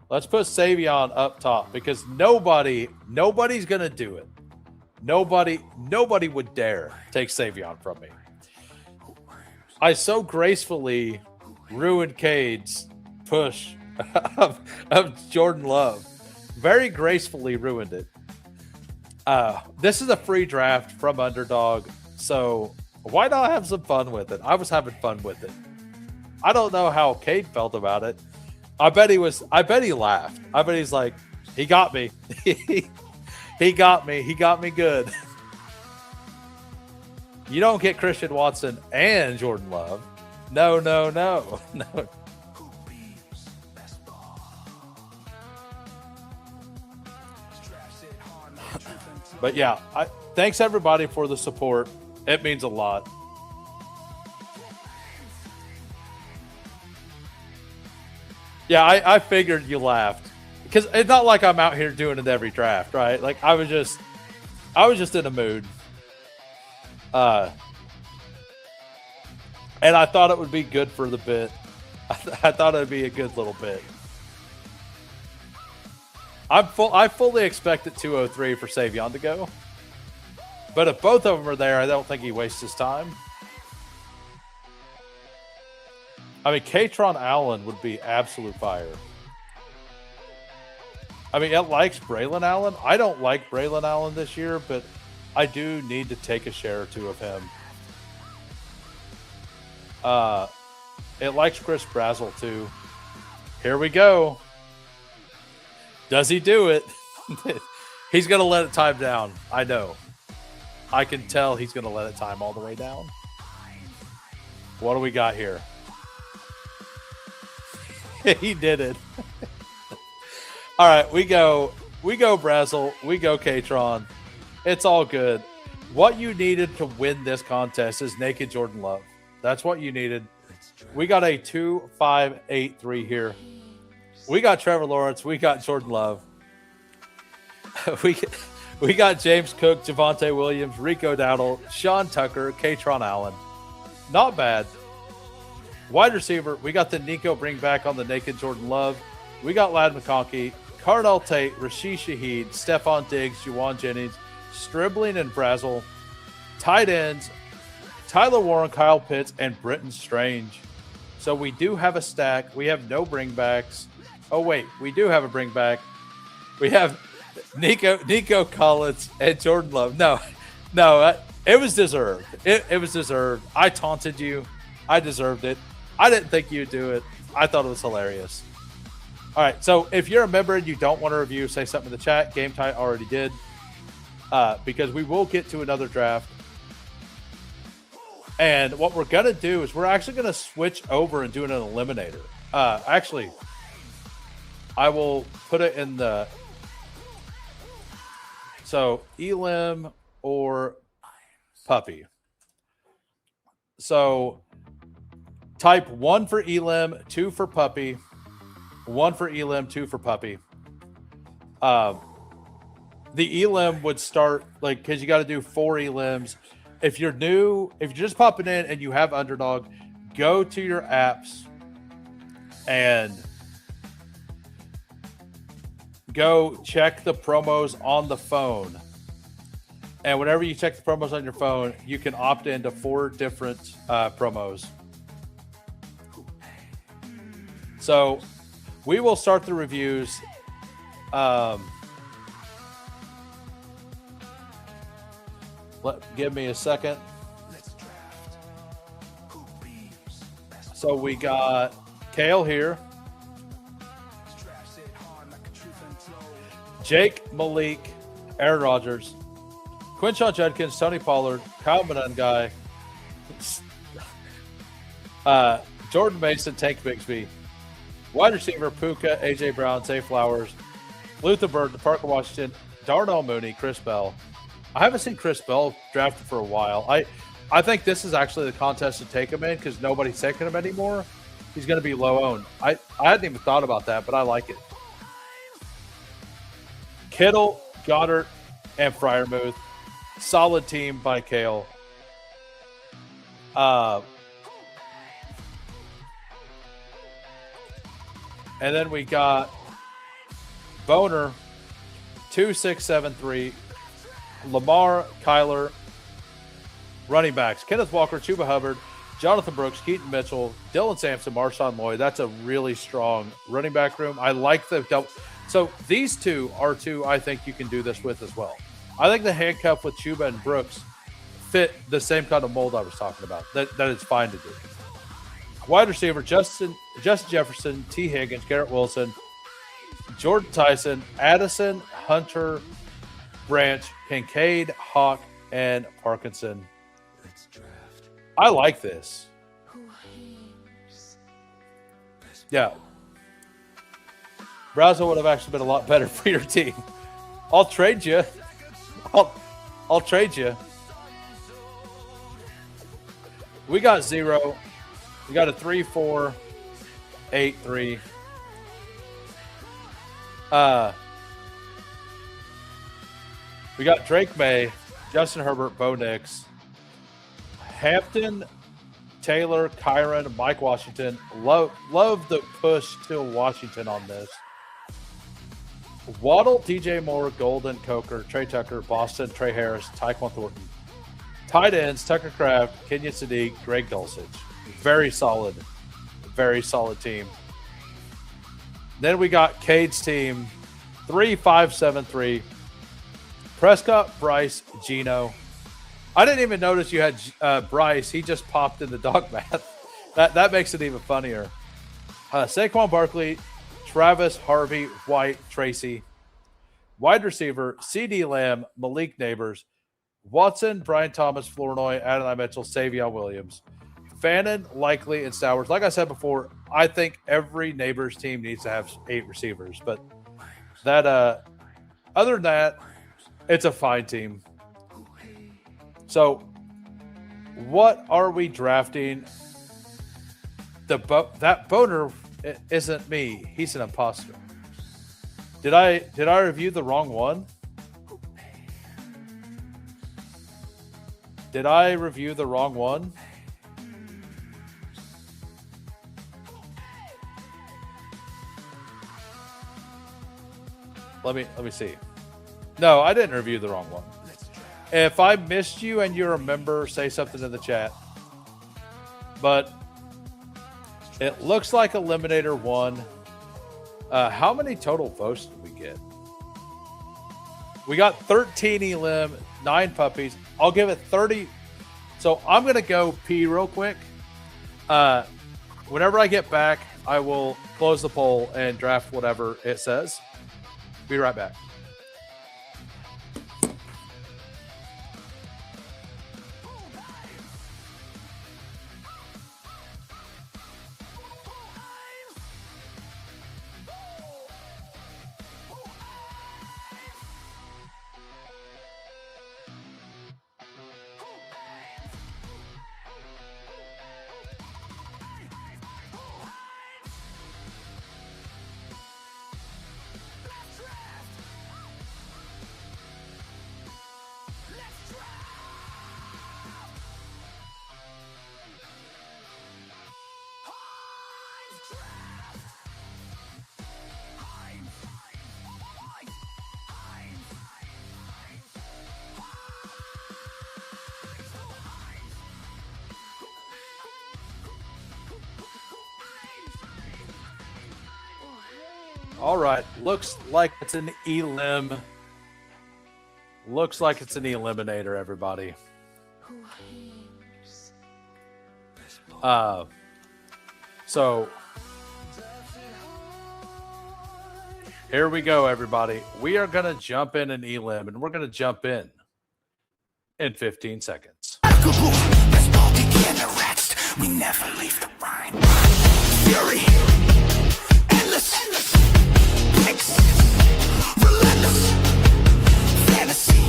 Let's put Savion up top because nobody's going to do it. Nobody would dare take Savion from me. I so gracefully ruined Cade's push of Jordan Love. Very gracefully ruined it. This is a free draft from Underdog, so why not have some fun with it? I was having fun with it. I don't know how Cade felt about it. I bet he laughed. I bet he's like, he got me. He got me. He got me good. You don't get Christian Watson and Jordan Love. No. But yeah, thanks everybody for the support. It means a lot. Yeah, I figured you laughed because it's not like I'm out here doing it every draft, right? Like I was just in a mood, and I thought it would be good for the bit. I thought it'd be a good little bit. I fully expected 203 for Savion to go, but if both of them are there, I don't think he wastes his time. I mean, Katron Allen would be absolute fire. I mean, it likes Braylon Allen. I don't like Braylon Allen this year, but I do need to take a share or two of him. It likes Chris Brazel too. Here we go. Does he do it? He's going to let it time down. I know. I can tell he's going to let it time all the way down. What do we got here? He did it. All right, we go Brazel, we go Katron. It's all good. What you needed to win this contest is naked Jordan Love. That's what you needed. We got a 2-5-8-3 here. We got Trevor Lawrence. We got Jordan Love. We got James Cook, Javonte Williams, Rico Dowdle, Sean Tucker, Katron Allen. Not bad. Wide receiver, we got the Nico bring back on the naked Jordan Love. We got Ladd McConkey, Cardell Tate, Rashid Shaheed, Stephon Diggs, Juwan Jennings, Stribling and Brazel. Tight ends, Tyler Warren, Kyle Pitts, and Britton Strange. So we do have a stack. We have no bringbacks. Oh, wait, we do have a bringback. We have Nico Collins and Jordan Love. No, it was deserved. It was deserved. I taunted you. I deserved it. I didn't think you'd do it. I thought it was hilarious. All right, so if you're a member and you don't want to review, say something in the chat. Game Tight already did. Because we will get to another draft. And what we're going to do is we're actually going to switch over and do an eliminator. Actually, I will put it in the... So, Elim or Puppy. So, type 1 for Elim, 2 for Puppy. 1 for Elim, 2 for Puppy. The Elim would start, like, because you got to do 4 Elims. If you're new, if you're just popping in and you have Underdog, go to your apps and go check the promos on the phone. And whenever you check the promos on your phone, you can opt into 4 different promos. So we will start the reviews. Give me a second. So we got Kale here. Jake, Malik, Aaron Rodgers, Quinshawn Judkins, Tony Pollard, Kyle Monengai, Jordan Mason, Tank Bigsby, wide receiver Puka, AJ Brown, Zay Flowers, Luther Bird, Parker Washington, Darnell Mooney, Chris Bell. I haven't seen Chris Bell drafted for a while. I think this is actually the contest to take him in because nobody's taking him anymore. He's going to be low owned. I hadn't even thought about that, but I like it. Kittle, Goddard, and Freiermuth. Solid team by Kale. And then we got Boner, 2673. Lamar, Kyler, running backs, Kenneth Walker, Chuba Hubbard, Jonathan Brooks, Keaton Mitchell, Dylan Sampson, Marshawn Lloyd. That's a really strong running back room. I like the double. So these two are two I think you can do this with as well. I think the handcuff with Chuba and Brooks fit the same kind of mold I was talking about. That it's fine to do. Wide receiver, Justin Jefferson, T. Higgins, Garrett Wilson, Jordan Tyson, Addison, Hunter, Branch, Kincaid, Hawk, and Parkinson. I like this. Yeah. Brazo would have actually been a lot better for your team. I'll trade you. I'll trade you. We got 0. We got a 3-4, 8-3. We got Drake May, Justin Herbert, Bo Nix, Hampton, Taylor, Kyron, Mike Washington. Love the push to Washington on this. Waddle, DJ Moore, Golden, Coker, Trey Tucker, Boston, Trey Harris, Tyquan Thornton. Tight ends, Tucker Kraft, Kenyon Sadiq, Greg Dulcich. Very solid team. Then we got Cade's team, 3-5-7-3. Prescott, Bryce, Gino. I didn't even notice you had Bryce. He just popped in the dog math. That makes it even funnier. Saquon Barkley, Travis, Harvey, White, Tracy. Wide receiver, CD Lamb, Malik Neighbors, Watson, Brian Thomas, Flournoy, Adonai Mitchell, Savion Williams. Fannin, Likely, and Stowers. Like I said before, I think every Neighbors team needs to have 8 receivers. But that, other than that, it's a fine team. So, what are we drafting? That Boner isn't me. He's an imposter. Did I review the wrong one? Did I review the wrong one? Let me see. No, I didn't review the wrong one. If I missed you and you're a member, say something in the chat. But it looks like Eliminator won. How many total votes did we get? We got 13 Elim, 9 puppies. I'll give it 30. So I'm going to go pee real quick. Whenever I get back, I will close the poll and draft whatever it says. Be right back. All right. Looks like it's an Elim. Looks like it's an eliminator, everybody. So here we go, everybody. We are going to jump in an Elim, and we're going to jump in 15 seconds. Bestball Degens, we never leave the grind. Fury, endless, mix, relentless, fantasy,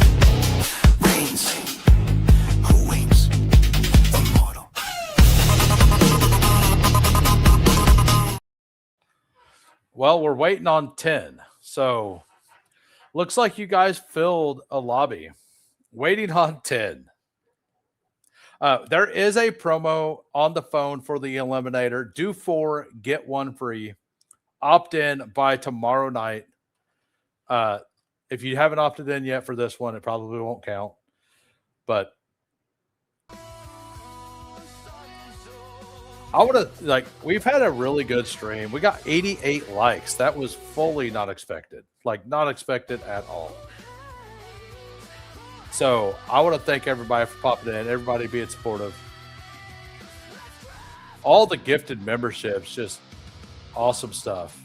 reigns. Who waits? Immortal. Well, we're waiting on 10. So looks like you guys filled a lobby. Waiting on 10. There is a promo on the phone for the Eliminator. Do 4, get 1 free. Opt in by tomorrow night. If you haven't opted in yet for this one, it probably won't count. But I would have, like, we've had a really good stream. We got 88 likes. That was fully not expected. Like, not expected at all. So I want to thank everybody for popping in, everybody being supportive. All the gifted memberships, just awesome stuff.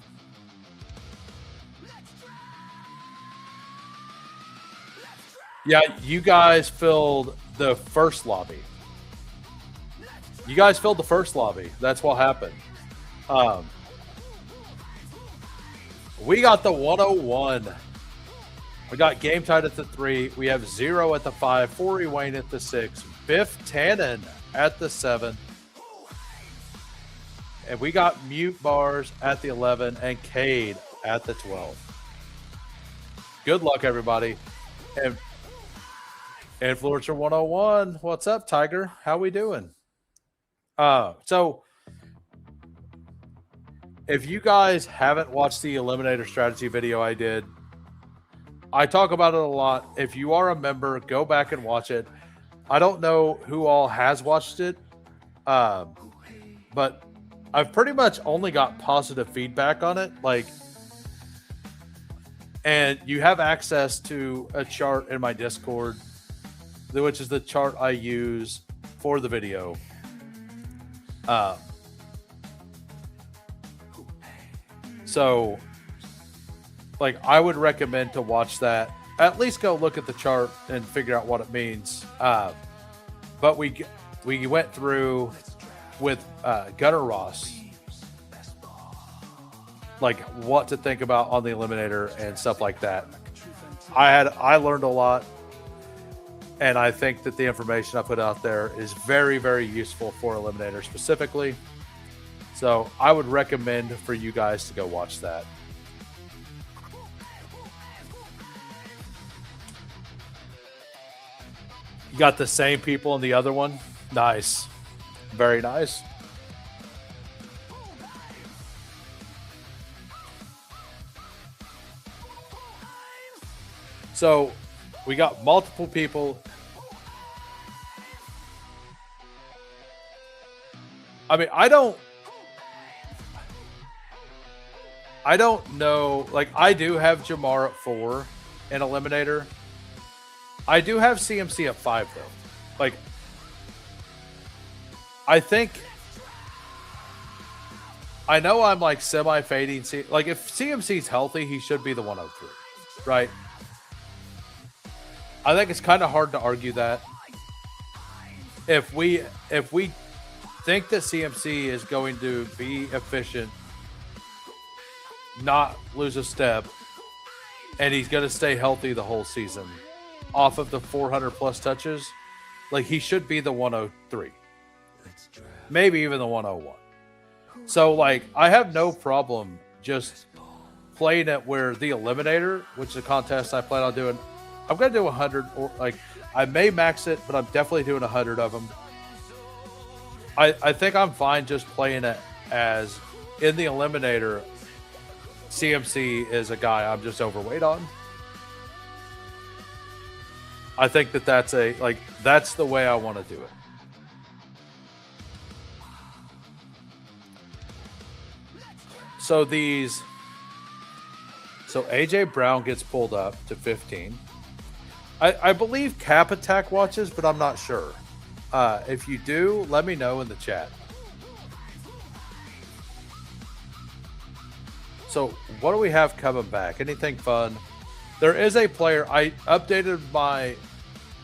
Yeah, you guys filled the first lobby. You guys filled the first lobby. That's what happened. We got the 101. We got Game Tied at the 3. We have 0 at the 5. 4 Wayne at the 6. Biff Tannen at the 7. And we got Mute Bars at the 11 and Cade at the 12. Good luck, everybody. And Influencer 101. What's up, Tiger? How we doing? So if you guys haven't watched the Eliminator strategy video I did, I talk about it a lot. If you are a member, go back and watch it. I don't know who all has watched it, but I've pretty much only got positive feedback on it. Like, and you have access to a chart in my Discord, which is the chart I use for the video. So, like, I would recommend to watch that. At least go look at the chart and figure out what it means. But we went through with Gunnar Ross, like what to think about on the Eliminator and stuff like that. I learned a lot, and I think that the information I put out there is very, very useful for Eliminator specifically. So I would recommend for you guys to go watch that. You got the same people in the other one? Nice. Very nice. So we got multiple people. I mean, I don't know. Like, I do have Jamar at 4 in Eliminator. I do have CMC at 5, though. Like, I think, I know I'm like semi-fading. Like, if CMC's healthy, he should be the 103, right? I think it's kind of hard to argue that. If we think that CMC is going to be efficient, not lose a step, and he's going to stay healthy the whole season off of the 400 plus touches, like, he should be the 103, maybe even the 101. So, like, I have no problem just playing it where the Eliminator, which is a contest I plan on doing, I'm going to do 100, or like, I may max it, but I'm definitely doing 100 of them. I think I'm fine just playing it as, in the Eliminator, CMC is a guy I'm just overweight on. I think that that's the way I want to do it. So these So AJ Brown gets pulled up to 15. I believe Cap Attack watches, but I'm not sure. If you do, let me know in the chat. So what do we have coming back? Anything fun? There is a player. I updated my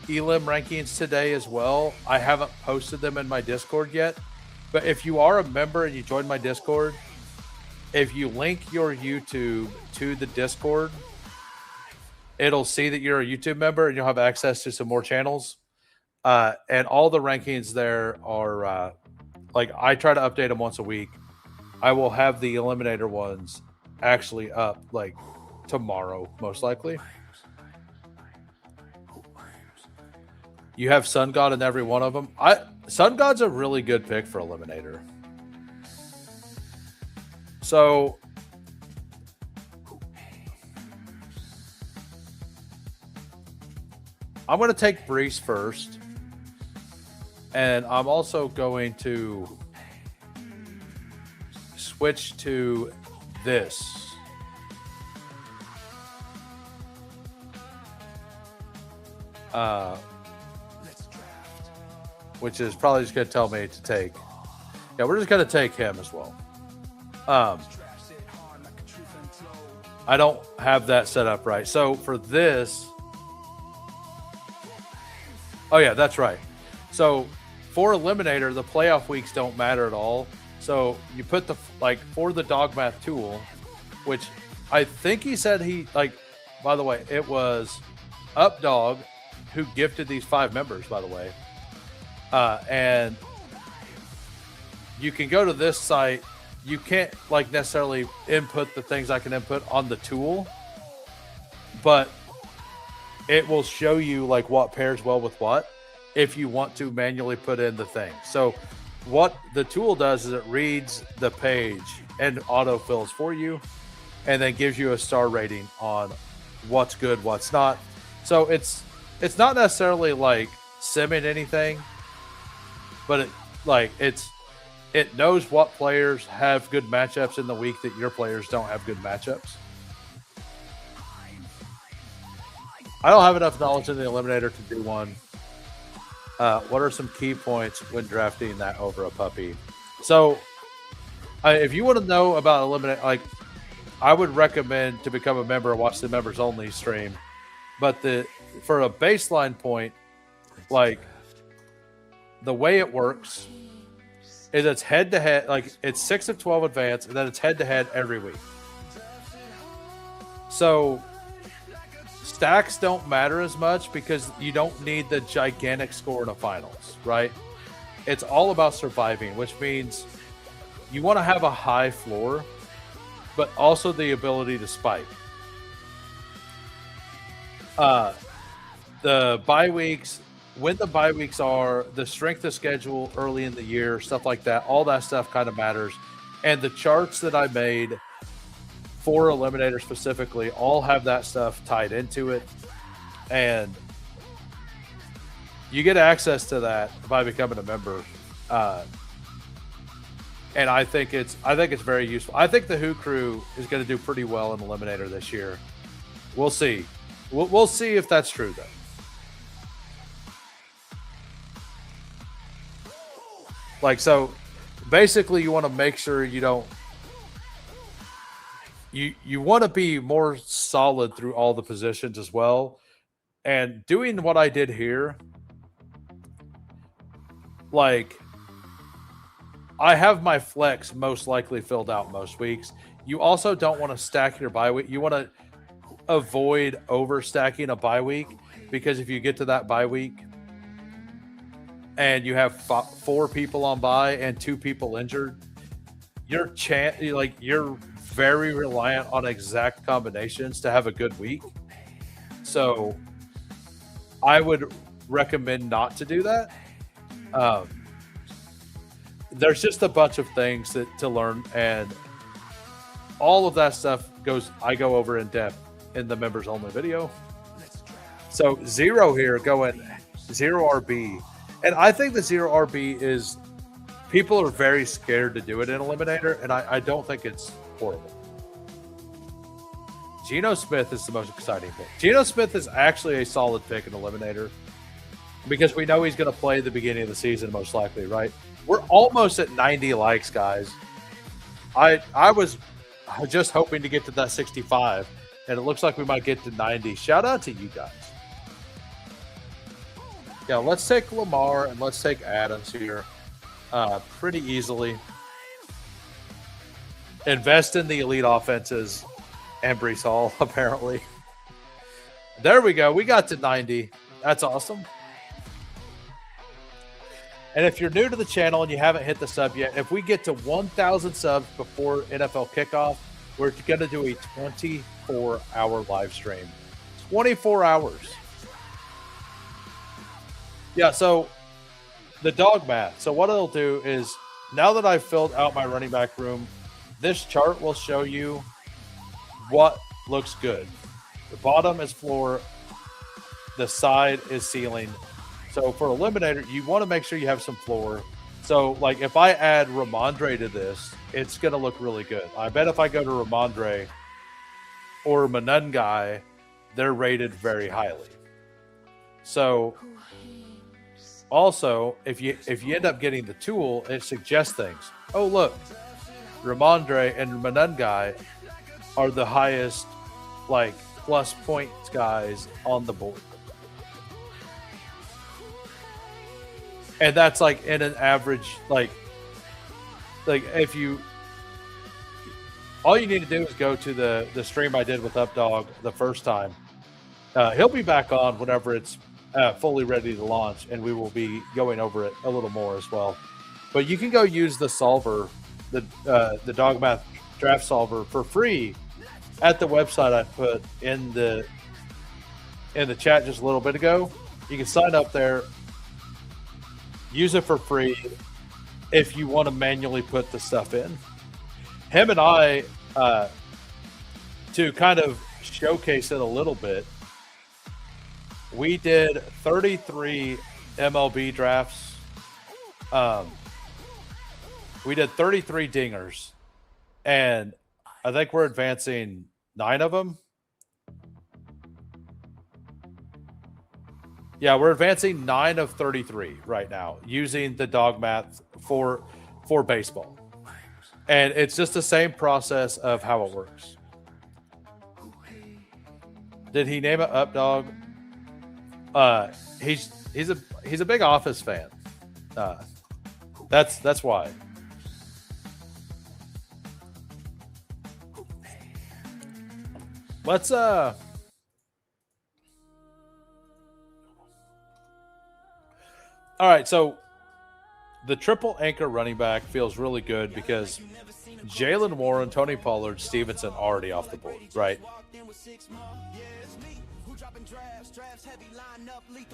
Elim rankings today as well. I haven't posted them in my Discord yet. But if you are a member and you join my Discord, if you link your YouTube to the Discord, it'll see that you're a YouTube member and you'll have access to some more channels. And all the rankings there are like I try to update them once a week. I will have the Eliminator ones actually up like tomorrow, most likely. You have Sun God in every one of them. Sun God's a really good pick for Eliminator. So I'm going to take Brees first. And I'm also going to switch to this. Which is probably just going to tell me to take. Yeah, we're just going to take him as well. I don't have that set up right. So for this. Oh, yeah, that's right. So for Eliminator, the playoff weeks don't matter at all. So you put for the dog math tool, which I think he said by the way, it was Updog who gifted these 5 members, by the way. And you can go to this site. You can't necessarily input the things I can input on the tool, but it will show you what pairs well with what if you want to manually put in the thing. So what the tool does is it reads the page and autofills for you and then gives you a star rating on what's good, what's not. So it's not necessarily simming anything, but it knows what players have good matchups in the week that your players don't have good matchups. I don't have enough knowledge in the Eliminator to do one. What are some key points when drafting that over a puppy? So, if you want to know about Eliminator, I would recommend to become a member and watch the members only stream. But for a baseline point, the way it works is it's head to head, it's 6 of 12 advance, and then it's head to head every week. So stacks don't matter as much because you don't need the gigantic score in the finals, right? It's all about surviving, which means you want to have a high floor, but also the ability to spike. The bye weeks, when the bye weeks are, the strength of schedule early in the year, stuff like that, all that stuff kind of matters. And the charts that I made for Eliminator specifically all have that stuff tied into it. And you get access to that by becoming a member. And I think it's very useful. I think the Who Crew is going to do pretty well in Eliminator this year. We'll see. We'll see if that's true, though. So basically you want to make sure you don't, you want to be more solid through all the positions as well. And doing what I did here, I have my flex most likely filled out most weeks. You also don't want to stack your bye week. You want to avoid overstacking a bye week, because if you get to that bye week and you have 4 people on bye and 2 people injured, you're very reliant on exact combinations to have a good week. So I would recommend not to do that. There's just a bunch of things to learn, and all of that stuff I go over in depth in the members only video. So Zero here going 0 RB. And I think the 0 RB is, people are very scared to do it in Eliminator, and I don't think it's horrible. Geno Smith is the most exciting pick. Geno Smith is actually a solid pick in Eliminator because we know he's going to play the beginning of the season most likely, right? We're almost at 90 likes, guys. I was just hoping to get to that 65, and it looks like we might get to 90. Shout out to you guys. Yeah, let's take Lamar and let's take Adams here pretty easily. Invest in the elite offenses and Brees Hall, apparently. There we go. We got to 90. That's awesome. And if you're new to the channel and you haven't hit the sub yet, if we get to 1,000 subs before NFL kickoff, we're going to do a 24-hour live stream. 24 hours. Yeah, so the dog math. So what it'll do is, now that I've filled out my running back room, this chart will show you what looks good. The bottom is floor. The side is ceiling. So for Eliminator, you want to make sure you have some floor. So, like, if I add Ramondre to this, it's going to look really good. I bet if I go to Ramondre or Manungai, they're rated very highly. So, also, if you end up getting the tool, it suggests things. Oh, look, Ramondre and Manungai are the highest, like, plus points guys on the board. And that's like in an average, like if you, all you need to do is go to the stream I did with Updog the first time. He'll be back on whenever it's fully ready to launch, and we will be going over it a little more as well. But you can go use the solver, the Dog Math Draft Solver for free at the website I put in the chat just a little bit ago. You can sign up there. Use it for free if you want to manually put the stuff in. Him and I, to kind of showcase it a little bit, we did 33 MLB drafts. We did 33 dingers, and I think we're advancing 9 of them. Yeah, we're advancing 9 of 33 right now using the dog math for baseball. And it's just the same process of how it works. Did he name it Updog? He's a big Office fan. That's why. Let's all right, so the triple anchor running back feels really good because Jalen Warren, Tony Pollard, Stevenson already off the board, right?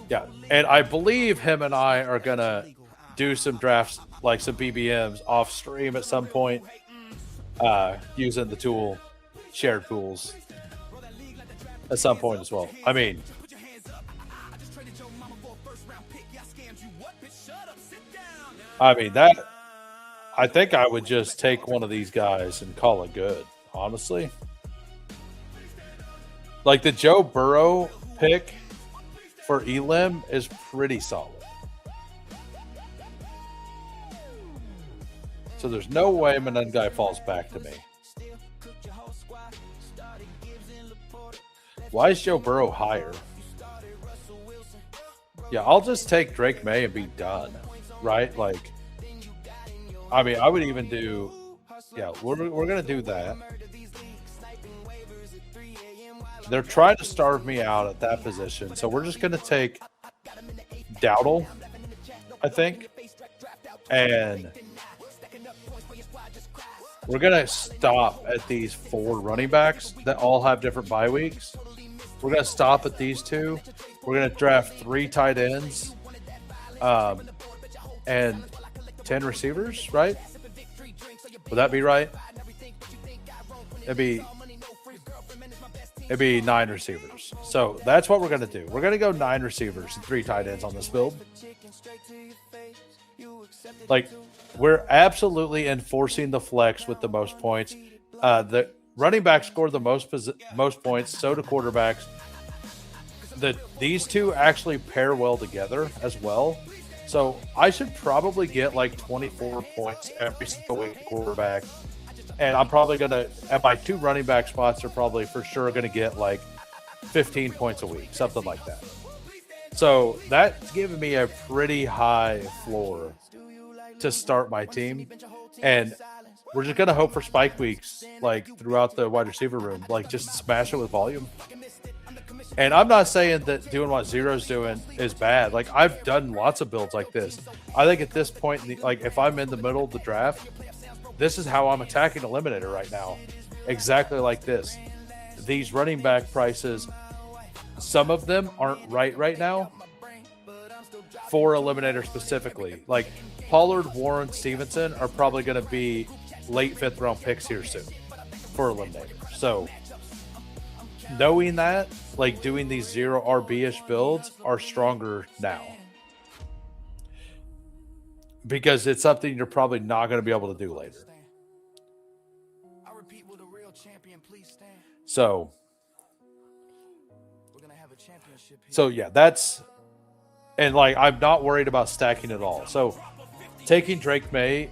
Yeah, and I believe him and I are going to do some drafts, like some BBMs off stream at some point using the tool, shared pools at some point as well. I mean, that, I think I would just take one of these guys and call it good, honestly. Like the Joe Burrow pick for Elim is pretty solid. So there's no way Manungai falls back to me. Why is Joe Burrow higher? Yeah, I'll just take Drake May and be done. Right? Like, I mean, I would even do, yeah, we're going to do that. They're trying to starve me out at that position. So we're just going to take Dowdle, I think. And we're going to stop at these 4 running backs that all have different bye weeks. We're going to stop at these 2. We're going to draft 3 tight ends. And 10 receivers, right? Would that be right? It'd be 9 receivers. So that's what we're going to do. We're going to go 9 receivers and 3 tight ends on this build. Like, we're absolutely enforcing the flex with the most points. running backs score the most points, so do quarterbacks. These two actually pair well together as well. So I should probably get like 24 points every single week at quarterback. And I'm probably going to, at my 2 running back spots, are probably for sure going to get like 15 points a week, something like that. So that's giving me a pretty high floor to start my team. And we're just going to hope for spike weeks, like throughout the wide receiver room, like just smash it with volume. And I'm not saying that doing what Zero's doing is bad. Like, I've done lots of builds like this. I think at this point, like if I'm in the middle of the draft, this is how I'm attacking Eliminator right now. Exactly like this. These running back prices, some of them aren't right now for Eliminator specifically. Like Pollard, Warren, Stevenson are probably going to be late 5th round picks here soon for Eliminator. So knowing that, like doing these 0 RB-ish builds are stronger now. Because it's something you're probably not going to be able to do later. So yeah, that's, and like I'm not worried about stacking at all. So taking Drake May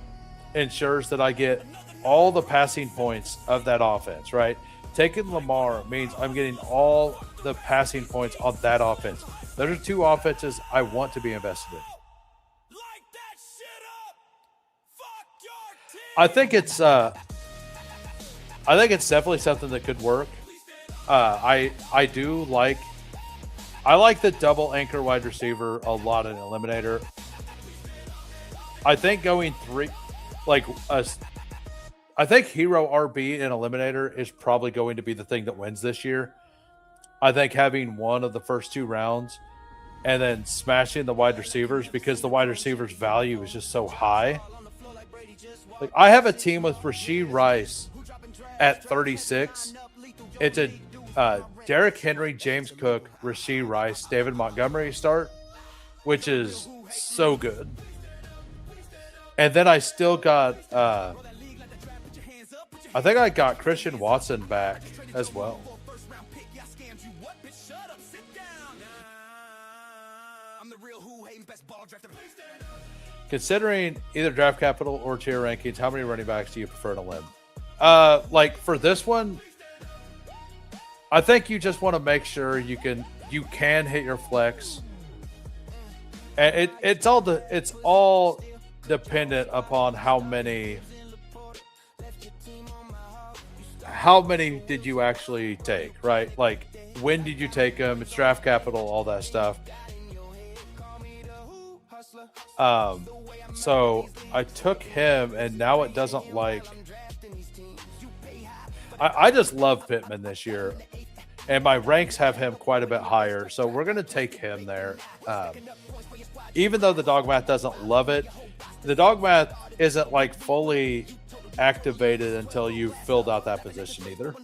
ensures that I get all the passing points of that offense, right? Taking Lamar means I'm getting all the passing points on that offense. Those are 2 offenses I want to be invested in. I think it's definitely something that could work. I like the double anchor wide receiver a lot in Eliminator. I think going 3, I think Hero RB in Eliminator is probably going to be the thing that wins this year. I think having one of the first 2 rounds and then smashing the wide receivers, because the wide receivers' value is just so high. Like I have a team with Rashee Rice at 36. It's a Derrick Henry, James Cook, Rashee Rice, David Montgomery start, which is so good. And then I still got, I think I got Christian Watson back as well. Considering either draft capital or tier rankings, how many running backs do you prefer to limb? Like for this one, I think you just want to make sure you can hit your flex, and it's all dependent upon how many did you actually take, right? Like when did you take them? It's draft capital, all that stuff. So I took him, and now it doesn't like. I just love Pittman this year, and my ranks have him quite a bit higher. So we're going to take him there. Even though the dog math doesn't love it, the dog math isn't like fully activated until you've filled out that position either.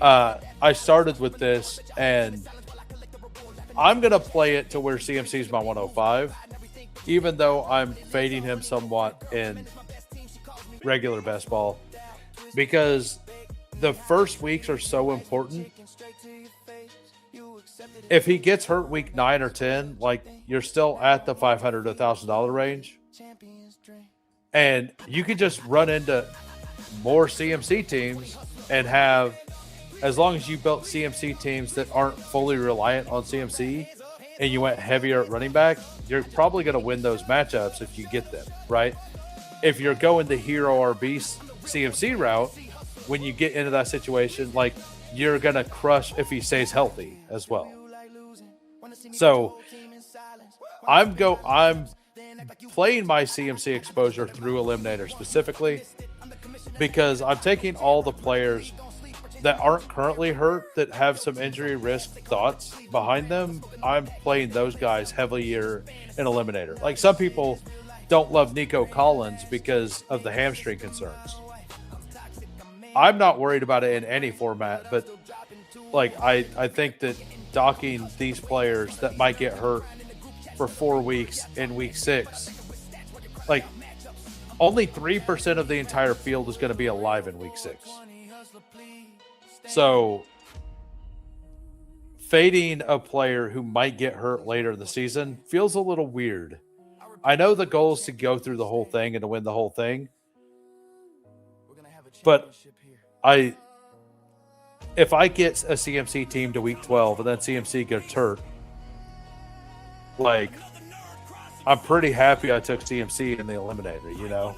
I started with this, and I'm going to play it to where CMC is my 105, even though I'm fading him somewhat in regular best ball, because the first weeks are so important. If he gets hurt week 9 or 10, like you're still at the $500 to $1,000 range, and you can just run into more CMC teams and have, as long as you built CMC teams that aren't fully reliant on CMC and you went heavier at running back, you're probably going to win those matchups if you get them, right? If you're going the Hero RB CMC route, when you get into that situation, like you're going to crush if he stays healthy as well. So I'm playing my CMC exposure through Eliminator specifically because I'm taking all the players that aren't currently hurt that have some injury risk thoughts behind them. I'm playing those guys heavier in Eliminator. Like some people don't love Nico Collins because of the hamstring concerns. I'm not worried about it in any format, but like I think that docking these players that might get hurt for 4 weeks in week 6, like only 3% of the entire field is going to be alive in week 6. So fading a player who might get hurt later in the season feels a little weird. I know the goal is to go through the whole thing and to win the whole thing. But if I get a CMC team to week 12 and then CMC gets hurt, like, I'm pretty happy I took CMC in the eliminator, you know?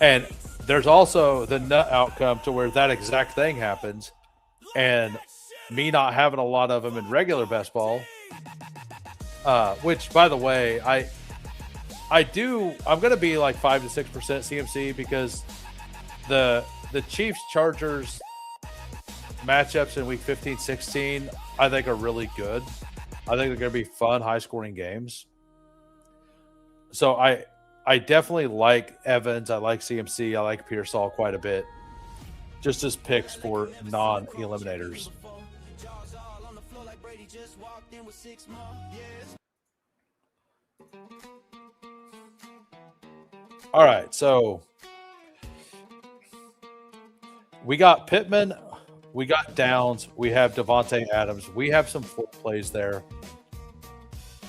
And there's also the nut outcome to where that exact thing happens, and me not having a lot of them in regular best ball, which, by the way, I'm going to be like 5 to 6% CMC because the Chiefs Chargers matchups in week 15, 16, I think are really good. I think they're going to be fun, high-scoring games. So I definitely like Evans. I like CMC. I like Pearsall quite a bit. Just as picks for non-eliminators. All right, so we got Pittman. We got Downs. We have Devontae Adams. We have some floor plays there.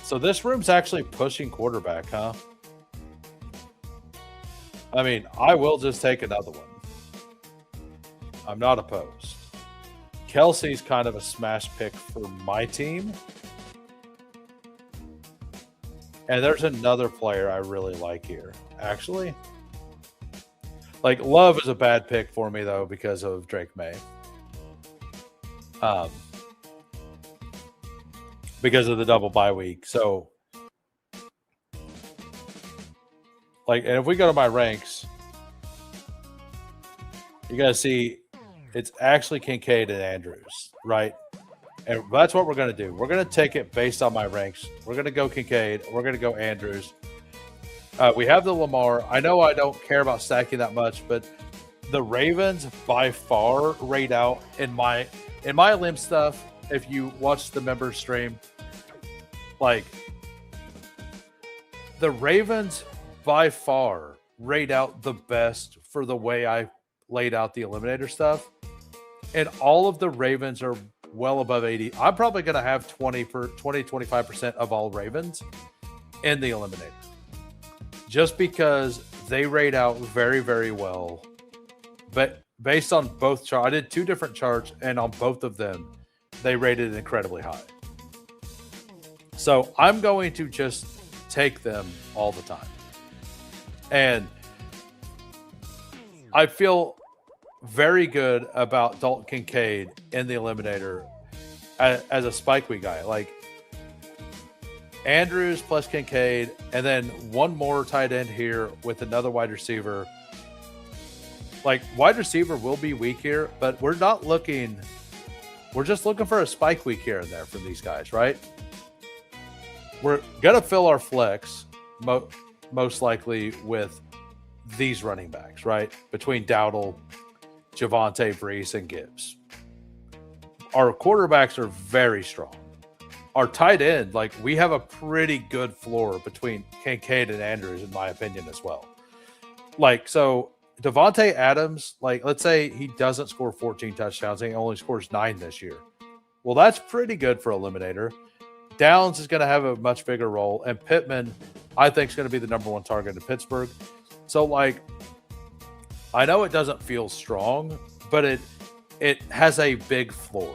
So this room's actually pushing quarterback, huh? I mean, I will just take another one. I'm not opposed. Kelsey's kind of a smash pick for my team. And there's another player I really like here, actually. Like, Love is a bad pick for me, though, because of Drake May. Because of the double bye week. So, like, and if we go to my ranks, you got to see it's actually Kincaid and Andrews, right? And that's what we're going to do. We're going to take it based on my ranks. We're going to go Kincaid. We're going to go Andrews. We have the Lamar. I know I don't care about stacking that much, but the Ravens by far rate out in my Elim stuff. If you watch the member stream, like, the Ravens by far rate out the best for the way I laid out the eliminator stuff. And all of the Ravens are well above 80. I'm probably going to have 25% of all Ravens in the eliminator. Just because they rate out very, very well. But based on both charts, I did 2 different charts, and on both of them, they rated incredibly high. So I'm going to just take them all the time. And I feel very good about Dalton Kincaid in the eliminator as a spike week guy. Like, Andrews plus Kincaid, and then one more tight end here with another wide receiver. Like, wide receiver will be weak here, but we're not looking. We're just looking for a spike week here and there from these guys, right? We're going to fill our flex most likely with these running backs, right? Between Dowdle, Javonte, Brees, and Gibbs. Our quarterbacks are very strong. Our tight end, like, we have a pretty good floor between Kincaid and Andrews, in my opinion, as well. Like, so Devontae Adams, like, let's say he doesn't score 14 touchdowns and he only scores 9 this year. Well, that's pretty good for eliminator. Downs is going to have a much bigger role, and Pittman, I think, is going to be the number 1 target in Pittsburgh. So, like, I know it doesn't feel strong, but it has a big floor,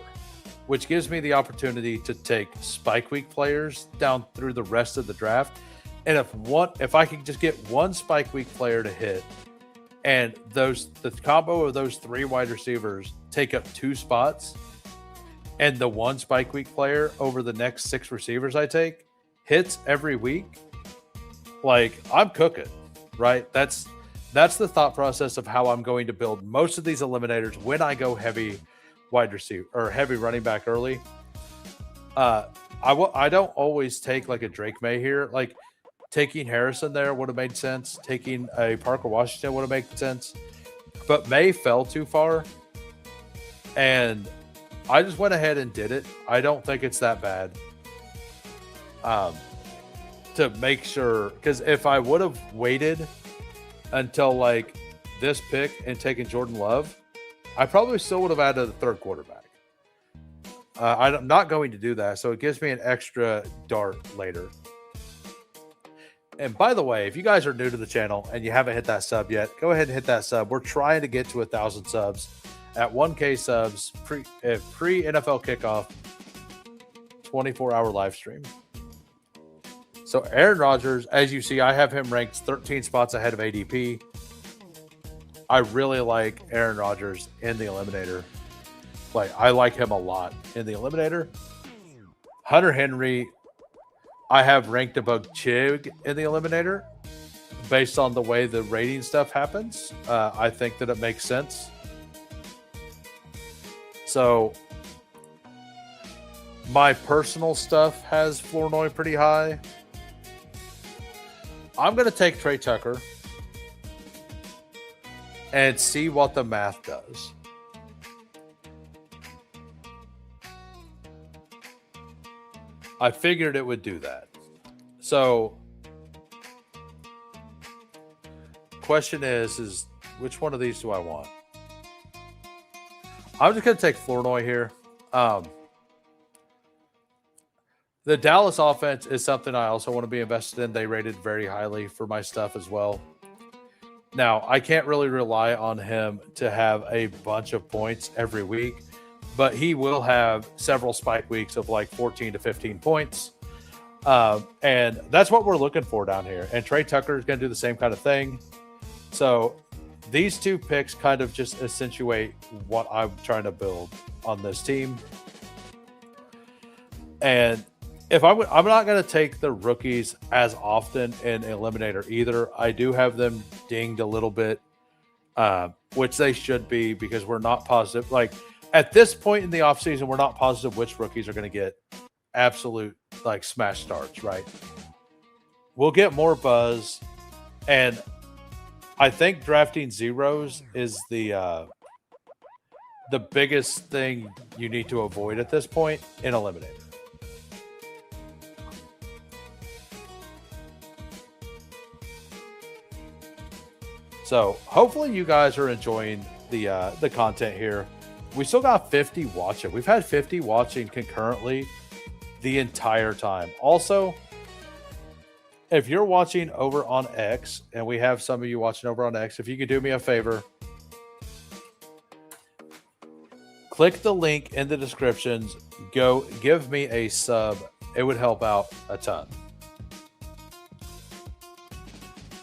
which gives me the opportunity to take spike week players down through the rest of the draft. And if I can just get one spike week player to hit, and the combo of those 3 wide receivers take up 2 spots, and the one spike week player over the next 6 receivers I take hits every week, like, I'm cooking, right? That's the thought process of how I'm going to build most of these eliminators when I go heavy wide receiver or heavy running back early. I don't always take like a Drake May here. Like, taking Harrison there would have made sense. Taking a Parker Washington would have made sense. But May fell too far, and I just went ahead and did it. I don't think it's that bad. to make sure, because if I would have waited until like this pick and taken Jordan Love, I probably still would have added a third quarterback. I'm not going to do that, so it gives me an extra dart later. And by the way, if you guys are new to the channel and you haven't hit that sub yet, go ahead and hit that sub. We're trying to get to 1,000 subs at 1K subs pre NFL kickoff, 24-hour live stream. So Aaron Rodgers, as you see, I have him ranked 13 spots ahead of ADP. I really like Aaron Rodgers in the Eliminator. Like, I like him a lot in the Eliminator. Hunter Henry, I have ranked above Chig in the Eliminator based on the way the rating stuff happens. I think that it makes sense. So my personal stuff has Flournoy pretty high. I'm going to take Trey Tucker and see what the math does. I figured it would do that. So, question is which one of these do I want? I'm just going to take Flournoy here. The Dallas offense is something I also want to be invested in. They rated very highly for my stuff as well. Now, I can't really rely on him to have a bunch of points every week, but he will have several spike weeks of like 14 to 15 points. And that's what we're looking for down here. And Trey Tucker is going to do the same kind of thing. So these two picks kind of just accentuate what I'm trying to build on this team. And if I'm not going to take the rookies as often in Eliminator either. I do have them dinged a little bit, which they should be, because we're not positive. Like, at this point in the offseason, we're not positive which rookies are going to get absolute like smash starts, right? We'll get more buzz, and I think drafting zeros is the biggest thing you need to avoid at this point in Eliminator. So hopefully you guys are enjoying the content here. We still got 50 watching. We've had 50 watching concurrently the entire time. Also, if you're watching over on X, and we have some of you watching over on X, if you could do me a favor, click the link in the descriptions. Go give me a sub. It would help out a ton.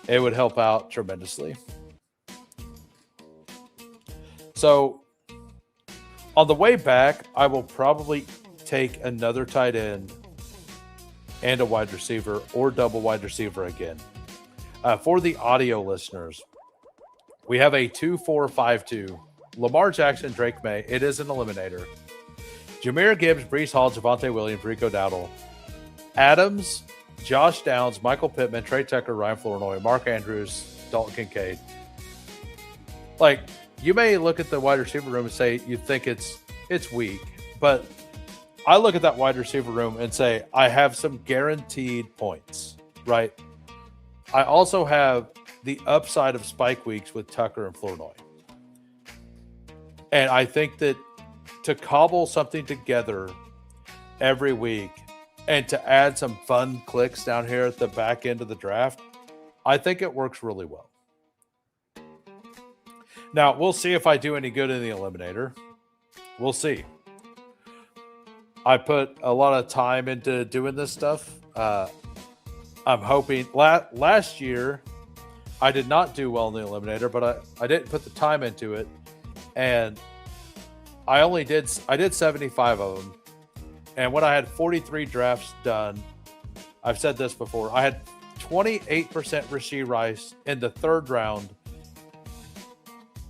It would help out tremendously. So on the way back, I will probably take another tight end and a wide receiver, or double wide receiver again. For the audio listeners, we have a 2-4-5-2. Lamar Jackson, Drake May. It is an eliminator. Jahmyr Gibbs, Breece Hall, Javonte Williams, Rico Dowdle. Adams, Josh Downs, Michael Pittman, Trey Tucker, Ryan Flournoy, Mark Andrews, Dalton Kincaid. Like, you may look at the wide receiver room and say you think it's weak, but I look at that wide receiver room and say I have some guaranteed points, right? I also have the upside of spike weeks with Tucker and Flournoy. And I think that to cobble something together every week and to add some fun clicks down here at the back end of the draft, I think it works really well. Now, we'll see if I do any good in the Eliminator. We'll see. I put a lot of time into doing this stuff. I'm hoping last year I did not do well in the Eliminator, but I didn't put the time into it, and I did 75 of them. And when I had 43 drafts done, I've said this before, I had 28% Rashee Rice in the third round.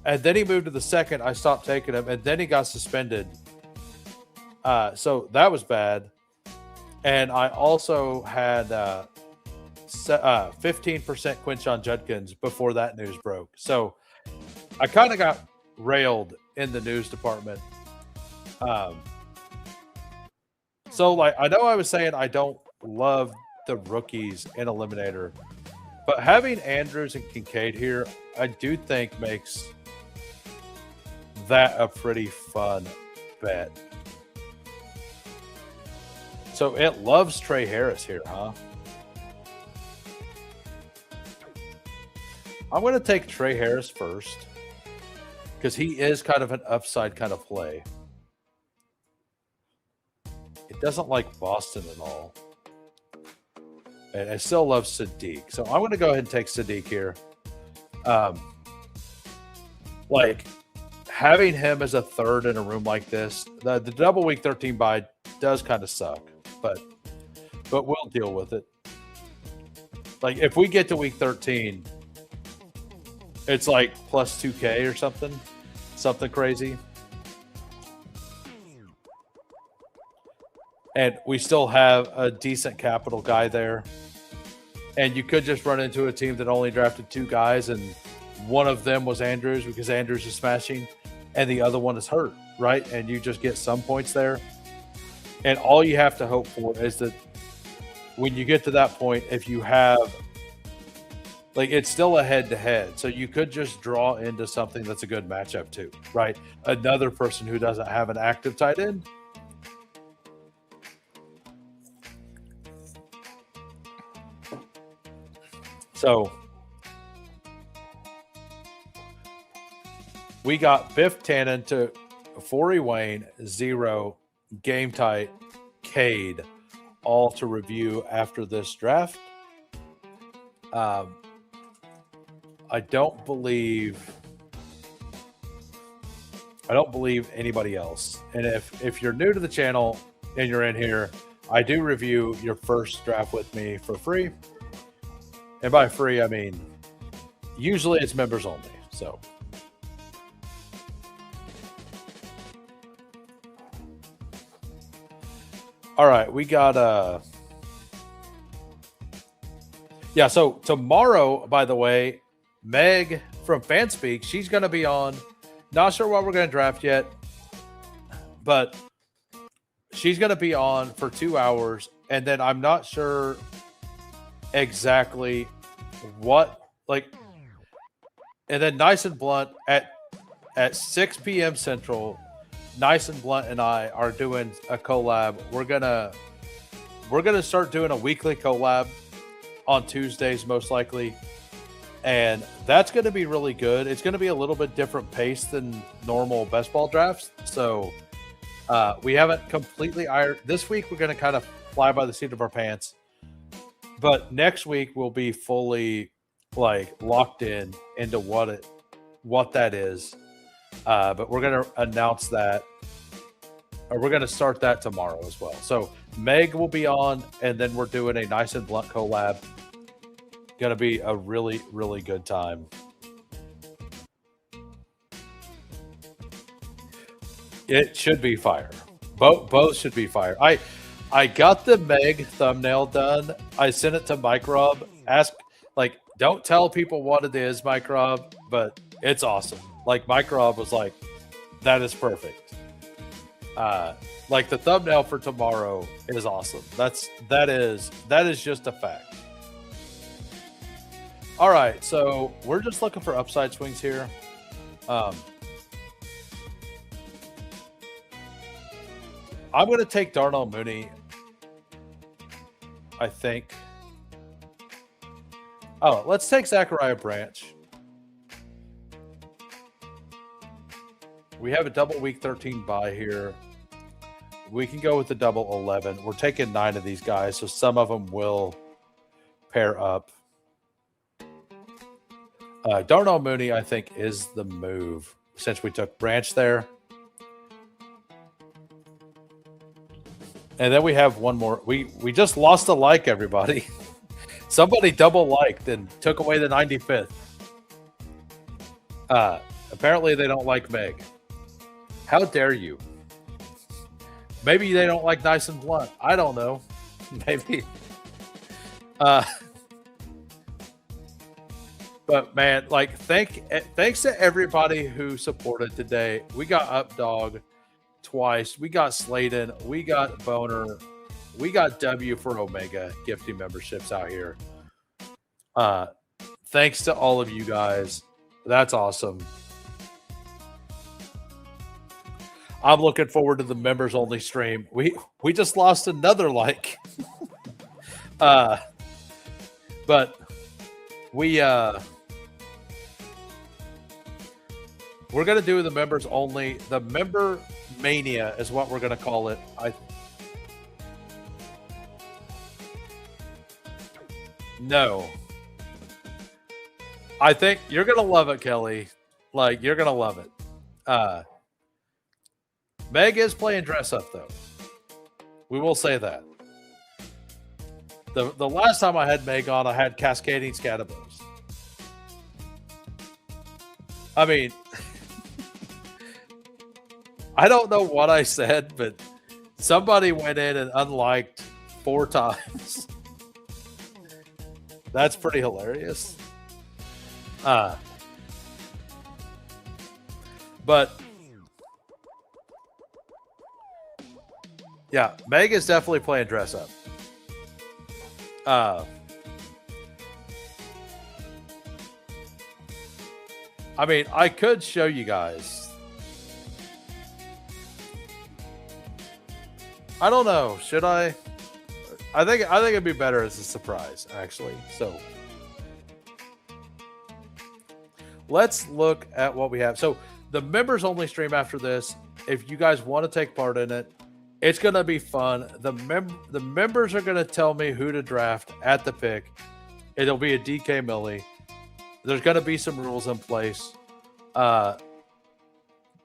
And then he moved to the second. I stopped taking him, and then he got suspended. So that was bad. And I also had 15% Quinshon Judkins before that news broke. So I kind of got railed in the news department. So like, I know I was saying I don't love the rookies in Eliminator. But having Andrews and Kincaid here, I do think makes that a pretty fun bet. So it loves Trey Harris here, huh? I'm going to take Trey Harris first because he is kind of an upside kind of play. It doesn't like Boston at all. And I still love Sadiq. So I'm going to go ahead and take Sadiq here. Like having him as a third in a room like this, the double week 13 bye does kind of suck, but we'll deal with it. Like if we get to week 13, it's like plus 2K or something crazy. And we still have a decent capital guy there. And you could just run into a team that only drafted 2 guys and one of them was Andrews because Andrews is smashing and the other one is hurt, right? And you just get some points there. And all you have to hope for is that when you get to that point, if you have, like, it's still a head-to-head. So you could just draw into something that's a good matchup too, right? Another person who doesn't have an active tight end. So we got Biff Tannen to Forey Wayne, 0, Game Tight, Cade, all to review after this draft. I don't believe anybody else. And if you're new to the channel and you're in here, I do review your first draft with me for free. And by free, I mean, usually it's members only. So all right, we got yeah, so tomorrow, by the way, Meg from Fanspeak, she's going to be on. Not sure what we're going to draft yet, but she's going to be on for 2 hours, and then I'm not sure exactly what, like, and then Nice and Blunt at 6 p.m. Central. Nice and Blunt and I are doing a collab. We're gonna start doing a weekly collab on Tuesdays, most likely, and that's going to be really good. It's going to be a little bit different pace than normal best ball drafts. So we haven't completely ironed. This week we're going to kind of fly by the seat of our pants, but next week we'll be fully like locked in into what that is. But we're going to announce that, or we're going to start that tomorrow as well. So Meg will be on, and then we're doing a Nice and Blunt collab. Going to be a really, really good time. It should be fire. Both should be fire. I got the Meg thumbnail done. I sent it to Mike Rob. Don't tell people what it is, Mike Rob, but it's awesome. Like Mike Rob was like, that is perfect. Like the thumbnail for tomorrow is awesome. That is just a fact. All right, so we're just looking for upside swings here. I'm going to take Darnell Mooney, I think. Oh, let's take Zachariah Branch. We have a double week 13 bye here. We can go with the double 11. We're taking 9 of these guys, so some of them will pair up. Darnell Mooney, I think, is the move since we took Branch there. And then we have one more. We just lost a like, everybody. Somebody double liked and took away the 95th. Apparently they don't like Meg. How dare you? Maybe they don't like Nice and Blunt. I don't know. Maybe. But man, like thanks to everybody who supported today. We got Updog twice. We got Sladen. We got Boner. we got W for Omega gifting memberships out here. Thanks to all of you guys. That's awesome. I'm looking forward to the members only stream. We just lost another like. But we're gonna do the members only. The member mania is what we're gonna call it. No. I think you're gonna love it, Kelly. Like, you're gonna love it. Meg is playing dress up though. We will say that. The last time I had Meg on, I had cascading scatterbows. I mean, I don't know what I said, but somebody went in and unliked 4 times. That's pretty hilarious. But yeah, Meg is definitely playing dress up. I mean, I could show you guys. I don't know. Should I? I think it'd be better as a surprise, actually. So let's look at what we have. So the members only stream after this. If you guys want to take part in it, it's going to be fun. The members are going to tell me who to draft at the pick. It'll be a DK Millie. There's going to be some rules in place.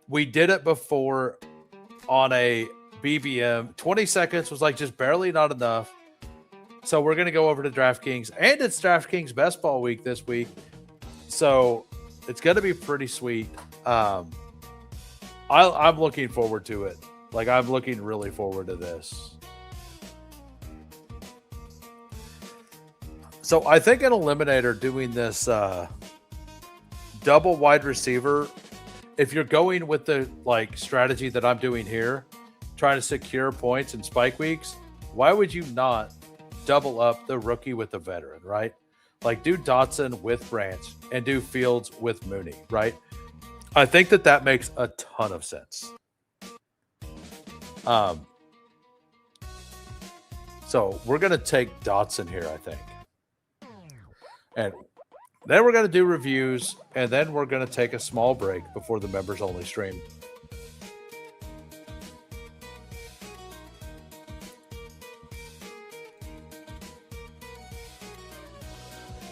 We did it before on a BBM. 20 seconds was like just barely not enough. So we're going to go over to DraftKings. And it's DraftKings Best Ball Week this week. So it's going to be pretty sweet. I'm looking forward to it. Like, I'm looking really forward to this. So I think an Eliminator doing this double wide receiver, if you're going with the like strategy that I'm doing here, trying to secure points in spike weeks, why would you not double up the rookie with the veteran, right? Like, do Dotson with Branch and do Fields with Mooney, right? I think that makes a ton of sense. So we're going to take Dotson here, I think. And then we're going to do reviews, and then we're going to take a small break before the members only stream.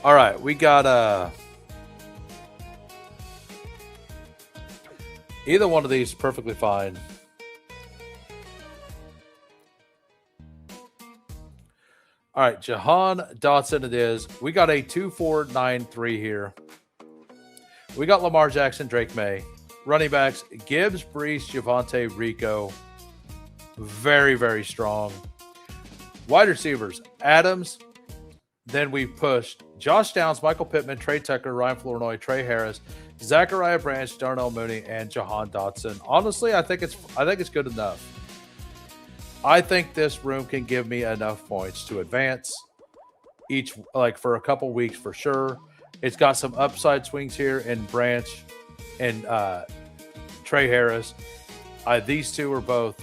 All right, we got either one of these perfectly fine. All right, Jahan Dotson it is. We got a 2-4-9-3 here. We got Lamar Jackson, Drake May. Running backs, Gibbs, Brees, Javonte, Rico. Very, very strong. Wide receivers, Adams. Then we pushed Josh Downs, Michael Pittman, Trey Tucker, Ryan Flournoy, Trey Harris, Zachariah Branch, Darnell Mooney, and Jahan Dotson. Honestly, I think it's good enough. I think this room can give me enough points to advance each, like, for a couple weeks for sure. It's got some upside swings here in Branch and Trey Harris. These two are both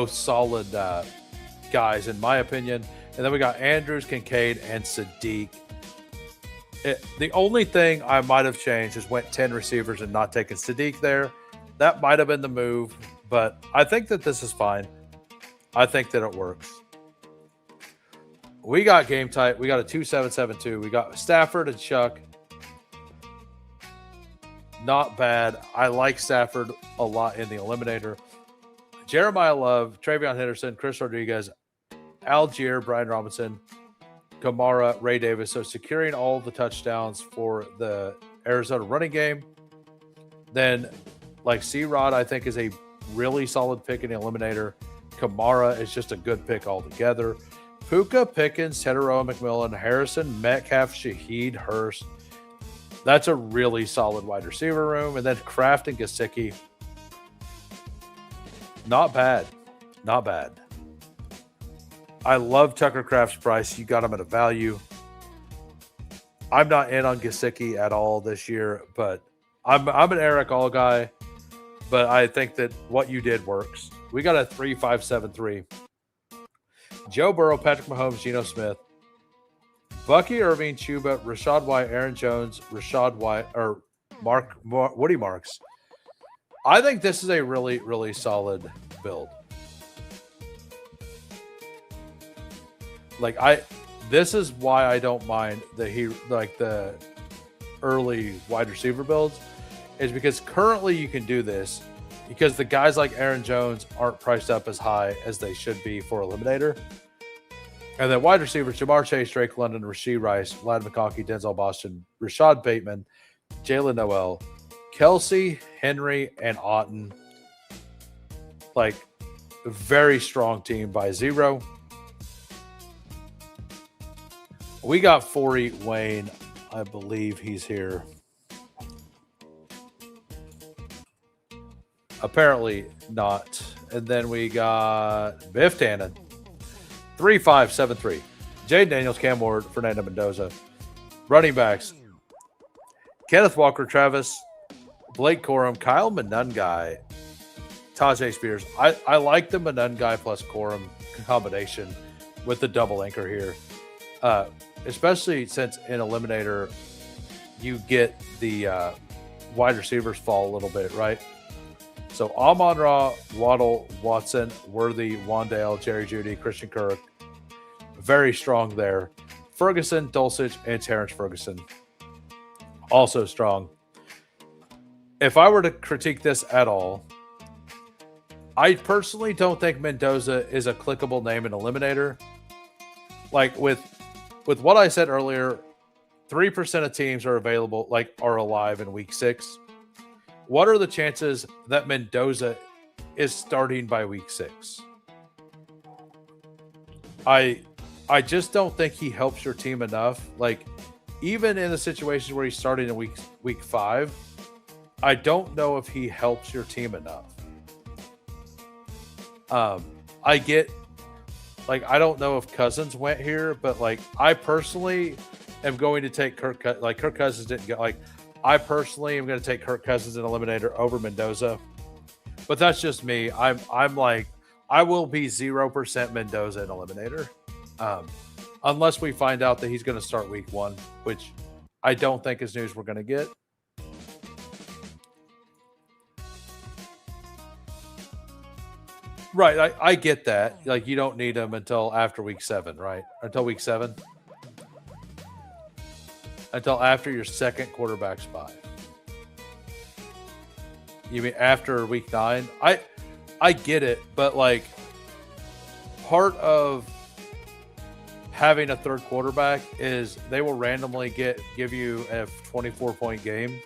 solid guys, in my opinion. And then we got Andrews, Kincaid, and Sadiq. The only thing I might have changed is went 10 receivers and not taking Sadiq there. That might have been the move, but I think that this is fine. I think that it works. We got game type. We got a 2-7-7-2. We got Stafford and Chuck. Not bad. I like Stafford a lot in the Eliminator. Jeremiah Love, Travion Henderson, Chris Rodriguez, Algier, Brian Robinson, Kamara, Ray Davis. So securing all the touchdowns for the Arizona running game. Then, like, C-Rod, I think, is a really solid pick in the Eliminator. Kamara is just a good pick altogether. Puka, Pickens, Tedero, McMillan, Harrison, Metcalf, Shaheed, Hurst. That's a really solid wide receiver room. And then Kraft and Gesicki. Not bad. Not bad. I love Tucker Kraft's price. You got him at a value. I'm not in on Gesicki at all this year, but I'm an Eric All guy. But I think that what you did works. We got a 3-5-7-3. Joe Burrow, Patrick Mahomes, Geno Smith, Bucky Irving, Chuba, Rashad White, Aaron Jones, Rashad White, or Woody Marks. I think this is a really, really solid build. This is why I don't mind the early wide receiver builds, is because currently you can do this because the guys like Aaron Jones aren't priced up as high as they should be for Eliminator. And then wide receivers, Jamar Chase, Drake London, Rashee Rice, Vlad McConkey, Denzel Boston, Rashad Bateman, Jalen Noel, Kelsey, Henry, and Otten. A very strong team by zero. We got Forey Wayne. I believe he's here. Apparently not. And then we got Biff Tannen. 3-5-7-3. Jade Daniels, Cam Ward, Fernando Mendoza. Running backs. Kenneth Walker, Travis, Blake Corum, Kyle Monungai, Tajay Spears. I like the Monungai plus Corum combination with the double anchor here. Especially since in Eliminator, you get the wide receivers fall a little bit, right? So Amon-Ra, Waddle, Watson, Worthy, Wandale, Jerry Jeudy, Christian Kirk. Very strong there. Ferguson, Dulcich, and Terrence Ferguson. Also strong. If I were to critique this at all, I personally don't think Mendoza is a clickable name in Eliminator. With what I said earlier, 3% of teams are alive in week 6. What are the chances that Mendoza is starting by week 6? I just don't think he helps your team enough. Even in the situations where he's starting in week 5, I don't know if he helps your team enough. I get, I don't know if Cousins went here, but I personally am going to take Kirk Cousins didn't go. I personally am going to take Kirk Cousins in Eliminator over Mendoza, but that's just me. I will be 0% Mendoza in Eliminator, unless we find out that he's going to start week 1, which I don't think is news we're going to get. Right, I get that. You don't need him until after week 7, right? Until week 7. Until after your second quarterback spot. You mean after week 9? I get it, but part of having a third quarterback is they will randomly give you a 24-point game,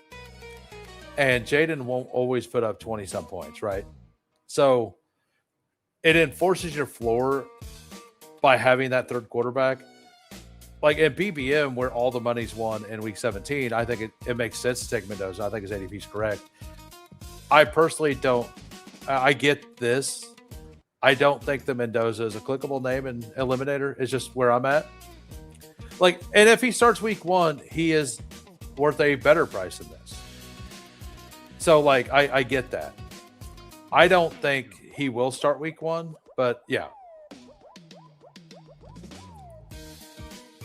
and Jaden won't always put up 20-some points, right? So it enforces your floor by having that third quarterback. In BBM, where all the money's won in week 17, I think it makes sense to take Mendoza. I think his ADP is correct. I personally don't. I get this. I don't think the Mendoza is a clickable name in Eliminator. It's just where I'm at. And if he starts week 1, he is worth a better price than this. So, I get that. I don't think he will start week 1, but yeah.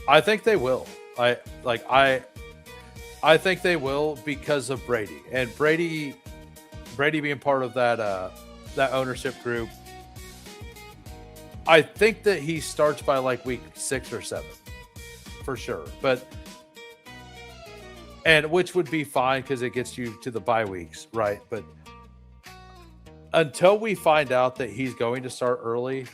I think they will. I think they will because of Brady. And Brady being part of that ownership group. I think that he starts by week 6 or 7 for sure. And which would be fine because it gets you to the bye weeks, right? But until we find out that he's going to start early,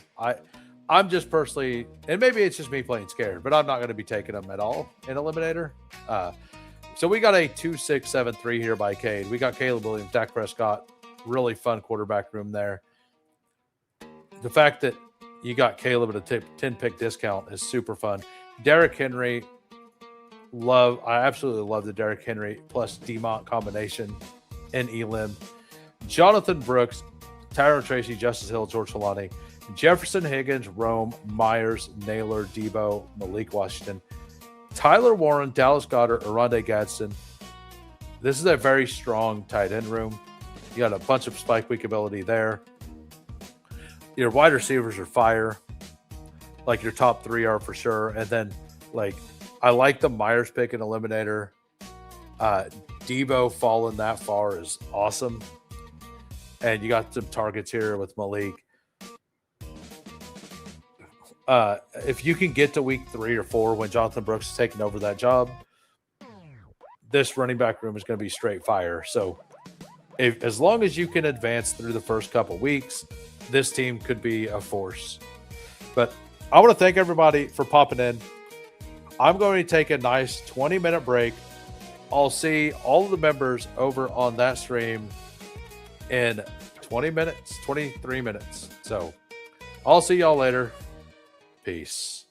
I'm just personally, and maybe it's just me playing scared, but I'm not going to be taking him at all in Eliminator. So we got a 2-6-7-3 here by Cade. We got Caleb Williams, Dak Prescott, really fun quarterback room there. The fact that you got Caleb at a 10-pick discount is super fun. Derrick Henry, I absolutely love the Derrick Henry plus DeMont combination in Elim. Jonathan Brooks, Tyron Tracy, Justice Hill, George Holani, Jefferson, Higgins, Rome, Myers, Naylor, Debo, Malik Washington, Tyler Warren, Dallas Goedert, Aronde Gadsden. This is a very strong tight end room. You got a bunch of spike week ability there. Your wide receivers are fire. Like your top 3 are for sure. And then like I like the Myers pick and eliminator. Debo falling that far is awesome. And you got some targets here with Malik. If you can get to week 3 or 4 when Jonathan Brooks is taking over that job, this running back room is going to be straight fire. So as long as you can advance through the first couple weeks, this team could be a force. But I want to thank everybody for popping in. I'm going to take a nice 20-minute break. I'll see all of the members over on that stream in 20 minutes, 23 minutes. So I'll see y'all later. Peace.